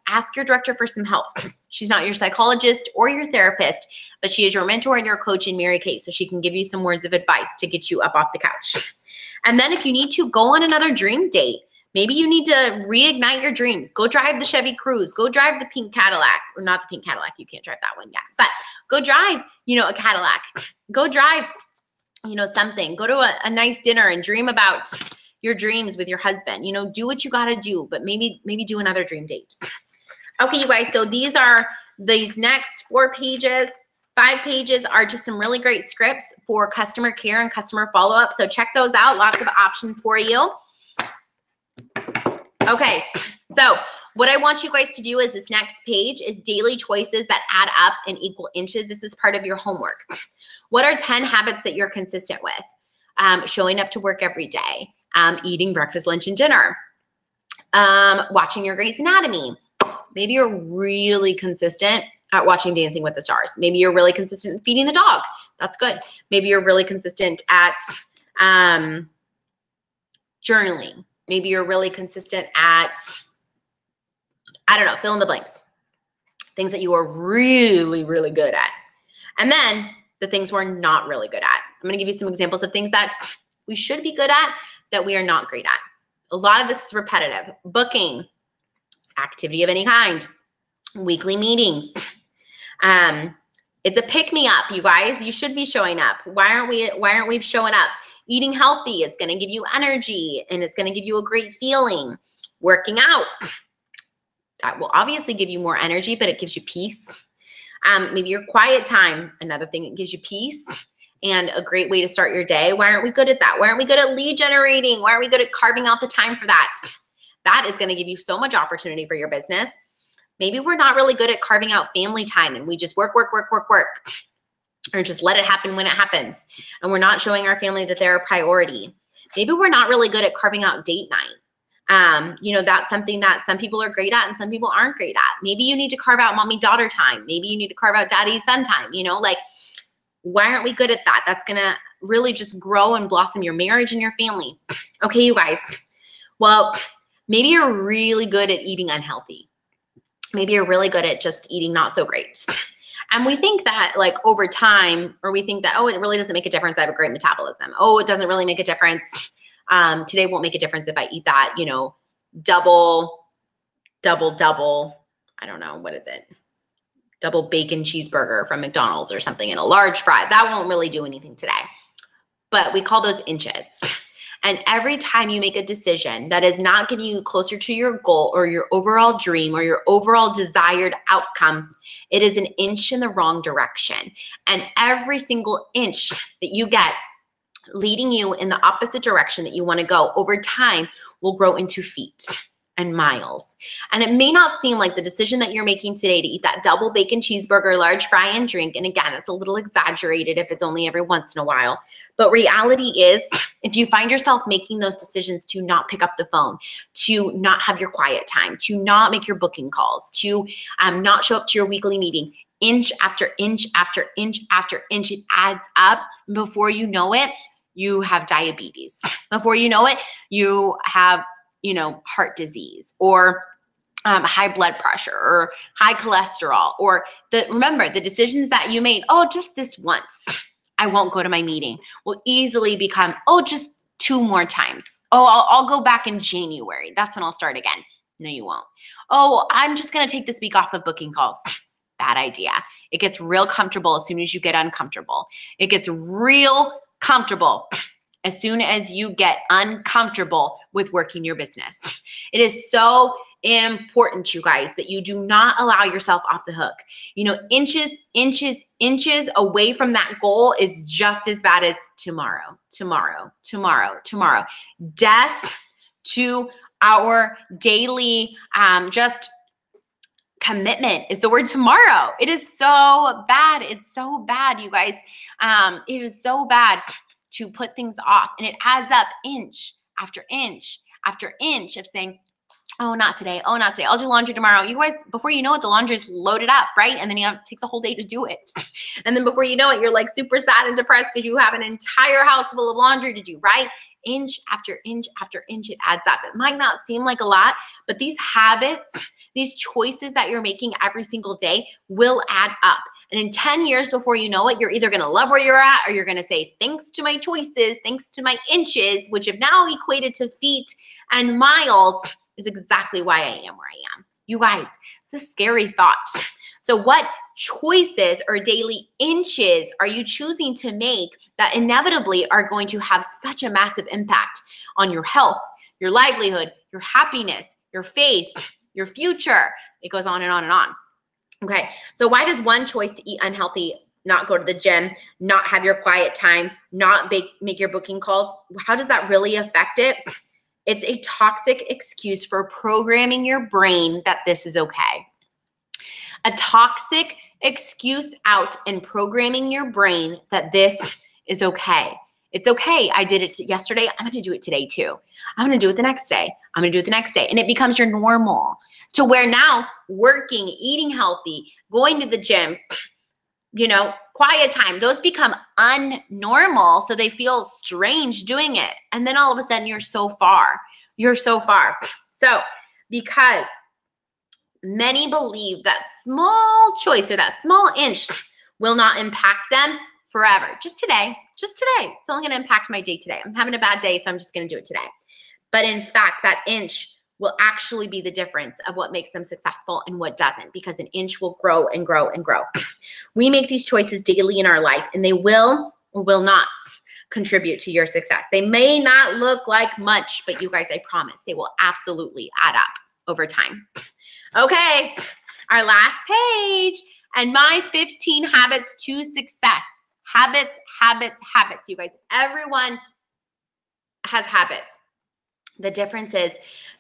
Ask your director for some help. She's not your psychologist or your therapist, but she is your mentor and your coach in Mary Kay. So she can give you some words of advice to get you up off the couch. And then if you need to, go on another dream date. Maybe you need to reignite your dreams. Go drive the Chevy Cruze. Go drive the pink Cadillac. Or not the pink Cadillac. You can't drive that one yet. But go drive, a Cadillac. Go drive something. Go to a nice dinner and dream about your dreams with your husband. Do what you got to do, but maybe do another dream date. Okay, you guys, so these next 4 pages, 5 pages are just some really great scripts for customer care and customer follow-up. So check those out. Lots of options for you. Okay, so what I want you guys to do is this next page is daily choices that add up in equal inches. This is part of your homework. What are 10 habits that you're consistent with? Showing up to work every day, eating breakfast, lunch, and dinner, watching your Grey's Anatomy. Maybe you're really consistent at watching Dancing with the Stars. Maybe you're really consistent in feeding the dog. That's good. Maybe you're really consistent at journaling. Maybe you're really consistent at, I don't know, fill in the blanks. Things that you are really, really good at. And then the things we're not really good at. I'm going to give you some examples of things that we should be good at that we are not great at. A lot of this is repetitive. Booking, activity of any kind, weekly meetings. It's a pick-me-up, you guys. You should be showing up. Why aren't we showing up? Eating healthy, it's going to give you energy and it's going to give you a great feeling. Working out, that will obviously give you more energy, but it gives you peace. Maybe your quiet time, another thing that gives you peace and a great way to start your day. Why aren't we good at that? Why aren't we good at lead generating? Why aren't we good at carving out the time for that? That is going to give you so much opportunity for your business. Maybe we're not really good at carving out family time and we just work. Or just let it happen when it happens. And we're not showing our family that they're a priority. Maybe we're not really good at carving out date night. That's something that some people are great at and some people aren't great at. Maybe you need to carve out mommy-daughter time. Maybe you need to carve out daddy-son time. Why aren't we good at that? That's going to really just grow and blossom your marriage and your family. Okay, you guys. Well, maybe you're really good at eating unhealthy. Maybe you're really good at just eating not so great. And we think that over time, or we think that, oh, it really doesn't make a difference. I have a great metabolism. Oh, it doesn't really make a difference. Today won't make a difference if I eat that, double. I don't know. What is it? double bacon cheeseburger from McDonald's or something and a large fry. That won't really do anything today. But we call those inches. And every time you make a decision that is not getting you closer to your goal or your overall dream or your overall desired outcome, it is an inch in the wrong direction. And every single inch that you get leading you in the opposite direction that you want to go over time will grow into feet and miles. And it may not seem like the decision that you're making today to eat that double bacon cheeseburger, large fry, and drink, and again, it's a little exaggerated if it's only every once in a while, but reality is, if you find yourself making those decisions to not pick up the phone, to not have your quiet time, to not make your booking calls, to not show up to your weekly meeting, inch after inch after inch after inch, it adds up. Before you know it, you have diabetes. Before you know it, you have heart disease or high blood pressure or high cholesterol, or remember the decisions that you made, just this once, I won't go to my meeting, will easily become, just 2 more times. I'll go back in January. That's when I'll start again. No, you won't. I'm just going to take this week off of booking calls. Bad idea. It gets real comfortable as soon as you get uncomfortable. It gets real comfortable as soon as you get uncomfortable with working your business. It is so important, you guys, that you do not allow yourself off the hook. Inches away from that goal is just as bad as tomorrow. Death to our daily just commitment is the word tomorrow. It is so bad. It's so bad, you guys. It is so bad to put things off, and it adds up inch after inch after inch of saying, not today. I'll do laundry tomorrow. You guys, before you know it, the laundry is loaded up, right? And then it takes a whole day to do it. And then before you know it, you're like super sad and depressed because you have an entire house full of laundry to do, right? Inch after inch after inch, it adds up. It might not seem like a lot, but these habits, these choices that you're making every single day will add up. And in 10 years before you know it, you're either going to love where you're at, or you're going to say, thanks to my choices, thanks to my inches, which have now equated to feet and miles, is exactly why I am where I am. You guys, it's a scary thought. So what choices or daily inches are you choosing to make that inevitably are going to have such a massive impact on your health, your livelihood, your happiness, your faith, your future? It goes on and on and on. Okay, so why does one choice to eat unhealthy, not go to the gym, not have your quiet time, not make your booking calls, how does that really affect it? It's a toxic excuse for programming your brain that this is okay. A toxic excuse out and programming your brain that this is okay. It's okay. I did it yesterday. I'm going to do it today too. I'm going to do it the next day. I'm going to do it the next day. And it becomes your normal, to where now working, eating healthy, going to the gym, quiet time, those become unnormal. So they feel strange doing it. And then all of a sudden you're so far. So because many believe that small choice or that small inch will not impact them forever. Just today. It's only going to impact my day today. I'm having a bad day, so I'm just going to do it today. But in fact, that inch will actually be the difference of what makes them successful and what doesn't, because an inch will grow and grow and grow. We make these choices daily in our life, and they will or will not contribute to your success. They may not look like much, but you guys, I promise, they will absolutely add up over time. Okay, our last page, and my 15 habits to success. Habits. You guys, everyone has habits. The difference is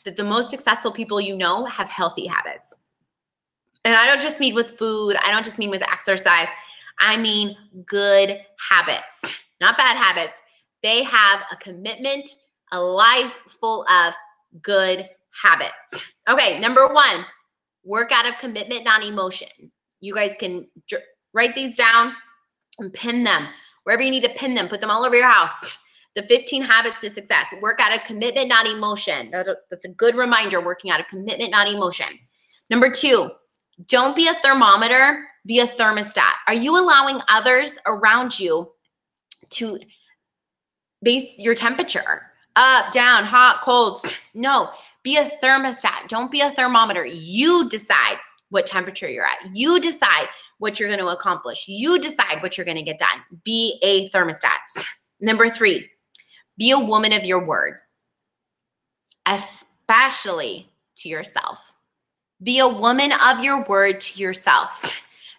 that the most successful people have healthy habits. And I don't just mean with food. I don't just mean with exercise. I mean good habits, not bad habits. They have a commitment, a life full of good habits. Okay, number 1, work out of commitment, not emotion. You guys can write these down and pin them. Wherever you need to pin them, put them all over your house. The 15 habits to success. Work out of commitment, not emotion. That's a good reminder, working out of commitment, not emotion. Number 2, don't be a thermometer, be a thermostat. Are you allowing others around you to base your temperature? Up, down, hot, cold? No, be a thermostat. Don't be a thermometer. You decide. what temperature you're at. You decide what you're going to accomplish. You decide what you're going to get done. Be a thermostat. Number 3, be a woman of your word, especially to yourself. Be a woman of your word to yourself.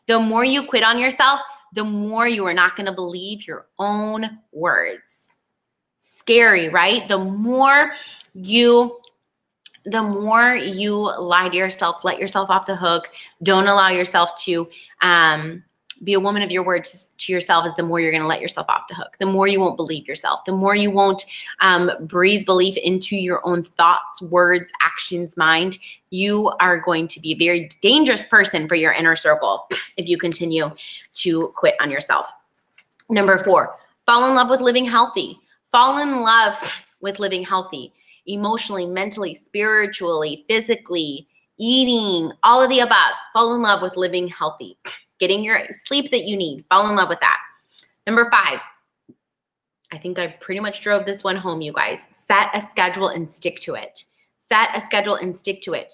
The more you quit on yourself, the more you are not going to believe your own words. Scary, right? The more you lie to yourself, let yourself off the hook, don't allow yourself to be a woman of your word to yourself, is the more you're going to let yourself off the hook. The more you won't believe yourself. The more you won't breathe belief into your own thoughts, words, actions, mind. You are going to be a very dangerous person for your inner circle if you continue to quit on yourself. Number 4, fall in love with living healthy. Fall in love with living healthy. Emotionally, mentally, spiritually, physically, eating, all of the above. Fall in love with living healthy. Getting your sleep that you need. Fall in love with that. Number 5, I think I pretty much drove this one home, you guys. Set a schedule and stick to it. Set a schedule and stick to it.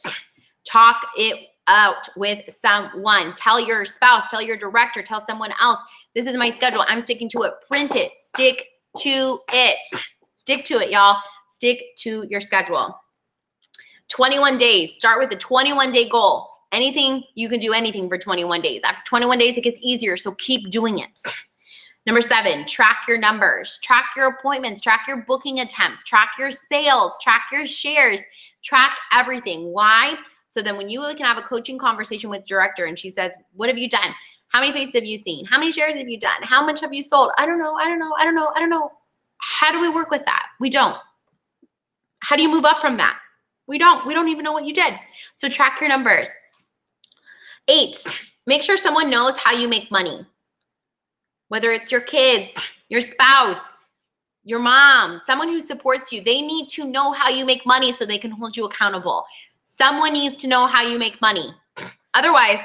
Talk it out with someone. Tell your spouse, tell your director, tell someone else, this is my schedule. I'm sticking to it. Print it. Stick to it. Stick to it, y'all. Stick to your schedule. 21 days. Start with the 21-day goal. Anything, you can do anything for 21 days. After 21 days, it gets easier, so keep doing it. Number 7, track your numbers. Track your appointments. Track your booking attempts. Track your sales. Track your shares. Track everything. Why? So then when you can have a coaching conversation with director and she says, what have you done? How many faces have you seen? How many shares have you done? How much have you sold? I don't know. How do we work with that? We don't. How do you move up from that? We don't. We don't even know what you did. So track your numbers. 8, make sure someone knows how you make money. Whether it's your kids, your spouse, your mom, someone who supports you, they need to know how you make money so they can hold you accountable. Someone needs to know how you make money. Otherwise,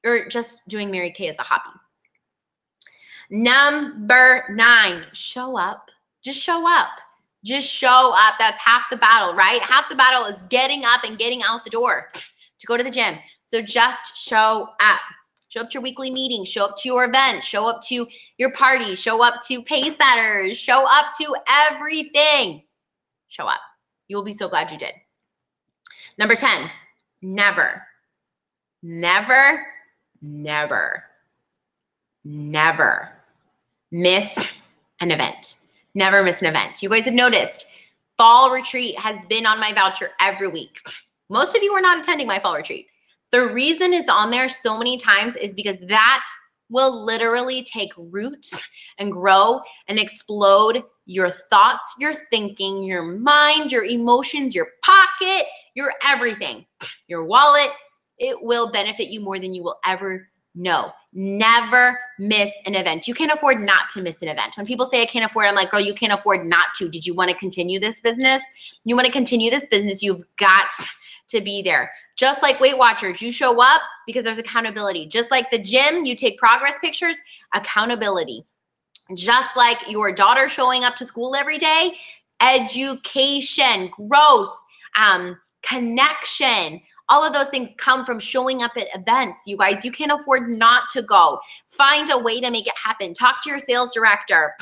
you're just doing Mary Kay as a hobby. Number 9, show up. Just show up. Just show up. That's half the battle, right? Half the battle is getting up and getting out the door to go to the gym. So just show up. Show up to your weekly meetings. Show up to your events. Show up to your parties. Show up to Pacesetters. Show up to everything. Show up. You will be so glad you did. Number 10, never miss an event. Never miss an event. You guys have noticed fall retreat has been on my voucher every week. Most of you are not attending my fall retreat. The reason it's on there so many times is because that will literally take root and grow and explode your thoughts, your thinking, your mind, your emotions, your pocket, your everything, your wallet. It will benefit you more than you will ever know. Never miss an event. You can't afford not to miss an event. When people say I can't afford, I'm like, girl, you can't afford not to. Did you want to continue this business? You want to continue this business, you've got to be there. Just like Weight Watchers, you show up because there's accountability. Just like the gym, you take progress pictures, accountability. Just like your daughter showing up to school every day, education, growth, connection, all of those things come from showing up at events. You guys, you can't afford not to go. Find a way to make it happen. Talk to your sales director.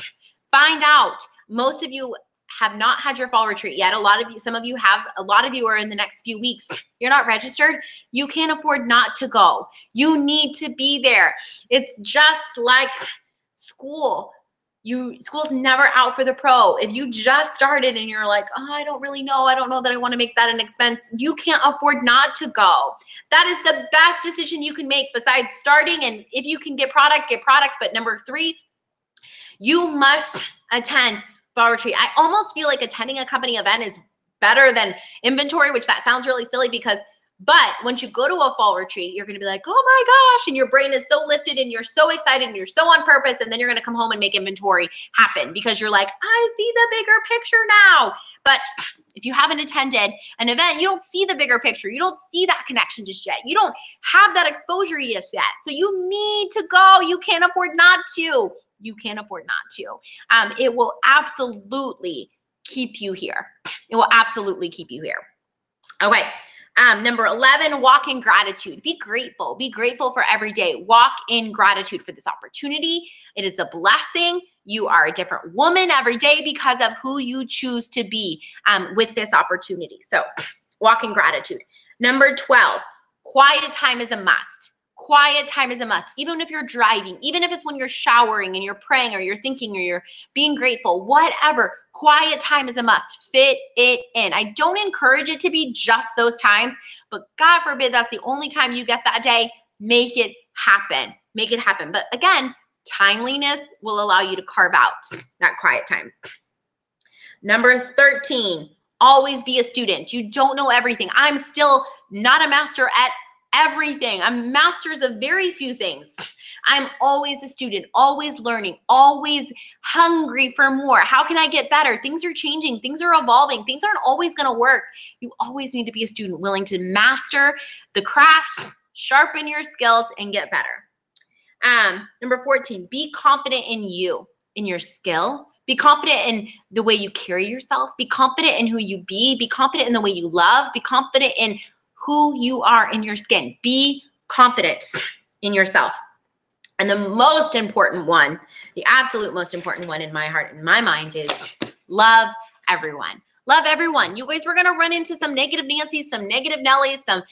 Find out. Most of you have not had your fall retreat yet. Some of you have, a lot of you are in the next few weeks. You're not registered. You can't afford not to go. You need to be there. It's just like school. School's never out for the pro. If you just started and you're like, oh, I don't really know. I don't know that I want to make that an expense. You can't afford not to go. That is the best decision you can make besides starting. And if you can get product, get product. But number 3, you must attend fall retreat. I almost feel like attending a company event is better than inventory, which that sounds really silly but once you go to a fall retreat, you're going to be like, oh my gosh, and your brain is so lifted and you're so excited and you're so on purpose, and then you're going to come home and make inventory happen because you're like, I see the bigger picture now. But if you haven't attended an event, you don't see the bigger picture. You don't see that connection just yet. You don't have that exposure just yet. So you need to go. You can't afford not to. You can't afford not to. It will absolutely keep you here. It will absolutely keep you here. Okay. Number 11, walk in gratitude. Be grateful. Be grateful for every day. Walk in gratitude for this opportunity. It is a blessing. You are a different woman every day because of who you choose to be with this opportunity. So walk in gratitude. Number 12, quiet time is a must. Quiet time is a must. Even if you're driving, even if it's when you're showering and you're praying or you're thinking or you're being grateful, whatever, quiet time is a must. Fit it in. I don't encourage it to be just those times, but God forbid that's the only time you get that day. Make it happen. Make it happen. But again, timeliness will allow you to carve out that quiet time. Number 13, always be a student. You don't know everything. I'm still not a master at everything. I'm masters of very few things. I'm always a student, always learning, always hungry for more. How can I get better? Things are changing. Things are evolving. Things aren't always going to work. You always need to be a student willing to master the craft, sharpen your skills, and get better. Number 14, be confident in you, in your skill. Be confident in the way you carry yourself. Be confident in who you be. Be confident in the way you love. Be confident in who you are in your skin. Be confident in yourself. And the most important one, the absolute most important one in my heart and my mind is love everyone. Love everyone. You guys, we're going to run into some negative Nancy's, some negative Nellies, some,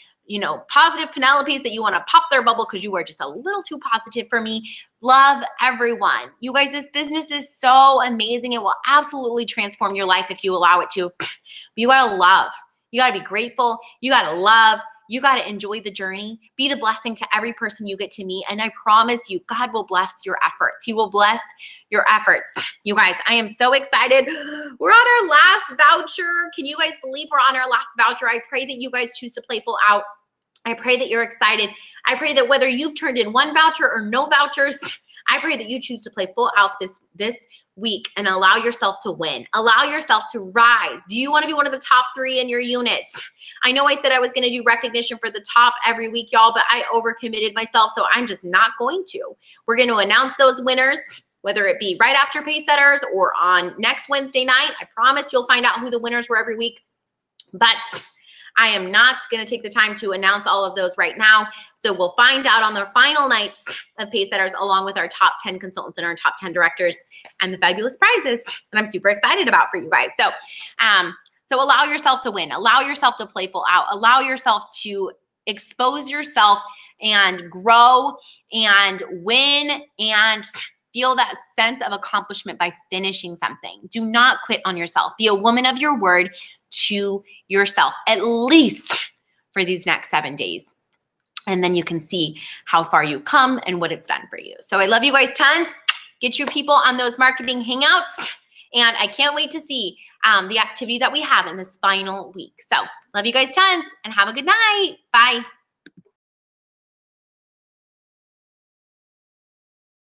positive Penelopes that you want to pop their bubble because you are just a little too positive for me. Love everyone. You guys, this business is so amazing. It will absolutely transform your life if you allow it to. But you got to love. You got to be grateful. You got to love. You got to enjoy the journey. Be the blessing to every person you get to meet. And I promise you, God will bless your efforts. He will bless your efforts. You guys, I am so excited. We're on our last voucher. Can you guys believe we're on our last voucher? I pray that you guys choose to play full out. I pray that you're excited. I pray that whether you've turned in one voucher or no vouchers, I pray that you choose to play full out this week and allow yourself to win. Allow yourself to rise. Do you want to be one of the top 3 in your units? I know I said I was going to do recognition for the top every week, y'all, but I overcommitted myself, so I'm just not going to. We're going to announce those winners, whether it be right after Pacesetters or on next Wednesday night. I promise you'll find out who the winners were every week, but I am not going to take the time to announce all of those right now. So we'll find out on the final nights of Pacesetters along with our top 10 consultants and our top 10 directors and the fabulous prizes that I'm super excited about for you guys. So allow yourself to win. Allow yourself to play full out. Allow yourself to expose yourself and grow and win and feel that sense of accomplishment by finishing something. Do not quit on yourself. Be a woman of your word to yourself, at least for these next 7 days. And then you can see how far you've come and what it's done for you. So I love you guys tons. Get your people on those marketing hangouts. And I can't wait to see the activity that we have in this final week. So love you guys tons and have a good night. Bye.